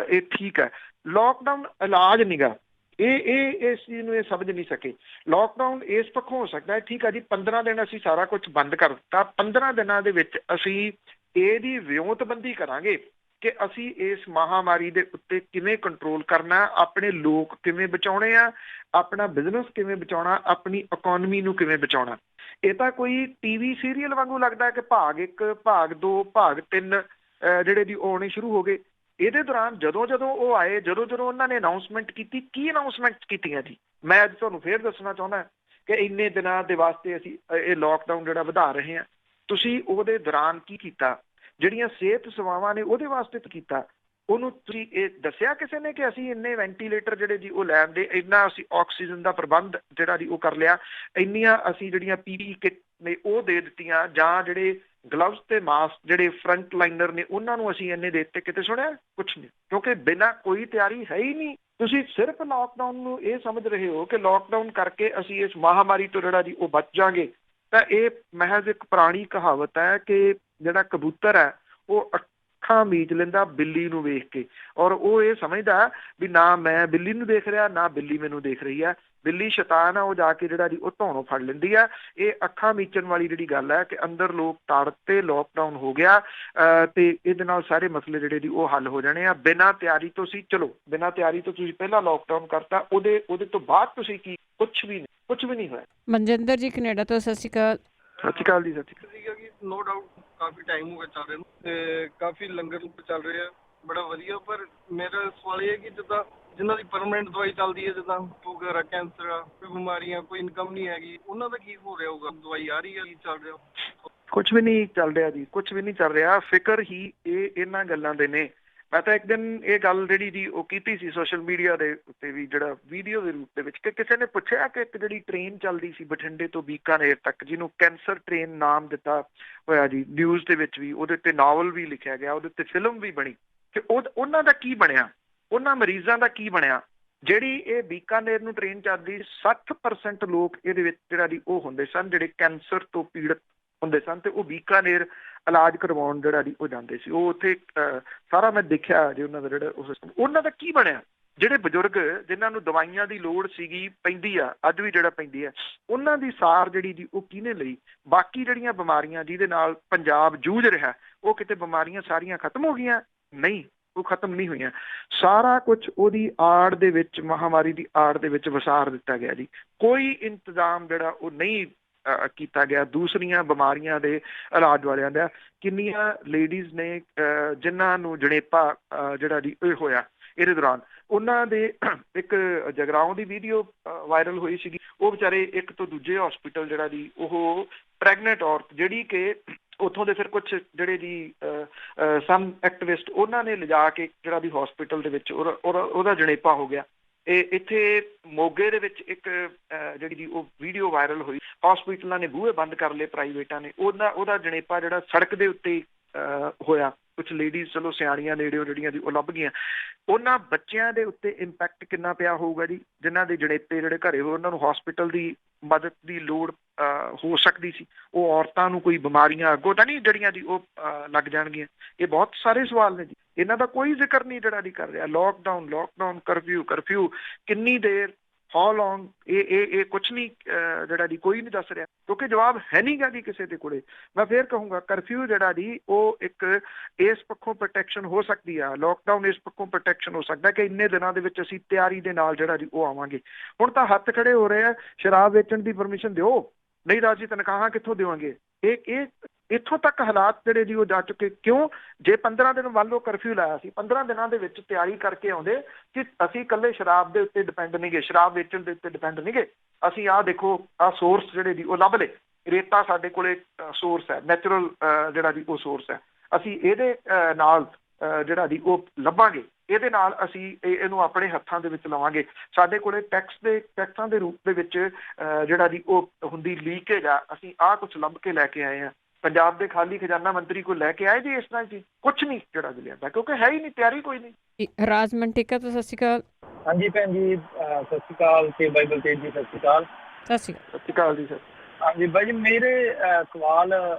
ਇਹ ਠੀਕ ਹੈ। ਲੋਕਡਾਊਨ ਇਲਾਜ ਨੀਗਾ। ਇਹ ਇਸ ਚੀਜ਼ ਨੂੰ ਇਹ ਸਮਝ ਨਹੀਂ ਸਕੇ। ਲੋਕਡਾਊਨ ਇਸ ਪੱਖੋਂ ਹੋ ਸਕਦਾ ਹੈ, ਠੀਕ ਹੈ ਜੀ, 15 ਦਿਨ ਅਸੀਂ ਸਾਰਾ ਕੁਝ ਬੰਦ ਕਰ ਦਿੱਤਾ। 15 ਦਿਨਾਂ ਦੇ ਵਿੱਚ ਅਸੀਂ ਇਹਦੀ ਵਿਉਂਤਬੰਦੀ ਕਰਾਂਗੇ ਕਿ ਅਸੀਂ ਇਸ ਮਹਾਮਾਰੀ ਦੇ ਉੱਤੇ ਕਿਵੇਂ ਕੰਟਰੋਲ ਕਰਨਾ, ਆਪਣੇ ਲੋਕ ਕਿਵੇਂ ਬਚਾਉਣੇ ਆ, ਆਪਣਾ ਬਿਜ਼ਨਸ ਕਿਵੇਂ ਬਚਾਉਣਾ, ਆਪਣੀ ਇਕੋਨਮੀ ਨੂੰ ਕਿਵੇਂ ਬਚਾਉਣਾ। ਇਹ ਤਾਂ ਕੋਈ ਟੀਵੀ ਸੀਰੀਅਲ ਵਾਂਗੂ ਲੱਗਦਾ ਕਿ ਭਾਗ 1, ਭਾਗ 2, ਭਾਗ 3 ਜਿਹੜੇ ਜੀ ਆਉਣੇ ਸ਼ੁਰੂ ਹੋ ਗਏ। ਇਹਦੇ ਦੌਰਾਨ ਜਦੋਂ ਉਹ ਆਏ, ਜਦੋਂ ਉਹਨਾਂ ਨੇ ਅਨਾਊਂਸਮੈਂਟ ਕੀਤੀ, ਕੀ ਅਨਾਊਂਸਮੈਂਟ ਕੀਤੀਆਂ ਜੀ? ਮੈਂ ਅੱਜ ਤੁਹਾਨੂੰ ਫੇਰ ਦੱਸਣਾ ਚਾਹੁੰਦਾ ਕਿ ਇੰਨੇ ਦਿਨਾਂ ਦੇ ਵਾਸਤੇ ਅਸੀਂ ਇਹ ਲੋਕਡਾਊਨ ਜਿਹੜਾ ਵਧਾ ਰਹੇ ਹਾਂ। ਤੁਸੀਂ ਉਹਦੇ ਦੌਰਾਨ ਕੀ ਕੀਤਾ? ਜਿਹੜੀਆਂ ਸਿਹਤ ਸੇਵਾਵਾਂ ਨੇ ਉਹਦੇ ਵਾਸਤੇ ਕੀਤਾ। ਉਹਨੂੰ ਤੁਸੀਂ ਇਹ ਦੱਸਿਆ ਕਿਸੇ ਨੇ ਕਿ ਅਸੀਂ ਇੰਨੇ ਵੈਂਟੀਲੇਟਰ ਜਿਹੜੇ ਜੀ ਉਹ ਲੈਣ ਦੇ, ਇੰਨਾ ਅਸੀਂ ਆਕਸੀਜਨ ਦਾ ਪ੍ਰਬੰਧ ਜਿਹੜਾ ਜੀ ਉਹ ਕਰ ਲਿਆ, ਇੰਨੀਆਂ ਅਸੀਂ ਜਿਹੜੀਆਂ PPE ਕਿੱਟ ਨੇ ਉਹ ਦੇ ਦਿੱਤੀਆਂ, ਜਾਂ ਜਿਹੜੇ ਗਲਵਸ ਤੇ ਮਾਸਕ ਜਿਹੜੇ ਫਰੰਟ ਲਾਈਨਰ ਨੇ ਉਹਨਾਂ ਨੂੰ ਅਸੀਂ ਇੰਨੇ ਦੇ ਦਿੱਤੇ? ਕਿਤੇ ਸੁਣਿਆ? ਕੁਛ ਨਹੀਂ, ਕਿਉਂਕਿ ਬਿਨਾਂ ਕੋਈ ਤਿਆਰੀ ਹੈ ਹੀ ਨਹੀਂ। ਤੁਸੀਂ ਸਿਰਫ ਲਾਕਡਾਊਨ ਨੂੰ ਇਹ ਸਮਝ ਰਹੇ ਹੋ ਕਿ ਲਾਕਡਾਊਨ ਕਰਕੇ ਅਸੀਂ ਇਸ ਮਹਾਮਾਰੀ ਤੋਂ ਜਿਹੜਾ ਜੀ ਉਹ ਬਚ ਜਾਵਾਂਗੇ। ਤਾਂ ਇਹ ਮਹਿਜ਼ ਇੱਕ ਪੁਰਾਣੀ ਕਹਾਵਤ ਹੈ ਕਿ ਜਿਹੜਾ ਕਬੂਤਰ ਹੈ ਉਹ ਅੱਖਾਂ ਮੀਚ ਲੈਂਦਾ ਬਿੱਲੀ ਨੂੰ ਵੇਖ ਕੇ, ਔਰ ਉਹ ਇਹ ਸਮਝਦਾ ਵੀ ਨਾ ਮੈਂ ਬਿੱਲੀ ਨੂੰ ਦੇਖ ਰਿਹਾ, ਨਾ ਬਿੱਲੀ ਮੈਨੂੰ ਦੇਖ ਰਹੀ ਹੈ। ਬਿੱਲੀ ਸ਼ੈਤਾਨ ਆ, ਉਹ ਜਾ ਕੇ ਜਿਹੜਾ ਜੀ ਉਹ ਧੌਣੋਂ ਫੜ ਲੈਂਦੀ ਆ। ਇਹ ਅੱਖਾਂ ਮੀਚਣ ਵਾਲੀ ਜਿਹੜੀ ਗੱਲ ਹੈ ਕਿ ਅੰਦਰ ਲੋਕ ਤਾੜਤੇ, ਲੋਕਡਾਊਨ ਹੋ ਗਿਆ ਤੇ ਇਹਦੇ ਨਾਲ ਸਾਰੇ ਮਸਲੇ ਜਿਹੜੇ ਜੀ ਉਹ ਹੱਲ ਹੋ ਜਾਣੇ ਆ। ਬਿਨਾਂ ਤਿਆਰੀ ਤੋਂ ਸੀ, ਚਲੋ ਬਿਨਾਂ ਤਿਆਰੀ ਤੋਂ ਤੁਸੀਂ ਪਹਿਲਾਂ ਲੋਕਡਾਊਨ ਕਰਤਾ, ਉਹਦੇ ਤੋਂ ਬਾਅਦ ਤੁਸੀਂ ਕੀ? ਕੁਛ ਵੀ ਨਹੀਂ ਹੋਇਆ। ਮਨਜਿੰਦਰ ਜੀ ਕੈਨੇਡਾ ਤੋਂ, ਸਤਿ ਸ਼੍ਰੀ ਅਕਾਲ। ਸਤਿ ਸ਼੍ਰੀ ਅਕਾਲ ਜੀ। ਸਤਿ ਸ਼੍ਰੀ ਅਕਾਲ। ਨੋ ਡਾਊਟ ਕਾਫੀ ਟਾਈਮ ਹੋ ਗਿਆ ਚੱਲ ਰਹੇ ਨੂੰ, ਤੇ ਕਾਫੀ ਲੰਗਰ ਚੱਲ ਰਹੇ ਆ, ਬੜਾ ਵਧੀਆ। ਪਰ ਮੇਰਾ ਸਵਾਲ ਇਹ ਹੈ ਕਿ ਜਿੱਦਾਂ ਜਿਨ੍ਹਾਂ ਦੀ ਪਰਮਾਨੈਂਟ ਦਵਾਈ ਚੱਲਦੀ ਹੈ, ਜਿੱਦਾਂ ਸ਼ੂਗਰ ਆ, ਕੈਂਸਰ ਆ, ਕੋਈ ਬਿਮਾਰੀਆਂ, ਕੋਈ ਇਨਕਮ ਨਹੀਂ ਹੈਗੀ, ਉਹਨਾਂ ਦਾ ਕੀ ਹੋ ਰਿਹਾ ਹੋਊਗਾ? ਦਵਾਈ ਆ ਰਹੀ ਹੈ, ਕੀ ਚੱਲ ਰਿਹਾ? ਕੁਛ ਵੀ ਨਹੀਂ ਚੱਲ ਰਿਹਾ ਜੀ, ਕੁਛ ਵੀ ਨਹੀਂ ਚੱਲ ਰਿਹਾ। ਫਿਕਰ ਹੀ ਇਹਨਾਂ ਗੱਲਾਂ ਦੇ ਨੇ। ਮੈਂ ਤਾਂ ਇੱਕ ਦਿਨ ਇਹ ਗੱਲ ਜਿਹੜੀ ਜੀ ਉਹ ਕੀਤੀ ਸੀ ਸੋਸ਼ਲ ਮੀਡੀਆ ਦੇ ਉੱਤੇ ਵੀ, ਜਿਹੜਾ ਵੀਡੀਓ ਦੇ ਰੂਪ ਦੇ ਵਿੱਚ, ਕਿ ਕਿਸੇ ਨੇ ਪੁੱਛਿਆ ਕਿ ਇੱਕ ਜਿਹੜੀ ਟ੍ਰੇਨ ਚੱਲਦੀ ਸੀ ਬਠਿੰਡੇ ਤੋਂ ਬੀਕਾਨੇਰ ਤੱਕ, ਜਿਹਨੂੰ ਕੈਂਸਰ ਟ੍ਰੇਨ ਨਾਮ ਦਿੱਤਾ ਹੋਇਆ ਜੀ, ਨਿਊਜ਼ ਦੇ ਵਿੱਚ ਵੀ ਉਹਦੇ ਉੱਤੇ ਨਾਵਲ ਵੀ ਲਿਖਿਆ ਗਿਆ, ਉਹਦੇ ਉੱਤੇ ਫਿਲਮ ਵੀ ਬਣੀ, ਕਿ ਉਹਨਾਂ ਦਾ ਕੀ ਬਣਿਆ, ਉਹਨਾਂ ਮਰੀਜ਼ਾਂ ਦਾ ਕੀ ਬਣਿਆ। ਜਿਹੜੀ ਇਹ ਬੀਕਾਨੇਰ ਨੂੰ ਟ੍ਰੇਨ ਚੱਲਦੀ, 60% ਲੋਕ ਇਹਦੇ ਵਿੱਚ ਜਿਹੜਾ ਜੀ ਉਹ ਹੁੰਦੇ ਸਨ ਜਿਹੜੇ ਕੈਂਸਰ ਤੋਂ ਪੀੜਤ ਹੁੰਦੇ ਸਨ, ਤੇ ਉਹ ਬੀਕਾਨੇਰ ਇਲਾਜ ਕਰਵਾਉਣ ਜਿਹੜਾ ਜੀ ਉਹ ਜਾਂਦੇ ਸੀ। ਉਹ ਉੱਥੇ ਸਾਰਾ ਮੈਂ ਦੇਖਿਆ ਜੀ ਉਹਨਾਂ ਦਾ ਜਿਹੜਾ ਉਹਨਾਂ ਦਾ ਕੀ ਬਣਿਆ। ਜਿਹੜੇ ਬਜ਼ੁਰਗ ਜਿਨ੍ਹਾਂ ਨੂੰ ਦਵਾਈਆਂ ਦੀ ਲੋੜ ਸੀਗੀ, ਪੈਂਦੀ ਆ ਅੱਜ ਵੀ ਜਿਹੜਾ ਪੈਂਦੀ ਆ, ਉਹਨਾਂ ਦੀ ਸਾਰ ਜਿਹੜੀ ਜੀ ਉਹ ਕਿਹਨੇ ਲਈ? ਬਾਕੀ ਜਿਹੜੀਆਂ ਬਿਮਾਰੀਆਂ ਜਿਹਦੇ ਨਾਲ ਪੰਜਾਬ ਜੂਝ ਰਿਹਾ, ਉਹ ਕਿਤੇ ਬਿਮਾਰੀਆਂ ਸਾਰੀਆਂ ਖਤਮ ਹੋ ਗਈਆਂ? ਨਹੀਂ, ਉਹ ਖਤਮ ਨਹੀਂ ਹੋਈਆਂ। ਸਾਰਾ ਕੁਝ ਉਹਦੀ ਆੜ ਦੇ ਵਿੱਚ, ਮਹਾਮਾਰੀ ਦੀ ਆੜ ਦੇ ਵਿੱਚ ਵਸਾਰ ਦਿੱਤਾ ਗਿਆ ਜੀ। ਕੋਈ ਇੰਤਜ਼ਾਮ ਜਿਹੜਾ ਉਹ ਨਹੀਂ ਕੀਤਾ ਗਿਆ ਦੂਸਰੀਆਂ ਬਿਮਾਰੀਆਂ ਦੇ ਇਲਾਜ ਵਾਲਿਆਂ ਦਾ। ਕਿੰਨੀਆਂ ਲੇਡੀਜ਼ ਨੇ ਜਿਨ੍ਹਾਂ ਨੂੰ ਜਣੇਪਾ ਜਿਹੜਾ ਜੀ ਇਹ ਹੋਇਆ ਇਹਦੇ ਦੌਰਾਨ, ਉਹਨਾਂ ਦੇ ਇੱਕ ਜਗਰਾਉਂ ਦੀ ਵੀਡੀਓ ਵਾਇਰਲ ਹੋਈ ਸੀਗੀ। ਉਹ ਵਿਚਾਰੇ ਇੱਕ ਤੋਂ ਦੂਜੇ ਹਸਪੀਟਲ ਜਿਹੜਾ ਜੀ ਉਹ ਪ੍ਰੈਗਨੈਂਟ ਔਰਤ ਜਿਹੜੀ ਕਿ ਉੱਥੋਂ ਦੇ ਫਿਰ ਕੁਛ ਜਿਹੜੇ ਜੀ ਸਮ ਐਕਟਿਵਿਸਟ ਉਹਨਾਂ ਨੇ ਲਿਜਾ ਕੇ ਜਿਹੜਾ ਵੀ ਹਸਪੀਟਲ ਦੇ ਵਿੱਚ ਉਹਦਾ ਜਣੇਪਾ ਹੋ ਗਿਆ। ਇਹ ਇੱਥੇ ਮੋਗੇ ਦੇ ਵਿੱਚ ਇੱਕ ਜਿਹੜੀ ਜੀ ਉਹ ਵੀਡੀਓ ਵਾਇਰਲ ਹੋਈ, ਹਸਪੀਟਲਾਂ ਨੇ ਬੂਹੇ ਬੰਦ ਕਰ ਲਏ ਪ੍ਰਾਈਵੇਟਾਂ ਨੇ, ਉਹਦਾ ਜਣੇਪਾ ਜਿਹੜਾ ਸੜਕ ਦੇ ਉੱਤੇ ਹੋਇਆ। ਕੁਛ ਲੇਡੀਜ਼ ਚਲੋ ਸਿਆਣੀਆਂ ਨੇੜਿਓ ਜਿਹੜੀਆਂ ਦੀ ਉਹ ਲੱਭ ਗਈਆਂ। ਉਹਨਾਂ ਬੱਚਿਆਂ ਦੇ ਉੱਤੇ ਇੰਪੈਕਟ ਕਿੰਨਾ ਪਿਆ ਹੋਊਗਾ ਜੀ, ਜਿਨ੍ਹਾਂ ਦੇ ਜਣੇਪੇ ਜਿਹੜੇ ਘਰੇ ਹੋਏ, ਉਹਨਾਂ ਨੂੰ ਹਸਪੀਟਲ ਦੀ ਮਦਦ ਦੀ ਲੋੜ ਹੋ ਸਕਦੀ ਸੀ। ਉਹ ਔਰਤਾਂ ਨੂੰ ਕੋਈ ਬਿਮਾਰੀਆਂ ਅੱਗੋਂ ਤਾਂ ਨਹੀਂ ਜਿਹੜੀਆਂ ਦੀ ਉਹ ਲੱਗ ਜਾਣਗੀਆਂ। ਇਹ ਬਹੁਤ ਸਾਰੇ ਸਵਾਲ ਨੇ ਜੀ, ਇਹਨਾਂ ਦਾ ਕੋਈ ਜ਼ਿਕਰ ਨਹੀਂ ਜਿਹੜਾ ਦੀ ਕਰ ਰਿਹਾ। ਲੋਕਡਾਊਨ ਕਰਫਿਊ ਕਿੰਨੀ ਦੇਰ, ਹਾਊ ਲੌਂਗ, ਇਹ ਕੁਛ ਨਹੀਂ ਜਿਹੜਾ ਦੀ ਕੋਈ ਨਹੀਂ ਦੱਸ ਰਿਹਾ, ਕਿਉਂਕਿ ਜਵਾਬ ਹੈ ਨਹੀਂ ਗਾ ਜੀ ਕਿਸੇ ਦੇ ਕੋਲੇ। ਮੈਂ ਫੇਰ ਕਹੂੰਗਾ ਕਰਫਿਊ ਜਿਹੜਾ ਦੀ ਉਹ ਇੱਕ ਇਸ ਪੱਖੋਂ ਪ੍ਰੋਟੈਕਸ਼ਨ ਹੋ ਸਕਦੀ ਆ, ਲੋਕਡਾਊਨ ਇਸ ਪੱਖੋਂ ਪ੍ਰੋਟੈਕਸ਼ਨ ਹੋ ਸਕਦਾ ਕਿ ਇੰਨੇ ਦਿਨਾਂ ਦੇ ਵਿੱਚ ਅਸੀਂ ਤਿਆਰੀ ਦੇ ਨਾਲ ਜਿਹੜਾ ਜੀ ਉਹ ਆਵਾਂਗੇ। ਹੁਣ ਤਾਂ ਹੱਥ ਖੜੇ ਹੋ ਰਹੇ ਆ, ਸ਼ਰਾਬ ਵੇਚਣ ਦੀ ਪਰਮਿਸ਼ਨ ਦਿਓ, ਨਹੀਂ ਤਾਂ ਅਸੀਂ ਤਨਖਾਹਾਂ ਕਿੱਥੋਂ ਦੇਵਾਂਗੇ। ਇਹ ਇੱਥੋਂ ਤੱਕ ਹਾਲਾਤ ਜਿਹੜੇ ਜੀ ਉਹ ਜਾ ਚੁੱਕੇ। ਕਿਉਂ? ਜੇ 15 ਦਿਨ ਮੰਨ ਲਓ ਕਰਫਿਊ ਲਾਇਆ ਸੀ, 15 ਦਿਨਾਂ ਦੇ ਵਿੱਚ ਤਿਆਰੀ ਕਰਕੇ ਆਉਂਦੇ ਕਿ ਅਸੀਂ ਇਕੱਲੇ ਸ਼ਰਾਬ ਦੇ ਉੱਤੇ ਡਿਪੈਂਡ ਨਹੀਂ ਗੇ, ਸ਼ਰਾਬ ਵੇਚਣ ਦੇ ਉੱਤੇ ਡਿਪੈਂਡ ਨਹੀਂ ਗੇ। ਅਸੀਂ ਆਹ ਦੇਖੋ ਆਹ ਸੋਰਸ ਜਿਹੜੇ ਜੀ ਉਹ ਲੱਭ ਲਏ, ਰੇਤਾ ਸਾਡੇ ਕੋਲੇ ਸੋਰਸ ਹੈ, ਨੈਚੁਰਲ ਜਿਹੜਾ ਜੀ ਉਹ ਸੋਰਸ ਹੈ, ਅਸੀਂ ਇਹਦੇ ਨਾਲ ਜਿਹੜਾ ਜੀ ਉਹ ਲੱਭਾਂਗੇ, ਇਹਦੇ ਨਾਲ ਅਸੀਂ ਇਹਨੂੰ ਆਪਣੇ ਹੱਥਾਂ ਦੇ ਵਿੱਚ ਲਵਾਂਗੇ। ਸਾਡੇ ਕੋਲੇ ਟੈਕਸਾਂ ਦੇ ਰੂਪ ਦੇ ਵਿੱਚ ਜਿਹੜਾ ਜੀ ਉਹ ਹੁੰਦੀ ਲੀਕੇਜ ਆ, ਅਸੀਂ ਆਹ ਕੁਛ ਲੱਭ ਕੇ ਲੈ ਕੇ ਆਏ ਹਾਂ। ਪੰਜਾਬ ਦੇ ਖਾਲੀ ਖਜ਼ਾਨਾ ਮੰਤਰੀ ਕੋਈ ਲੈ ਕੇ ਆਏ ਜੀ ਇਸ ਤਰ੍ਹਾਂ ਜੀ? ਕੁਛ ਨਹੀਂ ਜਿਹੜਾ ਜੀ ਲਿਆਂਦਾ, ਕਿਉਂਕਿ ਹੈ ਹੀ ਨਹੀਂ, ਤਿਆਰੀ ਕੋਈ ਨਹੀਂ। ਰਾਜਮਨ ਟਿਕਾ ਤੋਂ ਸਤਿ ਸ਼੍ਰੀ ਅਕਾਲ। ਹਾਂਜੀ ਭੈਣ ਜੀ ਸਤਿ ਸ਼੍ਰੀ ਅਕਾਲ, ਤੇ ਬਾਈ ਬਲਤੇਜ ਜੀ ਸਤਿ ਸ਼੍ਰੀ ਅਕਾਲ। ਸਤਿ ਸ਼੍ਰੀ ਅਕਾਲ ਜੀ ਸਰ। ਹਾਂਜੀ ਬਾਈ ਜੀ, ਮੇਰੇ ਸਵਾਲ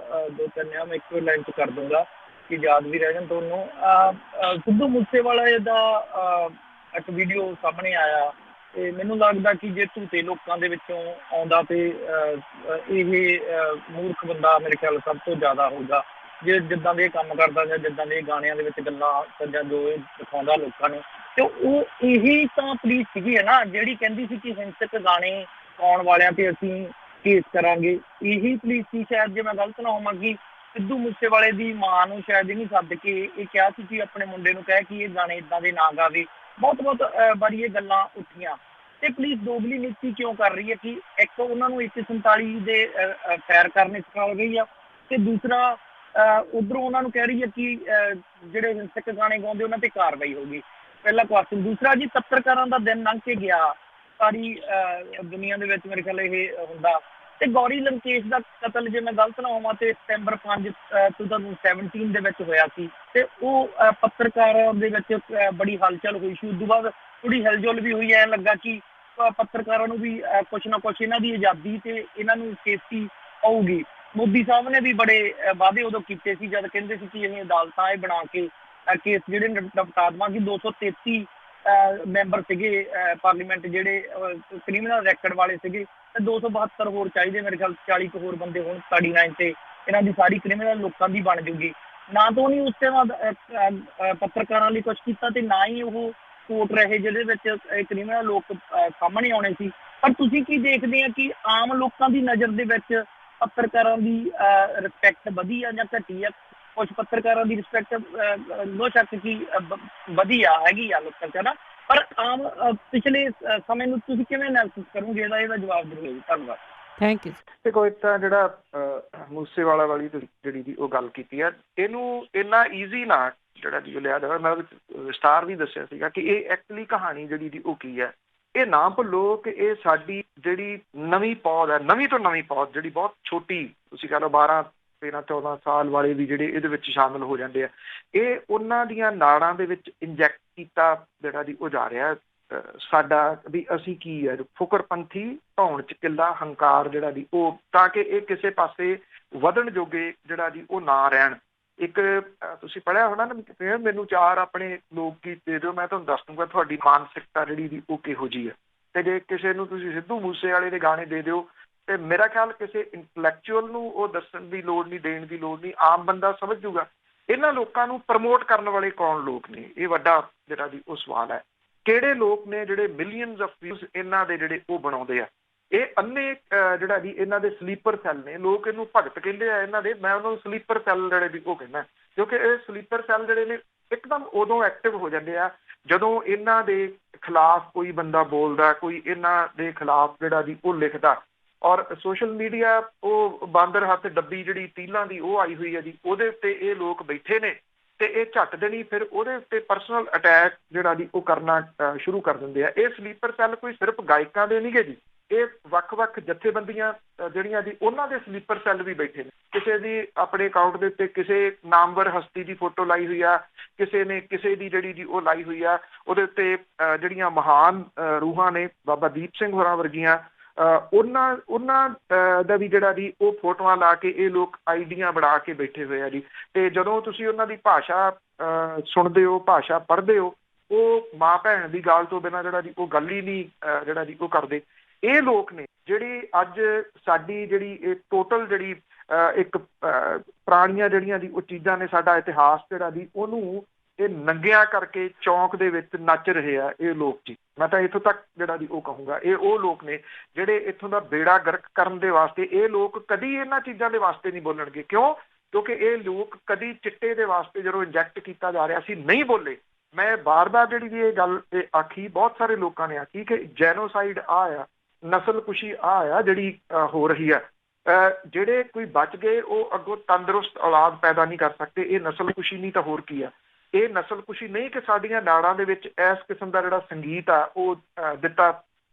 ਦੋ ਤਿੰਨ ਆ, ਮੈਂ ਇੱਕੋ ਲਾਈਨ 'ਚ ਕਰ ਦੂੰਗਾ ਕਿ ਯਾਦ ਵੀ ਰਹਿ ਜਾਣ ਤੁਹਾਨੂੰ। ਸਿੱਧੂ ਮੂਸੇਵਾਲੇ ਦਾ ਇੱਕ ਵੀਡੀਓ ਸਾਹਮਣੇ ਆਇਆ, ਤੇ ਮੈਨੂੰ ਲੱਗਦਾ ਕਿ ਜੇ ਝੂਠੇ ਲੋਕਾਂ ਦੇ ਵਿੱਚੋਂ ਆਉਂਦਾ ਤੇ ਇਹ ਮੂਰਖ ਬੰਦਾ ਮੇਰੇ ਖਿਆਲ ਸਭ ਤੋਂ ਜ਼ਿਆਦਾ ਹੋਊਗਾ, ਜੇ ਜਿੱਦਾਂ ਦੇ ਕੰਮ ਕਰਦਾ ਜਾਂ ਜਿੱਦਾਂ ਦੇ ਗਾਣਿਆਂ ਦੇ ਵਿੱਚ ਗੱਲਾਂ ਜਾਂ ਜੋ ਇਹ ਦਿਖਾਉਂਦਾ ਲੋਕਾਂ ਨੂੰ। ਤੇ ਉਹ ਇਹੀ ਤਾਂ ਪੁਲਿਸ ਸੀਗੀ ਹੈ ਨਾ, ਜਿਹੜੀ ਕਹਿੰਦੀ ਸੀ ਕਿ ਹਿੰਸਕ ਗਾਣੇ ਗਾਉਣ ਵਾਲਿਆਂ ਤੇ ਅਸੀਂ ਕੇਸ ਕਰਾਂਗੇ। ਇਹੀ ਪੁਲਿਸ ਸੀ ਸ਼ਾਇਦ, ਜੇ ਮੈਂ ਗਲਤ ਨਾ ਹੋਵਾਂ, ਕਿ ਸਿੱਧੂ ਮੂਸੇਵਾਲੇ ਦੀ ਮਾਂ ਨੂੰ ਸ਼ਾਇਦ ਇਹਨੂੰ ਸੱਦ ਕੇ ਇਹ ਕਿਹਾ ਸੀ ਕਿ ਆਪਣੇ ਮੁੰਡੇ ਨੂੰ ਕਹਿ ਕਿ ਇਹ ਗਾਣੇ ਇੱਦਾਂ ਦੇ ਨਾ ਗਾਵੇ। ਬਹੁਤ ਵਾਰੀ ਇਹ ਗੱਲਾਂ ਉੱਠੀਆਂ। ਤੇ ਪੁਲਿਸ ਦੋਗਲੀ ਨੀਤੀ ਕਿਉਂ ਕਰ ਰਹੀ ਹੈ ਕਿ ਇੱਕ ਉਹਨਾਂ ਨੂੰ 147 ਦੇ ਫੈਰ ਕਰਨੇ ਸਿਖਾ ਰਹੀ ਆ, ਤੇ ਦੂਸਰਾ ਉੱਧਰੋਂ ਉਹਨਾਂ ਨੂੰ ਕਹਿ ਰਹੀ ਹੈ ਕਿ ਜਿਹੜੇ ਹਿੰਸਕ ਗਾਣੇ ਗਾਉਂਦੇ ਉਹਨਾਂ ਤੇ ਕਾਰਵਾਈ ਹੋਊਗੀ। ਪਹਿਲਾ ਕੁਐਸਚਨ। ਦੂਸਰਾ ਜੀ, ਪੱਤਰਕਾਰਾਂ ਦਾ ਦਿਨ ਲੰਘ ਕੇ ਗਿਆ ਸਾਰੀ ਦੁਨੀਆ ਦੇ ਵਿੱਚ, ਮੇਰੇ ਖਿਆਲ ਇਹ ਹੁੰਦਾ। ਤੇ ਗੌਰੀ ਲੰਕੇਸ਼ ਦਾ ਕਤਲ, ਜੇ ਮੈਂ ਗਲਤ ਨਾ ਹੋਵਾਂ, ਤੇ ਸਤੰਬਰ 5 2017 ਦੇ ਵਿੱਚ ਹੋਇਆ ਸੀ, ਤੇ ਉਹ ਪੱਤਰਕਾਰਾਂ ਦੇ ਵਿੱਚ ਬੜੀ ਹਲਚਲ ਹੋਈ ਸੀ। ਉਸ ਤੋਂ ਬਾਅਦ ਥੋੜੀ ਹਿਲਜੁਲ ਵੀ ਹੋਈ, ਐਂ ਲੱਗਾ ਕਿ ਪੱਤਰਕਾਰਾਂ ਨੂੰ ਵੀ ਕੁਛ ਨਾ ਕੁਛ ਇਹਨਾਂ ਦੀ ਆਜ਼ਾਦੀ ਤੇ ਇਹਨਾਂ ਨੂੰ ਸੇਫਟੀ ਆਊਗੀ। ਮੋਦੀ ਸਾਹਿਬ ਨੇ ਵੀ ਬੜੇ ਵਾਅਦੇ ਉਦੋਂ ਕੀਤੇ ਸੀ, ਜਦ ਕਹਿੰਦੇ ਸੀ ਕਿ ਇਹ ਅਦਾਲਤਾਂ ਇਹ ਬਣਾ ਕੇ ਕੇਸ ਜਿਹੜੇ ਨਿਪਟਾ ਦੇਵਾਂਗੇ। 233 ਮੈਂਬਰ ਸੀਗੇ ਪਾਰਲੀਮੈਂਟ ਜਿਹੜੇ ਕ੍ਰਿਮੀਨਲ ਰੈਕਡ ਵਾਲੇ ਸੀਗੇ, ਤੇ 272 ਹੋਰ ਚਾਹੀਦੇ, ਮੇਰੇ ਖਿਆਲ 40 ਕੁ ਹੋਰ ਬੰਦੇ ਹੋਣ 39 ਤੇ ਇਹਨਾਂ ਦੀ ਸਾਰੀ ਕ੍ਰਿਮੀਨਲ ਲੋਕਾਂ ਦੀ ਬਣ ਜੂਗੀ। ਨਾ ਤਾਂ ਉਹਨੇ ਉਸ ਤੋਂ ਬਾਅਦ ਪੱਤਰਕਾਰਾਂ ਲਈ ਕੁਛ ਕੀਤਾ, ਤੇ ਨਾ ਹੀ ਉਹ ਕੋਰਟ ਰਹੇ ਜਿਹਦੇ ਵਿੱਚ ਕ੍ਰਿਮੀਨਲ ਲੋਕ ਸਾਹਮਣੇ ਆਉਣੇ ਸੀ। ਪਰ ਤੁਸੀਂ ਕੀ ਦੇਖਦੇ ਆ ਕਿ ਆਮ ਲੋਕਾਂ ਦੀ ਨਜ਼ਰ ਦੇ ਵਿੱਚ ਪੱਤਰਕਾਰਾਂ ਦੀ ਰਿਸਪੈਕਟ ਵਧੀ ਆ ਜਾਂ ਘਟੀ ਆ? ਕੁਛ ਪੱਤਰਕਾਰਾਂ ਦੀ ਰਿਸਪੈਕਟ ਨੋ ਸ਼ੱਕ ਕਿ ਵਧੀ ਆ, ਹੈਗੀ ਆ ਲੋਕਾਂ 'ਚ, ਹੈ ਨਾ। ਪਰ ਆਮ ਪਿਛਲੇ ਸਮੇਂ ਨੂੰ ਤੁਸੀਂ ਕਿਵੇਂ ਅਨੈਲਿਸਿਸ ਕਰੋਗੇ? ਇਹਦਾ ਜਵਾਬ ਜ਼ਰੂਰ ਜੀ। ਧੰਨਵਾਦ। Thank you. ਦੇਖੋ, ਇੱਕ ਤਾਂ ਜਿਹੜਾ ਮੂਸੇਵਾਲਾ ਵਾਲੀ ਜਿਹੜੀ ਦੀ ਉਹ ਗੱਲ ਕੀਤੀ ਆ, ਇਹਨੂੰ ਇੰਨਾ ਈਜ਼ੀ ਨਾ ਜਿਹੜਾ ਜੀ ਉਹ ਲਿਆ ਜਾਵੇ। ਮੈਂ ਵਿਸਤਾਰ ਵੀ ਦੱਸਿਆ ਸੀਗਾ ਕਿ ਇਹ ਐਕਚੁਅਲੀ ਕਹਾਣੀ ਜਿਹੜੀ ਦੀ ਉਹ ਕੀ ਹੈ। ਇਹ ਨਾ ਭੁੱਲੋ ਕਿ ਇਹ ਸਾਡੀ ਜਿਹੜੀ ਨਵੀਂ ਪੌਦ ਹੈ, ਨਵੀਂ ਤੋਂ ਨਵੀਂ ਪੌਦ, ਜਿਹੜੀ ਬਹੁਤ ਛੋਟੀ, ਤੁਸੀਂ ਕਹਿ ਲਓ 12 13 14 ਸਾਲ ਵਾਲੇ ਵੀ ਜਿਹੜੇ ਇਹਦੇ ਵਿੱਚ ਸ਼ਾਮਿਲ ਹੋ ਜਾਂਦੇ ਆ, ਇਹ ਉਹਨਾਂ ਦੀਆਂ ਨਾੜਾਂ ਦੇ ਵਿੱਚ ਇੰਜੈਕਟ ਕੀਤਾ ਜਿਹੜਾ ਜੀ ਉਹ ਜਾ ਰਿਹਾ ਸਾਡਾ ਵੀ ਅਸੀਂ ਕੀ ਹੈ, ਫੁਕਰਪੰਥੀ ਢਾਉਣ ਚ ਕਿੱਲਾ ਹੰਕਾਰ ਜਿਹੜਾ ਜੀ ਉਹ, ਤਾਂ ਕਿ ਇਹ ਕਿਸੇ ਪਾਸੇ ਵਧਣ ਜੋਗੇ ਜਿਹੜਾ ਜੀ ਉਹ ਨਾ ਰਹਿਣ। ਇੱਕ ਤੁਸੀਂ ਪੜ੍ਹਿਆ ਹੋਣਾ ਨਾ, ਮੈਨੂੰ 4 ਆਪਣੇ ਲੋਕ ਗੀਤ ਦੇ ਦਿਓ, ਮੈਂ ਤੁਹਾਨੂੰ ਦੱਸ ਦੂੰਗਾ ਤੁਹਾਡੀ ਮਾਨਸਿਕਤਾ ਜਿਹੜੀ ਦੀ ਉਹ ਕਿਹੋ ਜਿਹੀ ਹੈ। ਤੇ ਜੇ ਕਿਸੇ ਨੂੰ ਤੁਸੀਂ ਸਿੱਧੂ ਮੂਸੇਵਾਲੇ ਦੇ ਗਾਣੇ ਦੇ ਦਿਓ, ਤੇ ਮੇਰਾ ਖਿਆਲ ਕਿਸੇ ਇੰਟਲੈਕਚੁਅਲ ਨੂੰ ਉਹ ਦੱਸਣ ਦੀ ਲੋੜ ਨਹੀਂ, ਦੇਣ ਦੀ ਲੋੜ ਨਹੀਂ, ਆਮ ਬੰਦਾ ਸਮਝ ਜੂਗਾ। ਇਹਨਾਂ ਲੋਕਾਂ ਨੂੰ ਪ੍ਰਮੋਟ ਕਰਨ ਵਾਲੇ ਕੌਣ ਲੋਕ ਨੇ? ਇਹ ਵੱਡਾ ਜਿਹੜਾ ਜੀ ਉਹ ਸਵਾਲ ਹੈ। ਕਿਹੜੇ ਲੋਕ ਨੇ ਜਿਹੜੇ ਮਿਲੀਅਨਸ ਆਫ ਵਿਊਜ਼ ਇਹਨਾਂ ਦੇ ਜਿਹੜੇ ਉਹ ਬਣਾਉਂਦੇ ਆ? ਇਹ ਅੰਨੇ ਜਿਹੜਾ ਜੀ ਇਹਨਾਂ ਦੇ ਸਲੀਪਰ ਸੈੱਲ ਨੇ। ਲੋਕ ਇਹਨੂੰ ਭਗਤ ਕਹਿੰਦੇ ਆ ਇਹਨਾਂ ਦੇ, ਮੈਂ ਉਹਨਾਂ ਨੂੰ ਸਲੀਪਰ ਸੈੱਲ ਜਿਹੜੇ ਵੀ ਉਹ ਕਹਿੰਦਾ, ਕਿਉਂਕਿ ਇਹ ਸਲੀਪਰ ਸੈੱਲ ਜਿਹੜੇ ਨੇ ਇੱਕਦਮ ਉਦੋਂ ਐਕਟਿਵ ਹੋ ਜਾਂਦੇ ਆ ਜਦੋਂ ਇਹਨਾਂ ਦੇ ਖਿਲਾਫ ਕੋਈ ਬੰਦਾ ਬੋਲਦਾ, ਕੋਈ ਇਹਨਾਂ ਦੇ ਖਿਲਾਫ ਜਿਹੜਾ ਜੀ ਉਹ ਲਿਖਦਾ, ਔਰ ਸੋਸ਼ਲ ਮੀਡੀਆ ਉਹ ਬਾਂਦਰ ਹੱਥ ਡੱਬੀ ਜਿਹੜੀ ਤੀਲਾਂ ਦੀ ਉਹ ਆਈ ਹੋਈ ਹੈ ਜੀ, ਉਹਦੇ ਉੱਤੇ ਇਹ ਲੋਕ ਬੈਠੇ ਨੇ ਤੇ ਇਹ ਝੱਟ ਦੇਣੀ ਫਿਰ ਉਹਦੇ ਉੱਤੇ ਪਰਸਨਲ ਅਟੈਕ ਜਿਹੜਾ ਜੀ ਉਹ ਕਰਨਾ ਸ਼ੁਰੂ ਕਰ ਦਿੰਦੇ ਆ। ਇਹ ਸਲੀਪਰ ਸੈੱਲ ਕੋਈ ਸਿਰਫ ਗਾਇਕਾਂ ਦੇ ਨਹੀਂ ਗੇ ਜੀ, ਇਹ ਵੱਖ-ਵੱਖ ਜਥੇਬੰਦੀਆਂ ਜਿਹੜੀਆਂ ਜੀ ਉਹਨਾਂ ਦੇ ਸਲੀਪਰ ਸੈੱਲ ਵੀ ਬੈਠੇ ਨੇ। ਕਿਸੇ ਦੀ ਆਪਣੇ ਅਕਾਊਂਟ ਦੇ ਉੱਤੇ ਕਿਸੇ ਨਾਮਵਰ ਹਸਤੀ ਦੀ ਫੋਟੋ ਲਾਈ ਹੋਈ ਆ, ਕਿਸੇ ਨੇ ਕਿਸੇ ਦੀ ਜਿਹੜੀ ਜੀ ਉਹ ਲਾਈ ਹੋਈ ਆ, ਉਹਦੇ ਉੱਤੇ ਜਿਹੜੀਆਂ ਮਹਾਨ ਰੂਹਾਂ ਨੇ ਬਾਬਾ ਦੀਪ ਸਿੰਘ ਹੋਰਾਂ ਵਰਗੀਆਂ ਉਹਨਾਂ ਦਾ ਵੀ ਜਿਹੜਾ ਜੀ ਉਹ ਫੋਟੋਆਂ ਲਾ ਕੇ ਇਹ ਲੋਕ ਆਈਡੀਆਂ ਬਣਾ ਕੇ ਬੈਠੇ ਹੋਏ ਆ ਜੀ। ਤੇ ਜਦੋਂ ਤੁਸੀਂ ਉਹਨਾਂ ਦੀ ਭਾਸ਼ਾ ਸੁਣਦੇ ਹੋ, ਭਾਸ਼ਾ ਪੜ੍ਹਦੇ ਹੋ, ਉਹ ਮਾਂ ਭੈਣ ਦੀ ਗੱਲ ਤੋਂ ਬਿਨਾਂ ਜਿਹੜਾ ਜੀ ਉਹ ਗੱਲ ਹੀ ਨਹੀਂ ਜਿਹੜਾ ਜੀ ਉਹ ਕਰਦੇ। ਇਹ ਲੋਕ ਨੇ ਜਿਹੜੀ ਅੱਜ ਸਾਡੀ ਜਿਹੜੀ ਇਹ ਟੋਟਲ ਜਿਹੜੀ ਇੱਕ ਪੁਰਾਣੀਆਂ ਜਿਹੜੀਆਂ ਦੀ ਉਹ ਚੀਜ਼ਾਂ ਨੇ, ਸਾਡਾ ਇਤਿਹਾਸ ਜਿਹੜਾ ਜੀ ਉਹਨੂੰ ਇਹ ਨੰਗਿਆਂ ਕਰਕੇ ਚੌਂਕ ਦੇ ਵਿੱਚ ਨੱਚ ਰਹੇ ਆ ਇਹ ਲੋਕ ਜੀ। ਮੈਂ ਤਾਂ ਇੱਥੋਂ ਤੱਕ ਜਿਹੜਾ ਜੀ ਉਹ ਕਹੂੰਗਾ, ਇਹ ਉਹ ਲੋਕ ਨੇ ਜਿਹੜੇ ਇੱਥੋਂ ਦਾ ਬੇੜਾ ਗਰਕ ਕਰਨ ਦੇ ਵਾਸਤੇ, ਇਹ ਲੋਕ ਕਦੀ ਇਹਨਾਂ ਚੀਜ਼ਾਂ ਦੇ ਵਾਸਤੇ ਨਹੀਂ ਬੋਲਣਗੇ। ਕਿਉਂ? ਕਿਉਂਕਿ ਇਹ ਲੋਕ ਕਦੀ ਚਿੱਟੇ ਦੇ ਵਾਸਤੇ ਜਦੋਂ ਇੰਜੈਕਟ ਕੀਤਾ ਜਾ ਰਿਹਾ ਸੀ ਨਹੀਂ ਬੋਲੇ। ਮੈਂ ਬਾਰ-ਬਾਰ ਜਿਹੜੀ ਵੀ ਇਹ ਗੱਲ ਆਖੀ, ਬਹੁਤ ਸਾਰੇ ਲੋਕਾਂ ਨੇ ਆਖੀ ਕਿ ਜੈਨੋਸਾਈਡ ਆ ਨਸਲਕੁਸ਼ੀ ਆ ਜਿਹੜੀ ਹੋ ਰਹੀ ਆ। ਜਿਹੜੇ ਕੋਈ ਬਚ ਗਏ ਉਹ ਅੱਗੋਂ ਤੰਦਰੁਸਤ ਔਲਾਦ ਪੈਦਾ ਨਹੀਂ ਕਰ ਸਕਦੇ। ਇਹ ਨਸਲਕੁਸ਼ੀ ਨਹੀਂ ਤਾਂ ਹੋਰ ਕੀ ਆ? ਇਹ ਨਸਲਕੁਸ਼ੀ ਨਹੀਂ ਕਿ ਸਾਡੀਆਂ ਨਾੜਾਂ ਦੇ ਵਿੱਚ ਇਸ ਕਿਸਮ ਦਾ ਜਿਹੜਾ ਸੰਗੀਤ ਆ ਉਹ ਦਿੱਤਾ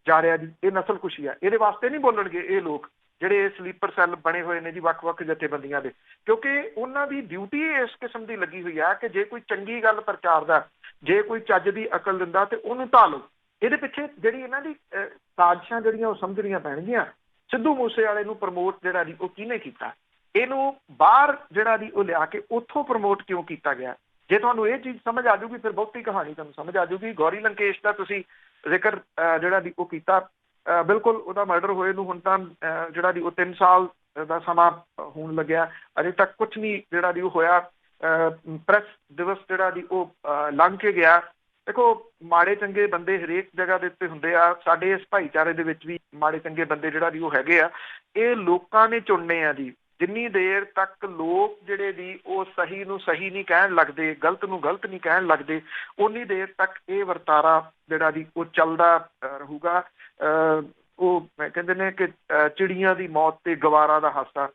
ਜਾ ਰਿਹਾ ਜੀ, ਇਹ ਨਸਲਕੁਸ਼ੀ ਆ। ਇਹਦੇ ਵਾਸਤੇ ਨਹੀਂ ਬੋਲਣਗੇ ਇਹ ਲੋਕ ਜਿਹੜੇ ਸਲੀਪਰ ਸੈੱਲ ਬਣੇ ਹੋਏ ਨੇ ਜੀ ਵੱਖ-ਵੱਖ ਜਥੇਬੰਦੀਆਂ ਦੇ, ਕਿਉਂਕਿ ਉਹਨਾਂ ਦੀ ਡਿਊਟੀ ਇਸ ਕਿਸਮ ਦੀ ਲੱਗੀ ਹੋਈ ਆ ਕਿ ਜੇ ਕੋਈ ਚੰਗੀ ਗੱਲ ਪ੍ਰਚਾਰਦਾ, ਜੇ ਕੋਈ ਚੱਜ ਦੀ ਅਕਲ ਦਿੰਦਾ ਤੇ ਉਹਨੂੰ ਢਾਲੋ। ਇਹਦੇ ਪਿੱਛੇ ਜਿਹੜੀ ਇਹਨਾਂ ਦੀ ਸਾਜ਼ਿਸ਼ਾਂ ਜਿਹੜੀਆਂ ਉਹ ਸਮਝਣੀਆਂ ਪੈਣਗੀਆਂ। ਸਿੱਧੂ ਮੂਸੇਵਾਲੇ ਨੂੰ ਪ੍ਰਮੋਟ ਜਿਹੜਾ ਜੀ ਉਹ ਕਿਹਨੇ ਕੀਤਾ? ਇਹਨੂੰ ਬਾਹਰ ਜਿਹੜਾ ਜੀ ਉਹ ਲਿਆ ਕੇ ਉੱਥੋਂ ਪ੍ਰਮੋਟ ਕਿਉਂ ਕੀਤਾ ਗਿਆ? ਜੇ ਤੁਹਾਨੂੰ ਇਹ ਚੀਜ਼ ਸਮਝ ਆ ਜਾਊਗੀ ਫਿਰ ਬਹੁਤੀ ਕਹਾਣੀ ਤੁਹਾਨੂੰ ਸਮਝ ਆ ਜਾਊਗੀ। ਗੌਰੀ ਲੰਕੇਸ਼ ਦਾ ਤੁਸੀਂ ਜ਼ਿਕਰ ਜਿਹੜਾ ਜੀ ਉਹ ਕੀਤਾ, ਬਿਲਕੁਲ ਉਹਦਾ ਮਰਡਰ ਹੋਏ ਨੂੰ ਹੁਣ ਤਾਂ ਜਿਹੜਾ ਜੀ ਉਹ 3 ਸਾਲ ਦਾ ਸਮਾਂ ਹੋਣ ਲੱਗਿਆ, ਅਜੇ ਤੱਕ ਕੁਛ ਨਹੀਂ ਜਿਹੜਾ ਜੀ ਉਹ ਹੋਇਆ। ਪ੍ਰੈਸ ਦਿਵਸ ਜਿਹੜਾ ਜੀ ਉਹ ਲੰਘ ਕੇ ਗਿਆ। ਦੇਖੋ, ਮਾੜੇ ਚੰਗੇ ਬੰਦੇ ਹਰੇਕ ਜਗ੍ਹਾ ਦੇ ਉੱਤੇ ਹੁੰਦੇ ਆ, ਸਾਡੇ ਇਸ ਭਾਈਚਾਰੇ ਦੇ ਵਿੱਚ ਵੀ ਮਾੜੇ ਚੰਗੇ ਬੰਦੇ ਜਿਹੜਾ ਜੀ ਉਹ ਹੈਗੇ ਆ। ਇਹ ਲੋਕਾਂ ਨੇ ਚੁਣਨੇ ਆ ਜੀ। ਜਿੰਨੀ ਦੇਰ ਤੱਕ ਲੋਕ ਜਿਹੜੇ ਦੀ ਉਹ ਸਹੀ ਨੂੰ ਸਹੀ ਨਹੀਂ ਕਹਿਣ ਲੱਗਦੇ, ਗਲਤ ਨੂੰ ਗਲਤ ਨਹੀਂ ਕਹਿਣ ਲੱਗਦੇ, ਉਨੀ ਦੇਰ ਤੱਕ ਇਹ ਵਰਤਾਰਾ ਜਿਹੜਾ ਦੀ ਉਹ ਚੱਲਦਾ ਰਹੂਗਾ। ਉਹ ਕਹਿੰਦੇ ਨੇ ਕਿ ਚਿੜੀਆਂ ਦੀ ਮੌਤ ਤੇ ਗਵਾਰਾਂ ਦਾ ਹਾਸਾ।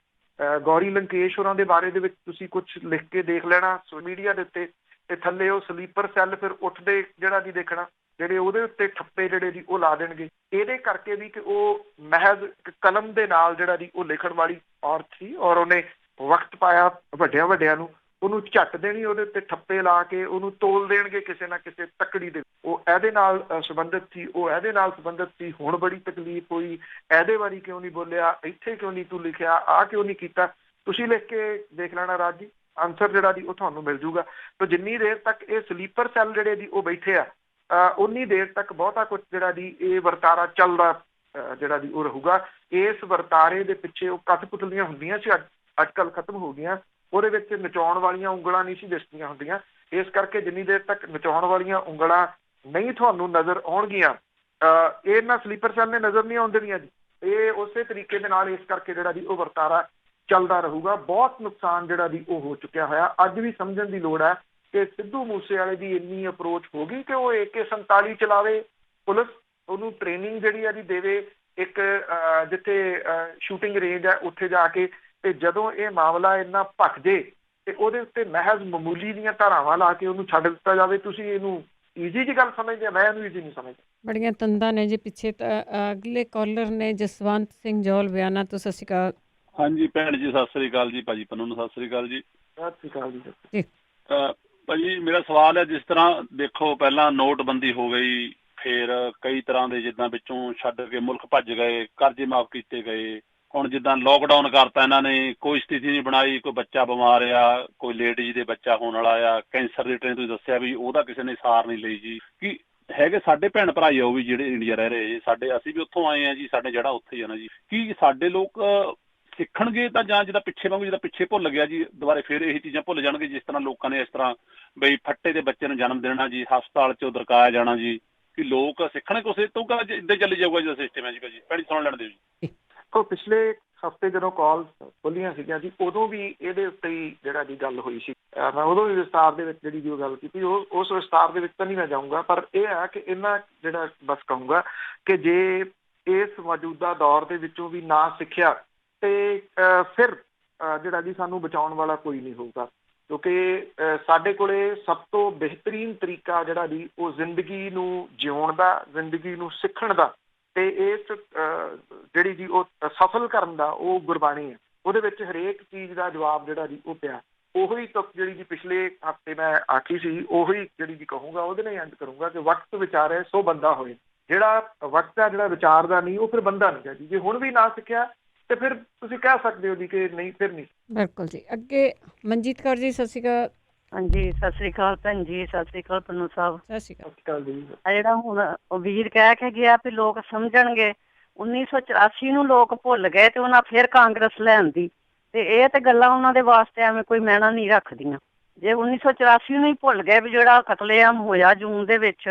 ਗੌਰੀ ਲੰਕੇਸ਼ ਹੋਰਾਂ ਦੇ ਬਾਰੇ ਦੇ ਵਿੱਚ ਤੁਸੀਂ ਕੁਛ ਲਿਖ ਕੇ ਦੇਖ ਲੈਣਾ ਮੀਡੀਆ ਦੇ ਉੱਤੇ, ਤੇ ਥੱਲੇ ਉਹ ਸਲੀਪਰ ਸੈੱਲ ਫਿਰ ਉੱਠਦੇ ਜਿਹੜਾ ਦੀ ਦੇਖਣਾ, ਜਿਹੜੇ ਉਹਦੇ ਉੱਤੇ ਠੱਪੇ ਜਿਹੜੇ ਦੀ ਉਹ ਲਾ ਦੇਣਗੇ। ਇਹਦੇ ਕਰਕੇ ਵੀ ਕਿ ਉਹ ਮਹਿਜ਼ ਕਲਮ ਦੇ ਨਾਲ ਜਿਹੜਾ ਦੀ ਉਹ ਲਿਖਣ ਵਾਲੀ ਔਰਤ ਸੀ ਔਰ ਉਹਨੇ ਵਕਤ ਪਾਇਆ ਵੱਡਿਆਂ ਨੂੰ, ਉਹਨੂੰ ਝੱਟ ਦੇਣੀ, ਉਹਦੇ ਉੱਤੇ ਠੱਪੇ ਲਾ ਕੇ ਉਹਨੂੰ ਤੋਲ ਦੇਣਗੇ ਕਿਸੇ ਨਾ ਕਿਸੇ ਤੱਕੜੀ ਦੇ। ਉਹ ਇਹਦੇ ਨਾਲ ਸੰਬੰਧਿਤ ਸੀ, ਉਹ ਇਹਦੇ ਨਾਲ ਸੰਬੰਧਿਤ ਸੀ। ਹੁਣ ਬੜੀ ਤਕਲੀਫ ਹੋਈ, ਇਹਦੇ ਬਾਰੇ ਕਿਉਂ ਨਹੀਂ ਬੋਲਿਆ, ਇੱਥੇ ਕਿਉਂ ਨਹੀਂ ਤੂੰ ਲਿਖਿਆ, ਆਹ ਕਿਉਂ ਨਹੀਂ ਕੀਤਾ? ਤੁਸੀਂ ਲਿਖ ਕੇ ਦੇਖ ਲੈਣਾ ਰਾਜ ਜੀ, ਆਨਸਰ ਜਿਹੜਾ ਦੀ ਉਹ ਤੁਹਾਨੂੰ ਮਿਲ ਜੂਗਾ। ਤਾਂ ਜਿੰਨੀ ਦੇਰ ਤੱਕ ਇਹ ਸਲੀਪਰ ਸੈੱਲ ਜਿਹੜੇ ਦੀ ਉਹ ਬੈਠੇ ਆ, ਉਨੀ ਦੇਰ ਤੱਕ ਬਹੁਤਾ ਕੁਛ ਜਿਹੜਾ ਦੀ ਇਹ ਵਰਤਾਰਾ ਚੱਲਦਾ ਜਿਹੜਾ ਦੀ ਉਹ ਰਹੂਗਾ। ਇਸ ਵਰਤਾਰੇ ਦੇ ਪਿੱਛੇ ਉਹ ਕਠਪੁਤਲੀਆਂ ਹੁੰਦੀਆਂ ਸੀ, ਅੱਜ ਕੱਲ੍ਹ ਖਤਮ ਹੋ ਗਈਆਂ। ਉਹਦੇ ਵਿੱਚ ਨਚਾਉਣ ਵਾਲੀਆਂ ਉਂਗਲਾਂ ਨਹੀਂ ਸੀ ਦਿਸਦੀਆਂ ਹੁੰਦੀਆਂ। ਇਸ ਕਰਕੇ ਜਿੰਨੀ ਦੇਰ ਤੱਕ ਨਚਾਉਣ ਵਾਲੀਆਂ ਉਂਗਲਾਂ ਨਹੀਂ ਤੁਹਾਨੂੰ ਨਜ਼ਰ ਆਉਣਗੀਆਂ, ਇਹਨਾਂ ਸਲੀਪਰ ਸੈੱਲ ਨੇ ਨਜ਼ਰ ਨਹੀਂ ਆਉਣ ਦੇਣੀਆਂ ਜੀ। ਇਹ ਉਸੇ ਤਰੀਕੇ ਦੇ ਨਾਲ ਇਸ ਕਰਕੇ ਜਿਹੜਾ ਦੀ ਉਹ ਵਰਤਾਰਾ ਚੱਲਦਾ ਰਹੂਗਾ। ਬਹੁਤ ਨੁਕਸਾਨ ਜਿਹੜਾ ਦੀ ਉਹ ਹੋ ਚੁੱਕਿਆ ਹੋਇਆ। ਅੱਜ ਵੀ ਸਮਝਣ ਦੀ ਲੋੜ ਹੈ ਕਿ ਸਿੱਧੂ ਮੂਸੇਵਾਲੇ ਦੀ ਇੰਨੀ ਅਪਰੋਚ ਹੋ ਗਈ ਕਿ ਉਹ AK-47 ਚਲਾਵੇ, ਪੁਲਿਸ ਉਹਨੂੰ ਟ੍ਰੇਨਿੰਗ ਜਿਹੜੀ ਆ ਦੀ ਦੇਵੇ ਇੱਕ ਜਿੱਥੇ ਸ਼ੂਟਿੰਗ ਰੇਂਜ ਹੈ ਉੱਥੇ ਜਾ ਕੇ, ਤੇ ਜਦੋਂ ਇਹ ਮਾਮਲਾ ਇੰਨਾ ਭਖ ਜੇ ਤੇ ਉਹਦੇ ਉੱਤੇ ਮਹਿਜ਼ ਮਾਮੂਲੀ ਦੀਆਂ ਧਾਰਾਵਾਂ ਲਾ ਕੇ ਉਹਨੂੰ ਛੱਡ ਦਿੱਤਾ ਜਾਵੇ। ਤੁਸੀਂ ਇਹਨੂੰ ਈਜ਼ੀ ਜੀ ਗੱਲ ਸਮਝਦੇ ਆ? ਮੈਂ ਇਹਨੂੰ ਈਜ਼ੀ ਨਹੀਂ ਸਮਝਦਾ। ਬੜੀਆਂ ਤੰਦਾਂ ਨੇ ਜੀ ਪਿੱਛੇ। ਤਾਂ ਅਗਲੇ ਕਾਲਰ ਨੇ ਜਸਵੰਤ ਸਿੰਘ ਜੌਲ ਬਿਆਨਾ ਤੋਂ। ਸਤਿ ਸ਼੍ਰੀ ਅਕਾਲ। ਹਾਂਜੀ ਭੈਣ ਜੀ, ਸਤਿ ਸ੍ਰੀ ਅਕਾਲ ਜੀ। ਭਾਜੀ ਪੰਨੂ ਨੂੰ ਸਤਿ ਸ੍ਰੀ ਅਕਾਲ ਜੀ। ਸਤਿ ਸ਼੍ਰੀ ਅਕਾਲ ਜੀ। ਭਾਜੀ ਮੇਰਾ ਸਵਾਲ ਹੈ, ਜਿਸ ਤਰ੍ਹਾਂ ਦੇਖੋ ਪਹਿਲਾਂ ਨੋਟਬੰਦੀ ਹੋ ਗਈ, ਫਿਰ ਕਈ ਤਰ੍ਹਾਂ ਦੇ ਜਿੱਦਾਂ ਵਿੱਚੋਂ ਛੱਡ ਕੇ ਮੁਲਕ ਭੱਜ ਗਏ, ਕਰਜ਼ੇ ਮਾਫ ਕੀਤੇ ਗਏ। ਹੁਣ ਜਿੱਦਾਂ ਲੋਕਡਾਊਨ ਕਰਤਾ ਇਹਨਾਂ ਨੇ, ਕੋਈ ਸਥਿਤੀ ਨਹੀਂ ਬਣਾਈ, ਕੋਈ ਬੱਚਾ ਬਿਮਾਰ ਆ, ਕੋਈ ਲੇਡੀਜ਼ ਦੇ ਬੱਚਾ ਹੋਣ ਵਾਲਾ ਆ, ਕੈਂਸਰ ਦੀ ਟ੍ਰੇਨ ਤੁਸੀਂ ਦੱਸਿਆ ਵੀ ਉਹਦਾ ਕਿਸੇ ਨੇ ਸਾਰ ਨਹੀਂ ਲਈ ਜੀ। ਕਿ ਹੈਗੇ ਸਾਡੇ ਭੈਣ ਭਰਾ ਆ ਉਹ ਵੀ ਜਿਹੜੇ ਇੰਡੀਆ ਰਹਿ ਰਹੇ ਜੀ, ਸਾਡੇ ਅਸੀਂ ਵੀ ਉੱਥੋਂ ਆਏ ਆ ਜੀ, ਸਾਡੇ ਜਿਹੜਾ ਉੱਥੇ ਹੀ ਆ ਨਾ ਜੀ। ਕੀ ਸਾਡੇ ਲੋਕ ਸਿੱਖਣਗੇ ਤਾਂ ਜਾਂ ਜਿੱਦਾਂ ਪਿੱਛੇ ਵਾਂਗੂ ਜਿੱਦਾਂ ਪਿੱਛੇ ਭੁੱਲ ਗਿਆ ਜੀ, ਦੁਬਾਰੇ ਫਿਰ ਇਹੀ ਚੀਜ਼ਾਂ ਭੁੱਲ ਜਾਣਗੇ? ਜਿਸ ਤਰ੍ਹਾਂ ਲੋਕਾਂ ਨੇ ਇਸ ਤਰ੍ਹਾਂ ਬਈ ਫੱਟੇ ਦੇ ਬੱਚੇ ਨੂੰ ਜਨਮ ਦੇਣਾ ਜੀ, ਹਸਪਤਾਲ 'ਚੋਂ ਦਰਕਾਇਆ ਜਾਣਾ ਜੀ, ਕਿ ਲੋਕ ਸਿੱਖਣੇ ਕੁਛ ਤੋਂ ਕਿ ਇੱਦਾਂ ਚੱਲੀ ਜਾਊਗਾ ਜਿਹੜਾ ਸਿਸਟਮ ਹੈ ਜੀ? ਭਾਜੀ ਭੈਣੀ ਸੁਣ ਲੈਣ ਦਿਓ ਜੀ। ਦੇਖੋ, ਪਿਛਲੇ ਹਫ਼ਤੇ ਜਦੋਂ ਕਾਲ ਖੋਲੀਆਂ ਸੀਗੀਆਂ ਜੀ, ਉਦੋਂ ਵੀ ਇਹਦੇ ਉੱਤੇ ਹੀ ਜਿਹੜਾ ਦੀ ਗੱਲ ਹੋਈ ਸੀ। ਮੈਂ ਉਦੋਂ ਵੀ ਵਿਸਤਾਰ ਦੇ ਵਿੱਚ ਜਿਹੜੀ ਜੋ ਗੱਲ ਕੀਤੀ, ਉਸ ਵਿਸਤਾਰ ਦੇ ਵਿੱਚ ਤਾਂ ਨਹੀਂ ਮੈਂ ਜਾਊਂਗਾ, ਪਰ ਇਹ ਹੈ ਕਿ ਇਹਨਾਂ ਜਿਹੜਾ ਬਸ ਕਹੂੰਗਾ ਕਿ ਜੇ ਇਸ ਮੌਜੂਦਾ ਦੌਰ ਦੇ ਵਿੱਚੋਂ ਵੀ ਨਾ ਸਿੱਖਿਆ ਤੇ ਫਿਰ ਜਿਹੜਾ ਜੀ ਸਾਨੂੰ ਬਚਾਉਣ ਵਾਲਾ ਕੋਈ ਨਹੀਂ ਹੋਊਗਾ, ਕਿਉਂਕਿ ਸਾਡੇ ਕੋਲੇ ਸਭ ਤੋਂ ਬਿਹਤਰੀਨ ਤਰੀਕਾ ਜਿਹੜਾ ਜੀ ਉਹ ਜ਼ਿੰਦਗੀ ਨੂੰ ਜਿਉਣ ਦਾ, ਜ਼ਿੰਦਗੀ ਨੂੰ ਸਿੱਖਣ ਦਾ ਤੇ ਇਸ ਜਿਹੜੀ ਜੀ ਉਹ ਸਫਲ ਕਰਨ ਦਾ ਉਹ ਗੁਰਬਾਣੀ ਹੈ। ਉਹਦੇ ਵਿੱਚ ਹਰੇਕ ਚੀਜ਼ ਦਾ ਜਵਾਬ ਜਿਹੜਾ ਜੀ ਉਹ ਪਿਆ। ਉਹੀ ਤੁਕ ਜਿਹੜੀ ਜੀ ਪਿਛਲੇ ਹਫ਼ਤੇ ਮੈਂ ਆਖੀ ਸੀ, ਉਹੀ ਜਿਹੜੀ ਜੀ ਕਹੂੰਗਾ, ਉਹਦੇ ਨਾਲ ਅੰਤ ਕਰੂੰਗਾ ਕਿ ਵਕਤ ਵਿਚਾਰੇ ਸੋ ਬੰਦਾ ਹੋਏ। ਜਿਹੜਾ ਵਕਤ ਹੈ ਜਿਹੜਾ ਵਿਚਾਰਦਾ ਨਹੀਂ ਉਹ ਫਿਰ ਬੰਦਾ ਨਹੀਂ ਹੈ ਜੀ। ਜੇ ਹੁਣ ਵੀ ਨਾ ਸਿੱਖਿਆ ਤੇ ਫਿਰ ਤੁਸੀਂ ਕਹਿ ਸਕਦੇ ਹੋ ਜੀ ਕਿ ਨਹੀਂ, ਫਿਰ ਨਹੀਂ। ਬਿਲਕੁਲ ਜੀ। ਅੱਗੇ ਮਨਜੀਤ ਕੌਰ ਜੀ, ਸਤਿ ਸ਼੍ਰੀ ਅਕਾਲ। ਹਾਂਜੀ, ਸਤਿ ਸ੍ਰੀ ਅਕਾਲ ਭੈਣ ਜੀ, ਸਤਿ ਸ੍ਰੀ ਅਕਾਲ ਪੰਨੂ ਸਾਹਿਬ। ਸਤਿ ਸ਼੍ਰੀ ਅਕਾਲ। ਸਤਿ ਸ਼੍ਰੀ ਅਕਾਲ ਜੀ। ਜਿਹੜਾ ਹੁਣ ਉਹ ਵੀਰ ਕਹਿ ਕੇ ਗਿਆ ਵੀ ਲੋਕ ਸਮਝਣਗੇ, 1984 ਨੂੰ ਲੋਕ ਭੁੱਲ ਗਏ ਤੇ ਉਹਨਾਂ ਫਿਰ ਕਾਂਗਰਸ ਲੈਣ ਦੀ, ਤੇ ਇਹ ਤੇ ਗੱਲਾਂ ਉਹਨਾਂ ਦੇ ਵਾਸਤੇ ਐਵੇਂ ਕੋਈ ਮੈਣਾ ਨਹੀਂ ਰੱਖਦੀਆਂ। ਜੇ 1984 ਨੂੰ ਹੀ ਭੁੱਲ ਗਏ ਵੀ ਜਿਹੜਾ ਕਤਲੇਆਮ ਹੋਇਆ ਜੂਨ ਦੇ ਵਿੱਚ,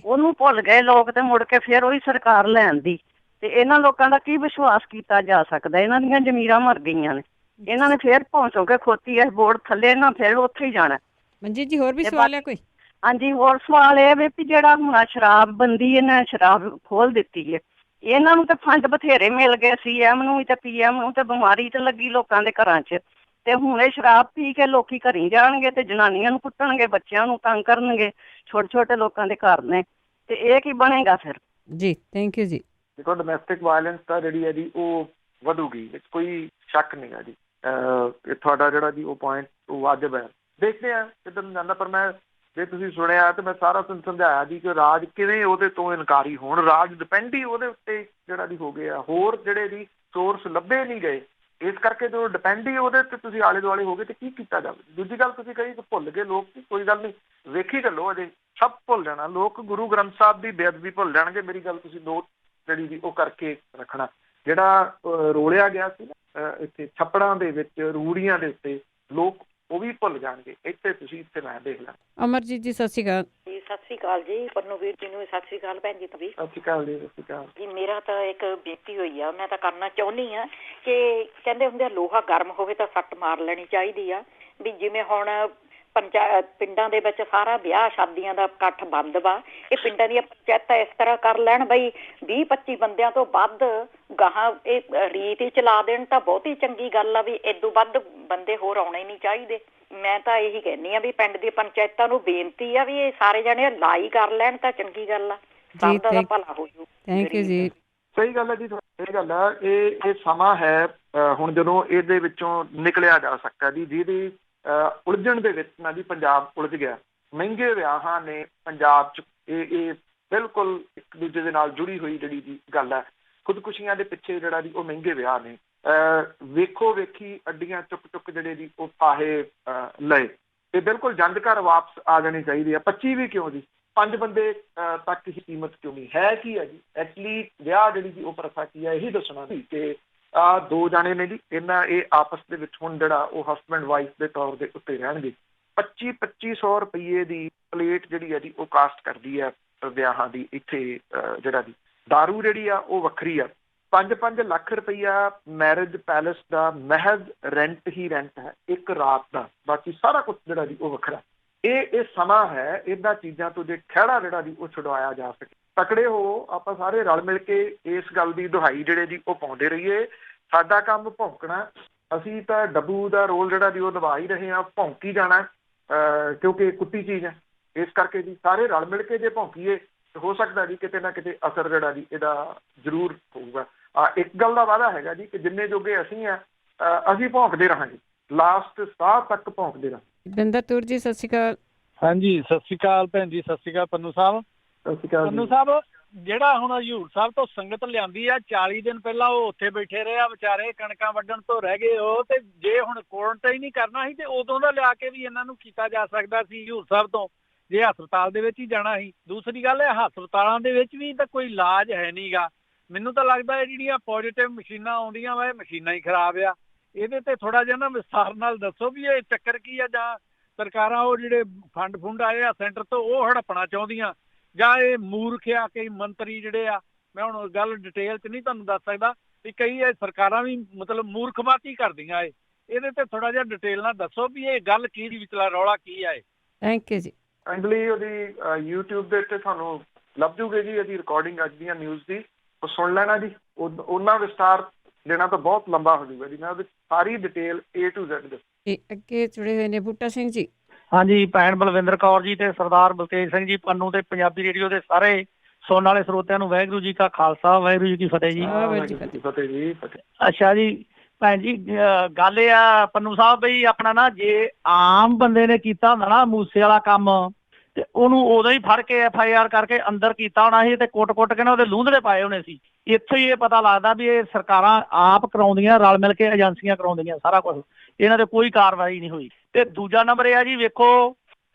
ਉਹਨੂੰ ਭੁੱਲ ਗਏ ਲੋਕ ਤੇ ਮੁੜ ਕੇ ਫਿਰ ਉਹੀ ਸਰਕਾਰ ਲੈਣ ਦੀ, ਤੇ ਇਹਨਾਂ ਲੋਕਾਂ ਦਾ ਕੀ ਵਿਸ਼ਵਾਸ ਕੀਤਾ ਜਾ ਸਕਦਾ? ਇਹਨਾਂ ਦੀਆਂ ਜ਼ਮੀਰਾਂ ਮਰ ਗਈਆਂ ਨੇ, ਇਹਨਾਂ ਨੇ ਫਿਰ ਪਹੁੰਚੋ ਕੇ ਖੋਤੀ ਇਸ ਬੋਰਡ ਥੱਲੇ, ਇਹਨਾਂ ਫਿਰ ਉੱਥੇ ਹੀ ਜਾਣਾ। ਮਨਜੀਤ ਜੀ, ਹੋਰ ਵੀ ਸਵਾਲ ਹੈ ਕੋਈ? ਹਾਂਜੀ, ਹੋਰ ਸਵਾਲ ਇਹ ਵੀ ਜਿਹੜਾ ਹੁਣ ਸ਼ਰਾਬਬੰਦੀ ਇਹਨਾਂ ਸ਼ਰਾਬ ਖੋਲ ਦਿੱਤੀ ਹੈ, ਇਹਨਾਂ ਨੂੰ ਤੇ ਫੰਡ ਬਥੇਰੇ ਮਿਲ ਗਏ, CM ਨੂੰ ਵੀ ਤੇ PM ਨੂੰ, ਤੇ ਬਿਮਾਰੀ ਤੇ ਲੱਗੀ ਲੋਕਾਂ ਦੇ ਘਰਾਂ 'ਚ, ਤੇ ਹੁਣ ਇਹ ਸ਼ਰਾਬ ਪੀ ਕੇ ਲੋਕੀ ਘਰੀ ਜਾਣਗੇ ਤੇ ਜਨਾਨੀਆਂ ਨੂੰ ਕੁੱਟਣਗੇ, ਬੱਚਿਆਂ ਨੂੰ ਤੰਗ ਕਰਨਗੇ, ਛੋਟੇ ਛੋਟੇ ਲੋਕਾਂ ਦੇ ਘਰ ਨੇ, ਤੇ ਇਹ ਕੀ ਬਣੇਗਾ ਫਿਰ? ਜੀ ਥੈਂਕ ਯੂ ਜੀ। ਦੇਖੋ, ਡੋਮੈਸਟਿਕ ਵਾਇਲੈਂਸ ਤਾਂ ਜਿਹੜੀ ਹੈ ਜੀ ਉਹ ਵਧੂਗੀ, ਕੋਈ ਸ਼ੱਕ ਨਹੀਂ ਹੈ ਜੀ। ਤੁਹਾਡਾ ਜਿਹੜਾ ਜੀ ਉਹ ਪੁਆਇੰਟ ਉਹ ਵਾਜਬ ਹੈ। ਦੇਖਦੇ ਹਾਂ ਕਿੱਧਰ ਨੂੰ ਜਾਂਦਾ। ਪਰ ਮੈਂ, ਜੇ ਤੁਸੀਂ ਸੁਣਿਆ ਤੇ ਮੈਂ ਸਾਰਾ ਸਮਝਾਇਆ ਜੀ ਕਿ ਰਾਜ ਕਿਵੇਂ ਉਹਦੇ ਤੋਂ ਇਨਕਾਰੀ ਹੋਣ। ਰਾਜ ਡਿਪੈਂਡ ਹੀ ਉਹਦੇ ਉੱਤੇ ਜਿਹੜਾ ਜੀ ਹੋ ਗਿਆ। ਹੋਰ ਜਿਹੜੇ ਜੀ ਸੋਰਸ ਲੱਭੇ ਨਹੀਂ ਗਏ, ਇਸ ਕਰਕੇ ਜੋ ਡਿਪੈਂਡ ਹੀ ਉਹਦੇ ਤੇ ਤੁਸੀਂ ਆਲੇ ਦੁਆਲੇ ਹੋ ਗਏ ਤੇ ਕੀ ਕੀਤਾ ਜਾਵੇ। ਦੂਜੀ ਗੱਲ ਤੁਸੀਂ ਕਹੀ ਕਿ ਭੁੱਲ ਗਏ ਲੋਕ, ਕੋਈ ਗੱਲ ਨਹੀਂ, ਵੇਖੀ ਚੱਲੋ, ਅਜੇ ਸਭ ਭੁੱਲ ਜਾਣਾ। ਲੋਕ ਗੁਰੂ ਗ੍ਰੰਥ ਸਾਹਿਬ ਦੀ ਬੇਅਦਬੀ ਭੁੱਲ ਜਾਣਗੇ। ਮੇਰੀ ਗੱਲ ਤੁਸੀਂ ਨੋਟ ਜਿਹੜੀ ਜੀ ਉਹ ਕਰਕੇ ਰੱਖਣਾ। ਜਿਹੜਾ ਰੋਲਿਆ ਗਿਆ ਸੀ ਨਾ ਇੱਥੇ ਛੱਪੜਾਂ ਦੇ ਵਿੱਚ, ਰੂੜੀਆਂ ਦੇ ਉੱਤੇ, ਲੋਕ ਉਹ ਵੀ ਭੁੱਲ ਜਾਣਗੇ। ਇੱਥੇ ਤੁਸੀਂ, ਇੱਥੇ ਮੈਂ ਦੇਖ ਲਾਂ। ਅਮਰਜੀਤ ਜੀ, ਸਤਿ ਸ਼੍ਰੀ ਅਕਾਲ। ਜੀ ਸਤਿ ਸ਼੍ਰੀ ਅਕਾਲ ਜੀ। ਪੰਨੂ ਵੀਰ ਜੀ ਨੂੰ ਸਤਿ ਸ਼੍ਰੀ ਅਕਾਲ। ਭੈਣ ਜੀ ਤੁਸੀਂ? ਸਤਿ ਸ਼੍ਰੀ ਅਕਾਲ ਜੀ। ਸਤਿ ਸ਼੍ਰੀ ਅਕਾਲ ਜੀ। ਮੇਰਾ ਤਾਂ ਇੱਕ ਬੇਨਤੀ ਹੋਈ ਆ, ਮੈਂ ਤਾਂ ਕਰਨਾ ਚਾਹੁੰਦੀ ਹਾਂ ਕਿ ਕਹਿੰਦੇ ਹੁੰਦੇ ਆ ਲੋਹਾ ਗਰਮ ਹੋਵੇ ਤਾਂ ਸੱਟ ਮਾਰ ਲੈਣੀ ਚਾਹੀਦੀ ਆ। ਵੀ ਜਿਵੇਂ ਹੁਣ ਪਿੰਡਾਂ ਦੇ ਵਿੱਚ ਸਾਰਾ ਵਿਆਹ ਸ਼ਾਦੀਆਂ ਦਾ ਇਕੱਠ ਬੰਦ ਵਾ, ਇਹ ਪਿੰਡਾਂ ਦੀਆਂ ਪੰਚਾਇਤਾਂ ਇਸ ਤਰ੍ਹਾਂ ਕਰ ਲੈਣ ਬਈ 20-25 ਬੰਦਿਆਂ ਤੋਂ ਵੱਧ ਗਾਹਾਂ ਇਹ ਰੀਤ ਹੀ ਚਲਾ ਦੇਣ ਤਾਂ ਬਹੁਤ ਹੀ ਚੰਗੀ ਗੱਲ ਆ। ਵੀ ਇਦੋਂ ਵੱਧ ਬੰਦੇ ਹੋਰ ਆਉਣੇ ਨਹੀਂ ਚਾਹੀਦੇ। ਮੈਂ ਤਾਂ ਇਹੀ ਕਹਿੰਦੀ ਆ ਵੀ ਪਿੰਡ ਦੀ ਪੰਚਾਇਤਾਂ ਨੂੰ ਬੇਨਤੀ ਆ ਵੀ ਇਹ ਸਾਰੇ ਜਣੇ ਲਾਈ ਕਰ ਲੈਣ ਤਾਂ ਚੰਗੀ ਗੱਲ ਆ, ਸਭ ਦਾ ਭਲਾ ਹੋ ਜੂ। ਥੈਂਕ ਯੂ ਜੀ। ਸਹੀ ਗੱਲ ਹੈ ਜੀ, ਇਹ ਗੱਲ ਆ। ਇਹ ਸਮਾਂ ਹੈ ਹੁਣ ਜਦੋਂ ਇਹਦੇ ਵਿੱਚੋਂ ਨਿਕਲਿਆ ਜਾ ਸਕਦਾ ਜੀ, ਜਿਹਦੀ ਉਲਝਣ ਦੇ ਵਿੱਚ ਨਾ ਜੀ ਪੰਜਾਬ ਉਲਝ ਗਿਆ। ਮਹਿੰਗੇ ਵਿਆਹਾਂ ਨੇ ਪੰਜਾਬ 'ਚ ਇਹ ਬਿਲਕੁਲ ਇੱਕ ਦੂਜੇ ਦੇ ਨਾਲ ਜੁੜੀ ਹੋਈ ਜਿਹੜੀ ਜੀ ਗੱਲ ਹੈ। ਖੁਦਕੁਸ਼ੀਆਂ ਦੇ ਪਿੱਛੇ ਜਿਹੜਾ ਜੀ ਉਹ ਮਹਿੰਗੇ ਵਿਆਹ ਨੇ। ਵੇਖੋ ਵੇਖੀ ਅੱਡੀਆਂ ਚੁੱਕ ਜਿਹੜੇ ਜੀ ਉਹ ਫਾਹੇ ਲਏ, ਤੇ ਬਿਲਕੁਲ ਜੰਦ ਘਰ ਵਾਪਸ ਆ ਜਾਣੀ ਚਾਹੀਦੀ ਹੈ। 25 ਵੀ ਕਿਉਂ ਜੀ, 5 ਬੰਦੇ ਤੱਕ ਹੀ ਕੀਮਤ ਕਿਉਂ ਨਹੀਂ ਹੈ? ਕੀ ਹੈ ਜੀ ਐਕਚੁਅਲੀ ਵਿਆਹ ਜਿਹੜੀ ਜੀ ਉਹ ਪ੍ਰਥਾ ਕੀ ਹੈ, ਇਹੀ ਦੱਸਣਾ ਸੀ ਕਿ ਆਹ 2 ਜਾਣੇ ਨੇ ਜੀ, ਇਹ ਆਪਸ ਦੇ ਵਿੱਚ ਹੁਣ ਜਿਹੜਾ ਉਹ ਹਸਬੈਂਡ ਵਾਈਫ ਦੇ ਤੌਰ ਦੇ ਉੱਤੇ ਰਹਿਣਗੇ। 2500 ਰੁਪਈਏ ਦੀ ਪਲੇਟ ਜਿਹੜੀ ਹੈ ਜੀ ਉਹ ਕਾਸਟ ਕਰਦੀ ਹੈ ਵਿਆਹਾਂ ਦੀ। ਇੱਥੇ ਜਿਹੜਾ ਜੀ ਦਾਰੂ ਜਿਹੜੀ ਆ ਉਹ ਵੱਖਰੀ ਆ। 5-5 ਲੱਖ ਰੁਪਈਆ ਮੈਰਿਜ ਪੈਲੇਸ ਦਾ ਮਹਿਜ਼ ਰੈਂਟ ਹੀ ਰੈਂਟ ਹੈ ਇੱਕ ਰਾਤ ਦਾ, ਬਾਕੀ ਸਾਰਾ ਕੁਛ ਜਿਹੜਾ ਜੀ ਉਹ ਵੱਖਰਾ। ਇਹ ਸਮਾਂ ਹੈ ਇਹਨਾਂ ਚੀਜ਼ਾਂ ਤੋਂ ਜੇ ਖਹਿੜਾ ਜਿਹੜਾ ਜੀ ਉਹ ਛੁਡਵਾਇਆ ਜਾ ਸਕੇ। ਤਕੜੇ ਹੋ, ਆਪਾਂ ਸਾਰੇ ਰਲ ਮਿਲ ਕੇ ਇਸ ਗੱਲ ਦੀ ਦੁਹਾਈ ਜਿਹੜੇ ਜੀ ਉਹ ਪਾਉਂਦੇ ਰਹੀਏ। ਸਾਡਾ ਕੰਮ ਭੌਂਕਣਾ, ਅਸੀਂ ਤਾਂ ਡੱਬੂ ਦਾ ਰੋਲ ਜਿਹੜਾ ਜੀ ਉਹ ਨਿਭਾ ਹੀ ਰਹੇ ਹਾਂ, ਭੌਂਕੀ ਜਾਣਾ, ਕਿਉਂਕਿ ਕੁੱਤੀ ਚੀਜ਼ ਹੈ। ਇਸ ਕਰਕੇ ਜੀ ਸਾਰੇ ਰਲ ਮਿਲ ਕੇ ਜੇ ਭੌਂਕੀਏ ਹੋ ਸਕਦਾ ਜੀ ਕਿਤੇ ਨਾ ਕਿਤੇ ਅਸਰ ਜਿਹੜਾ ਜੀ ਇਹਦਾ ਜ਼ਰੂਰ ਹੋਊਗਾ। ਇੱਕ ਗੱਲ ਦਾ ਵਾਅਦਾ ਹੈਗਾ ਜੀ ਕਿ ਜਿੰਨੇ ਜੋਗੇ ਅਸੀਂ ਆ, ਅਸੀਂ ਭੌਂਕਦੇ ਰਹਾਂਗੇ, ਲਾਸਟ ਸਾਹ ਤੱਕ ਭੌਂਕਦੇ ਰਹਾਂਗੇ। ਬਿੰਦਰ ਤੌਰ ਜੀ, ਸਤਿ ਸ਼੍ਰੀ ਅਕਾਲ। ਹਾਂਜੀ, ਸਤਿ ਸ਼੍ਰੀ ਅਕਾਲ ਭੈਣ ਜੀ। ਸਤਿ ਸ਼੍ਰੀ ਅਕਾਲ ਪੰਨੂ ਸਾਹਿਬ। ਸਤਿ ਸ਼੍ਰੀ ਅਕਾਲ ਪੰਨੂ ਸਾਹਿਬ, ਜਿਹੜਾ ਹੁਣ ਹਜ਼ੂਰ ਸਾਹਿਬ ਤੋਂ ਸੰਗਤ ਲਿਆਂਦੀ ਆ, 40 ਦਿਨ ਪਹਿਲਾਂ ਉਹ ਉੱਥੇ ਬੈਠੇ ਰਹੇ ਆ ਵਿਚਾਰੇ, ਕਣਕਾਂ ਵੱਢਣ ਤੋਂ ਰਹਿ ਗਏ ਉਹ। ਤੇ ਜੇ ਹੁਣ ਕੁਆਰੰਟਾਈਨ ਹੀ ਕਰਨਾ ਸੀ ਤੇ ਉਦੋਂ ਦਾ ਲਿਆ ਕੇ ਵੀ ਇਹਨਾਂ ਨੂੰ ਕੀਤਾ ਜਾ ਸਕਦਾ ਸੀ ਹਜ਼ੂਰ ਸਾਹਿਬ ਤੋਂ, ਜੇ ਹਸਪਤਾਲ ਦੇ ਵਿੱਚ ਹੀ ਜਾਣਾ ਸੀ। ਦੂਸਰੀ ਗੱਲ ਹੈ, ਹਸਪਤਾਲਾਂ ਦੇ ਵਿੱਚ ਵੀ ਤਾਂ ਕੋਈ ਇਲਾਜ ਹੈ ਨਹੀਂ ਗਾ। ਮੈਨੂੰ ਤਾਂ ਲੱਗਦਾ ਇਹ ਜਿਹੜੀਆਂ ਪੋਜ਼ੀਟਿਵ ਮਸ਼ੀਨਾਂ ਆਉਂਦੀਆਂ ਵਾ, ਇਹ ਮਸ਼ੀਨਾਂ ਹੀ ਖਰਾਬ ਆ। ਇਹਦੇ ਤੇ ਥੋੜਾ ਜਿਹਾ ਨਾ ਵਿਸਥਾਰ ਨਾਲ ਦੱਸੋ ਵੀ ਇਹ ਚੱਕਰ ਕੀ ਆ, ਜਾਂ ਸਰਕਾਰਾਂ ਉਹ ਜਿਹੜੇ ਫੰਡ ਆਏ ਆ ਸੈਂਟਰ ਤੋਂ ਉਹ ਹੜੱਪਣਾ ਚਾਹੁੰਦੀਆਂ, ਜਾਂ ਇਹ ਮੂਰਖ ਆ ਕਈ ਮੰਤਰੀ ਜਿਹੜੇ ਆ। ਮੈਂ ਹੁਣ ਗੱਲ ਡਿਟੇਲ 'ਚ ਨਹੀਂ ਤੁਹਾਨੂੰ ਦੱਸ ਸਕਦਾ ਵੀ ਕਈ ਇਹ ਸਰਕਾਰਾਂ ਵੀ ਮਤਲਬ ਮੂਰਖਬਾਤੀ ਕਰਦੀਆਂ। ਇਹਦੇ ਤੇ ਥੋੜਾ ਜਿਹਾ ਡਿਟੇਲ ਨਾਲ ਦੱਸੋ ਵੀ ਇਹ ਗੱਲ ਕੀ ਦੀ ਵਿਚਲਾ ਰੌਲਾ ਕੀ ਆ। ਥੈਂਕ ਯੂ ਜੀ। ਕਾਈਂਡਲੀ ਉਹਦੀ YouTube ਦੇ ਉੱਤੇ ਤੁਹਾਨੂੰ ਲੱਭ ਜੂਗੇ ਜੀ ਇਹਦੀ ਰਿਕਾਰਡਿੰਗ ਅੱਜ ਦੀਆਂ ਨਿਊਜ਼ ਦੀ। ਉਹ ਸੁਣ ਲੈਣਾ ਜੀ। ਉਹਨਾਂ ਵਿਸਤਾਰ ਦੇਣਾ ਤਾਂ ਬਹੁਤ ਲੰਬਾ ਹੋ ਜਾਊਗਾ ਜੀ। ਮੈਂ ਉਹਦੀ ਸਾਰੀ ਡਿਟੇਲ A to Z ਇਹ ਅੱਗੇ ਜੁੜੇ ਹੋਏ ਨੇ ਬੂਟਾ ਸਿੰਘ ਜੀ। ਹਾਂਜੀ, ਭੈਣ ਬਲਵਿੰਦਰ ਕੌਰ ਜੀ ਤੇ ਸਰਦਾਰ ਬਲਤੇਜ ਸਿੰਘ ਜੀ ਪੰਨੂ ਤੇ ਪੰਜਾਬੀ ਰੇਡੀਓ ਦੇ ਸਾਰੇ ਸੁਣਨ ਵਾਲੇ ਸਰੋਤਿਆਂ ਨੂੰ ਵਾਹਿਗੁਰੂ ਜੀ ਕਾ ਖਾਲਸਾ, ਵਾਹਿਗੁਰੂ ਜੀ ਕੀ ਫਤਿਹ ਜੀ। ਫਤਿਹ ਜੀ, ਫਤਿਹ। ਅੱਛਾ ਜੀ ਭੈਣ ਜੀ, ਗੱਲ ਇਹ ਆ ਪੰਨੂ ਸਾਹਿਬ ਬਈ ਆਪਣਾ ਨਾ ਜੇ ਆਮ ਬੰਦੇ ਨੇ ਕੀਤਾ ਹੁੰਦਾ ਨਾ ਮੂਸੇ ਵਾਲਾ ਕੰਮ ਤੇ ਉਹਨੂੰ ਉਦੋਂ ਹੀ ਫੜ ਕੇ FIR ਕਰਕੇ ਅੰਦਰ ਕੀਤਾ ਹੋਣਾ ਸੀ ਤੇ ਕੁੱਟ ਕੇ ਨਾ ਉਹਦੇ ਲੂੰਧੜੇ ਪਾਏ ਹੋਣੇ ਸੀ। ਇੱਥੋਂ ਹੀ ਇਹ ਪਤਾ ਲੱਗਦਾ ਵੀ ਇਹ ਸਰਕਾਰਾਂ ਆਪ ਕਰਾਉਂਦੀਆਂ, ਰਲ ਮਿਲ ਕੇ ਏਜੰਸੀਆਂ ਕਰਾਉਂਦੀਆਂ ਸਾਰਾ ਕੁਛ, ਇਹਨਾਂ ਤੇ ਕੋਈ ਕਾਰਵਾਈ ਨਹੀਂ ਹੋਈ। ਤੇ ਦੂਜਾ ਨੰਬਰ ਇਹ ਆ ਜੀ, ਵੇਖੋ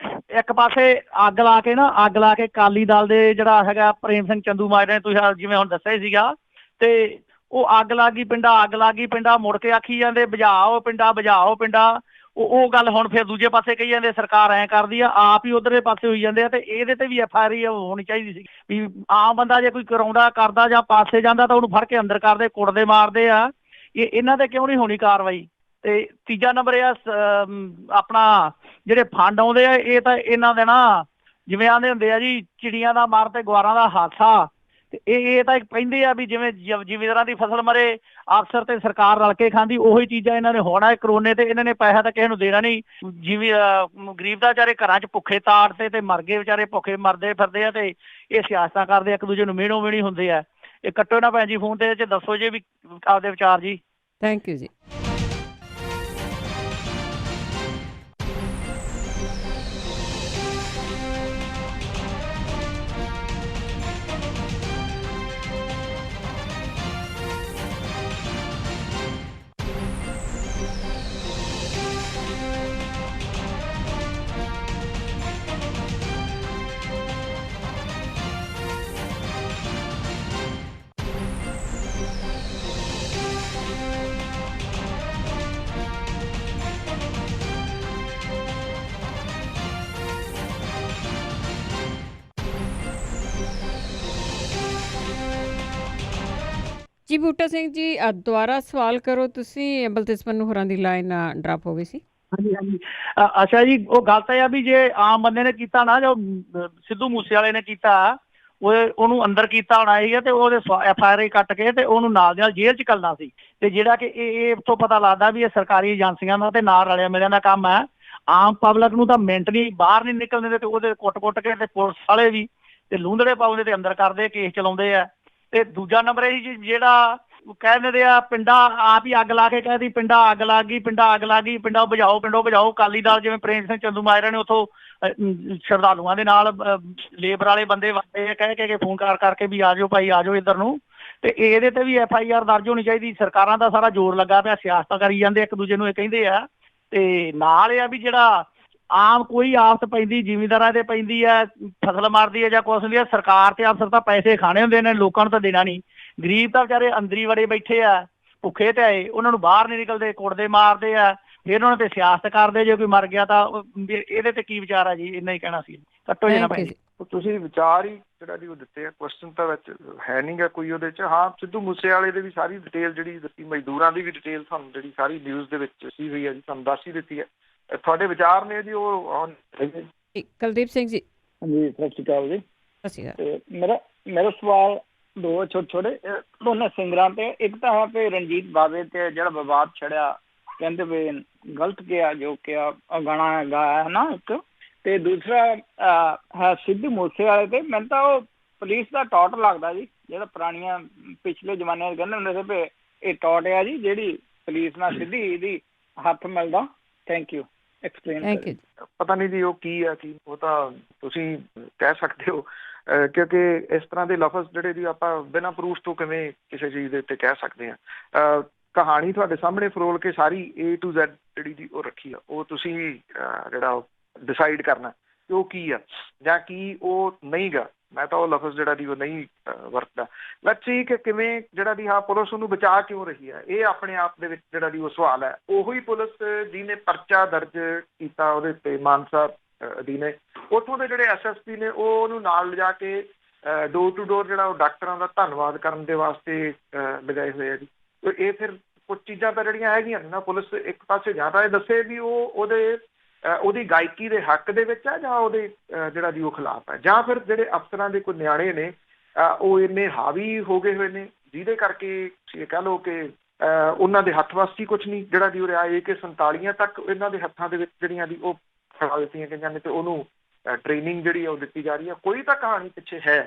ਇੱਕ ਪਾਸੇ ਅੱਗ ਲਾ ਕੇ ਅਕਾਲੀ ਦਲ ਦੇ ਜਿਹੜਾ ਹੈਗਾ ਪ੍ਰੇਮ ਸਿੰਘ ਚੰਦੂ ਮਾਜਰਾ ਨੇ, ਤੁਸੀਂ ਜਿਵੇਂ ਹੁਣ ਦੱਸਿਆ ਹੀ ਸੀਗਾ, ਤੇ ਉਹ ਅੱਗ ਲੱਗ ਗਈ ਪਿੰਡਾਂ, ਮੁੜ ਕੇ ਆਖੀ ਜਾਂਦੇ ਬੁਝਾਓ ਪਿੰਡਾਂ। ਉਹ ਗੱਲ ਹੁਣ ਫਿਰ ਦੂਜੇ ਪਾਸੇ ਕਹੀ ਜਾਂਦੇ ਸਰਕਾਰ ਐਂ ਕਰਦੀ ਆ, ਆਪ ਹੀ ਉਧਰਲੇ ਪਾਸੇ ਹੋਈ ਜਾਂਦੇ ਆ। ਤੇ ਇਹਦੇ ਤੇ ਵੀ FIR ਹੋਣੀ ਚਾਹੀਦੀ ਸੀ ਵੀ ਆਮ ਬੰਦਾ ਜੇ ਕੋਈ ਕਰਦਾ ਜਾਂ ਪਾਸੇ ਜਾਂਦਾ ਤਾਂ ਉਹਨੂੰ ਫੜ ਕੇ ਅੰਦਰ ਕਰਦੇ, ਕੁੱਟਦੇ, ਮਾਰਦੇ ਆ। ਇਹਨਾਂ ਤੇ ਕਿਉਂ ਨਹੀਂ ਹੋਣੀ ਕਾਰਵਾਈ? ਤੇ ਤੀਜਾ ਨੰਬਰ ਇਹ ਆ ਆਪਣਾ ਜਿਹੜੇ ਫੰਡ ਆਉਂਦੇ ਆ, ਇਹ ਤਾਂ ਇਹਨਾਂ ਦੇ ਨਾ ਜਿਵੇਂ ਆਂਦੇ ਹੁੰਦੇ ਆ ਜੀ ਚਿੜੀਆਂ ਦਾ ਮਰ ਤੇ ਗਵਾਰਾਂ ਦਾ ਹਾਸਾ। ਤੇ ਇਹ ਤਾਂ ਕਹਿੰਦੇ ਆ ਵੀ ਜਿਵੇਂ ਜ਼ਿਮੀਂਦਾਰਾਂ ਦੀ ਫਸਲ ਮਰੇ ਅਫਸਰ ਤੇ ਸਰਕਾਰ ਰਲ ਕੇ ਖਾਂਦੀ, ਉਹੀ ਚੀਜ਼ਾਂ ਇਹਨਾਂ ਨੇ ਹੋਣਾ ਕਰੋਨੇ ਤੇ। ਇਹਨਾਂ ਨੇ ਪੈਸਾ ਤਾਂ ਕਿਸੇ ਨੂੰ ਦੇਣਾ ਨਹੀਂ। ਜਿਵੇਂ ਗਰੀਬ ਦਾ ਵਿਚਾਰੇ ਘਰਾਂ 'ਚ ਭੁੱਖੇ ਤਾੜਤੇ ਤੇ ਮਰ ਗਏ ਵਿਚਾਰੇ, ਭੁੱਖੇ ਮਰਦੇ ਫਿਰਦੇ ਆ ਤੇ ਇਹ ਸਿਆਸਤਾਂ ਕਰਦੇ ਇੱਕ ਦੂਜੇ ਨੂੰ ਮਿਹਣੀ ਹੁੰਦੇ ਆ। ਇਹ ਕੱਟੋ ਨਾ ਭੈਣ ਜੀ ਫੋਨ ਤੇ ਦੱਸੋ ਜੀ ਵੀ ਆਪਦੇ ਵਿਚਾਰ ਜੀ। ਥੈਂਕ ਯੂ ਜੀ। ਜੀ ਬੂਟਾ ਸਿੰਘ ਜੀ ਦੁਬਾਰਾ ਸਵਾਲ ਕਰੋ ਤੁਸੀਂ। ਬਲਤੇਜ ਪੰਨੂ ਹੋਰਾਂ ਦੀ ਲਾਈਨ ਡਰਾਪ ਹੋ ਗਈ ਸੀ। ਹਾਂਜੀ। ਅੱਛਾ ਜੀ, ਉਹ ਗੱਲ ਤਾਂ ਇਹ ਆ ਵੀ ਜੇ ਆਮ ਬੰਦੇ ਨੇ ਕੀਤਾ ਨਾ, ਜੋ ਸਿੱਧੂ ਮੂਸੇ ਵਾਲੇ ਨੇ ਕੀਤਾ, ਉਹਨੂੰ ਅੰਦਰ ਕੀਤਾ ਹੋਣਾ ਸੀਗਾ ਤੇ ਉਹਦੇ FIR ਕੱਟ ਕੇ ਤੇ ਉਹਨੂੰ ਨਾਲ ਦੀ ਨਾਲ ਜੇਲ੍ਹ 'ਚ ਕਰਨਾ ਸੀ। ਤੇ ਜਿਹੜਾ ਕਿ ਇਹ ਤੋਂ ਪਤਾ ਲੱਗਦਾ ਵੀ ਇਹ ਸਰਕਾਰੀ ਏਜੰਸੀਆਂ ਦਾ ਤੇ ਨਾਲ ਰਲਿਆ ਮਿਲਿਆ ਦਾ ਕੰਮ ਹੈ। ਆਮ ਪਬਲਿਕ ਨੂੰ ਤਾਂ ਮਿੰਟ ਨਹੀਂ ਬਾਹਰ ਨਹੀਂ ਨਿਕਲਣ ਦਿੰਦੇ ਤੇ ਉਹਦੇ ਕੁੱਟ ਕੇ ਤੇ ਪੁਲਿਸ ਵਾਲੇ ਵੀ ਤੇ ਲੂੰਧੜੇ ਪਾਉਂਦੇ ਤੇ ਅੰਦਰ ਕਰਦੇ, ਕੇਸ ਚਲਾਉਂਦੇ ਆ। ਤੇ ਦੂਜਾ ਨੰਬਰ ਇਹ ਜੀ ਜਿਹੜਾ ਕਹਿ ਦਿੰਦੇ ਆ ਪਿੰਡਾਂ ਆਪ ਹੀ ਅੱਗ ਲਾ ਕੇ ਕਹਿਦੀ ਪਿੰਡਾਂ ਅੱਗ ਲੱਗ ਗਈ, ਪਿੰਡਾਂ ਬੁਝਾਓ। ਅਕਾਲੀ ਦਲ ਜਿਵੇਂ ਪ੍ਰੇਮ ਸਿੰਘ ਚੰਦੂ ਮਾਜਰਾ ਨੇ ਉੱਥੋਂ ਸ਼ਰਧਾਲੂਆਂ ਦੇ ਨਾਲ ਲੇਬਰ ਵਾਲੇ ਬੰਦੇ ਵਾਲੇ ਕਹਿ ਕੇ ਫੋਨ ਕਰਕੇ ਵੀ ਆ ਜਾਓ ਭਾਈ, ਆ ਜਾਓ ਇੱਧਰ ਨੂੰ। ਤੇ ਇਹਦੇ ਤੇ ਵੀ FIR ਦਰਜ ਹੋਣੀ ਚਾਹੀਦੀ। ਸਰਕਾਰਾਂ ਦਾ ਸਾਰਾ ਜ਼ੋਰ ਲੱਗਾ ਪਿਆ, ਸਿਆਸਤਾਂ ਕਰੀ ਜਾਂਦੇ ਇੱਕ ਦੂਜੇ ਨੂੰ, ਇਹ ਕਹਿੰਦੇ ਆ। ਤੇ ਨਾਲ ਇਹ ਆ ਵੀ ਜਿਹੜਾ ਆਮ ਕੋਈ ਆਫਤ ਪੈਂਦੀ ਜ਼ਿਮੀਂਦਾਰਾਂ ਤੇ ਪੈਂਦੀ ਹੈ, ਫਸਲ ਮਾਰਦੀ ਹੈ ਜਾਂ ਕੁਛ ਹੁੰਦੀ ਹੈ, ਸਰਕਾਰ ਤੇ ਅਫਸਰ ਤਾਂ ਪੈਸੇ ਖਾਣੇ ਹੁੰਦੇ ਨੇ, ਲੋਕਾਂ ਨੂੰ ਤਾਂ ਦੇਣਾ ਨਹੀਂ। ਗਰੀਬ ਤਾਂ ਵਿਚਾਰੇ ਅੰਦਰੀ ਵੜੇ ਬੈਠੇ ਆ, ਭੁੱਖੇ ਤੇ ਆਏ, ਉਹਨਾਂ ਨੂੰ ਬਾਹਰ ਨਹੀਂ ਨਿਕਲਦੇ, ਕੁੱਟਦੇ ਮਾਰਦੇ ਆ, ਫਿਰ ਉਹਨਾਂ ਤੇ ਸਿਆਸਤ ਕਰਦੇ। ਜੇ ਕੋਈ ਮਰ ਗਿਆ ਤਾਂ ਇਹਦੇ ਤੇ ਕੀ ਵਿਚਾਰ ਆ ਜੀ? ਇੰਨਾ ਹੀ ਕਹਿਣਾ ਸੀ। ਕੱਟੋ ਜੀ ਨਾ ਭਾਈ। ਤੁਸੀਂ ਵਿਚਾਰ ਹੀ ਜਿਹੜਾ ਜੀ ਉਹ ਦਿੱਤੇ ਆ, ਕੁਐਸਚਨ ਤਾਂ ਵਿੱਚ ਹੈ ਨਹੀਂ ਗਾ ਕੋਈ ਉਹਦੇ 'ਚ। ਹਾਂ, ਸਿੱਧੂ ਮੂਸੇ ਵਾਲੇ ਦੇ ਵੀ ਸਾਰੀ ਡਿਟੇਲ ਜਿਹੜੀ ਦਿੱਤੀ, ਮਜ਼ਦੂਰਾਂ ਦੀ ਵੀ ਡਿਟੇਲ ਤੁਹਾਨੂੰ ਜਿਹੜੀ ਸਾਰੀ ਨਿਊਜ਼ ਦੇ ਵਿੱਚ ਸੀ ਹੋਈ ਹੈ ਜੀ, ਤੁਹਾਨੂੰ ਦੱਸ ਹੀ ਦਿੱਤੀ ਹੈ। ਤੁਹਾਡੇ ਵਿਚਾਰ ਨੇ ਜੀ ਉਹ ਕੁਲਦੀਪ ਸਿੰਘ ਜੀ। ਹਾਂਜੀ, ਸਤਿ ਸ਼੍ਰੀ ਅਕਾਲ ਜੀ। ਸਤਿ ਸ਼੍ਰੀ ਅਕਾਲ। ਮੇਰਾ ਸਵਾਲ ਦੋ ਛੋਟੇ ਦੋਨੇ ਸਿੰਗਰਾਂ ਤੇ। ਇੱਕ ਤਾਂ ਹੈ ਵੀ ਰਣਜੀਤ ਬਾਵੇ ਤੇ ਜਿਹੜਾ ਵਿਵਾਦ ਛੜਿਆ, ਕਹਿੰਦੇ ਵੀ ਗਲਤ ਕਿਹਾ ਜੋ ਕਿਹਾ ਗਾਣਾ ਗਾਇਆ ਹੈ ਨਾ ਇੱਕ। ਤੇ ਦੂਸਰਾ ਹੈ ਸਿੱਧੂ ਮੂਸੇ ਵਾਲੇ ਤੇ। ਮੈਨੂੰ ਤਾਂ ਉਹ ਪੁਲਿਸ ਦਾ ਟੌਟ ਲੱਗਦਾ ਜੀ, ਜਿਹੜਾ ਪੁਰਾਣੀਆਂ ਪਿਛਲੇ ਜ਼ਮਾਨੇ ਕਹਿੰਦੇ ਹੁੰਦੇ ਸੀ ਵੀ ਇਹ ਟੌਟ ਆ ਜੀ, ਜਿਹੜੀ ਪੁਲਿਸ ਨਾਲ ਸਿੱਧੀ ਇਹਦੀ ਹੱਥ ਮਿਲਦਾ। Thank you. ਐਕਸਪਲੇਨ। ਪਤਾ ਨਹੀਂ ਜੀ ਉਹ ਕੀ ਆ, ਕੀ ਉਹ ਤਾਂ ਤੁਸੀਂ ਕਹਿ ਸਕਦੇ ਹੋ, ਕਿਉਂਕਿ ਇਸ ਤਰ੍ਹਾਂ ਦੇ ਲਫ਼ਜ਼ ਜਿਹੜੇ ਜੀ ਆਪਾਂ ਬਿਨਾਂ ਪ੍ਰੂਫ ਤੋਂ ਕਿਵੇਂ ਕਿਸੇ ਚੀਜ਼ ਦੇ ਉੱਤੇ ਕਹਿ ਸਕਦੇ ਹਾਂ। ਕਹਾਣੀ ਤੁਹਾਡੇ ਸਾਹਮਣੇ ਫਰੋਲ ਕੇ ਸਾਰੀ A to Z ਜਿਹੜੀ ਜੀ ਉਹ ਰੱਖੀ ਆ, ਉਹ ਤੁਸੀਂ ਜਿਹੜਾ ਡਿਸਾਈਡ ਕਰਨਾ ਕਿ ਉਹ ਕੀ ਆ ਜਾਂ ਕੀ ਉਹ ਨਹੀਂ ਗਾ। ਮੈਂ ਤਾਂ ਉਹ ਲਫ਼ਜ਼ ਜਿਹੜਾ ਦੀ ਉਹ ਨਹੀਂ ਵਰਤਦਾ। ਲੈਟਸ ਸੀ ਕਿ ਕਿਵੇਂ ਜਿਹੜਾ ਦੀ ਪੁਲਿਸ ਉਹਨੂੰ ਬਚਾ ਕਿਉਂ ਰਹੀ ਹੈ, ਇਹ ਆਪਣੇ ਆਪ ਦੇ ਵਿੱਚ ਜਿਹੜਾ ਦੀ ਉਹ ਸਵਾਲ ਹੈ। ਉਹੀ ਪੁਲਿਸ ਜਿਹਨੇ ਪਰਚਾ ਦਰਜ ਕੀਤਾ ਉਹਦੇ ਉੱਤੇ ਮਾਨਸਾ ਅਧੀਨੇ, ਉੱਥੋਂ ਦੇ ਜਿਹੜੇ SSP ਨੇ ਉਹ ਉਹਨੂੰ ਨਾਲ ਲਿਜਾ ਕੇ ਡੋਰ ਟੂ ਡੋਰ ਜਿਹੜਾ ਉਹ ਡਾਕਟਰਾਂ ਦਾ ਧੰਨਵਾਦ ਕਰਨ ਦੇ ਵਾਸਤੇ ਲਗਾਏ ਹੋਏ ਆ ਜੀ। ਇਹ ਫਿਰ ਕੁਝ ਚੀਜ਼ਾਂ ਤਾਂ ਜਿਹੜੀਆਂ ਹੈਗੀਆਂ ਨੇ ਨਾ, ਪੁਲਿਸ ਇੱਕ ਪਾਸੇ ਜਾਂ ਤਾਂ ਇਹ ਦੱਸੇ ਵੀ ਉਹ ਉਹਦੀ ਗਾਇਕੀ ਦੇ ਹੱਕ ਦੇ ਵਿੱਚ ਹੈ ਜਾਂ ਉਹਦੇ ਜਿਹੜਾ ਜੀ ਉਹ ਖਿਲਾਫ ਹੈ, ਜਾਂ ਫਿਰ ਜਿਹੜੇ ਅਫਸਰਾਂ ਦੇ ਕੋਈ ਨਿਆਣੇ ਨੇ ਉਹ ਇੰਨੇ ਹਾਵੀ ਹੋ ਗਏ ਹੋਏ ਨੇ, ਜਿਹਦੇ ਕਰਕੇ ਕਹਿ ਲਓ ਕਿ ਉਹਨਾਂ ਦੇ ਹੱਥ ਵੱਸ ਹੀ ਕੁਛ ਨਹੀਂ। ਜਿਹੜਾ ਦੀ ਉਰੇ ਆਏ ਕਿ 47 ਤੱਕ ਇਹਨਾਂ ਦੇ ਹੱਥਾਂ ਦੇ ਵਿੱਚ ਜਿਹੜੀਆਂ ਦੀ ਉਹ ਫੜਾ ਦਿੱਤੀਆਂ ਗਈਆਂ ਨੇ, ਤੇ ਉਹਨੂੰ ਟ੍ਰੇਨਿੰਗ ਜਿਹੜੀ ਉਹ ਦਿੱਤੀ ਜਾ ਰਹੀ ਹੈ। ਕੋਈ ਤਾਂ ਕਹਾਣੀ ਪਿੱਛੇ ਹੈ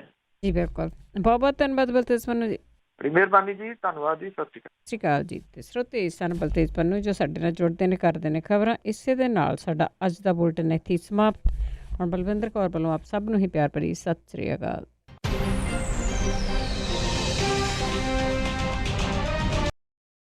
ਜੀ। ਬਿਲਕੁਲ, ਬਹੁਤ ਬਹੁਤ ਧੰਨਵਾਦ ਬਲਤੇਜ ਪੰਨੂ ਜੀ। ਬੜੀ ਮਿਹਰਬਾਨੀ ਜੀ, ਧੰਨਵਾਦ ਜੀ, ਸਤਿ ਸ਼੍ਰੀ ਅਕਾਲ ਜੀ। ਤੇ ਸਰੋਤੇ ਸਨ ਬਲਤੇਜ ਪੰਨੂ ਜੋ ਸਾਡੇ ਨਾਲ ਜੁੜਦੇ ਨੇ, ਕਰਦੇ ਨੇ ਖਬਰਾਂ। ਇਸੇ ਦੇ ਨਾਲ ਸਾਡਾ ਅੱਜ ਦਾ ਬੁਲਟਨ ਇੱਥੇ ਸਮਾਪਤ। ਹੁਣ ਬਲਵਿੰਦਰ ਕੌਰ ਵੱਲੋਂ ਆਪ ਸਭ ਨੂੰ ਹੀ ਪਿਆਰ ਭਰੀ ਸਤਿ ਸ਼੍ਰੀ ਅਕਾਲ।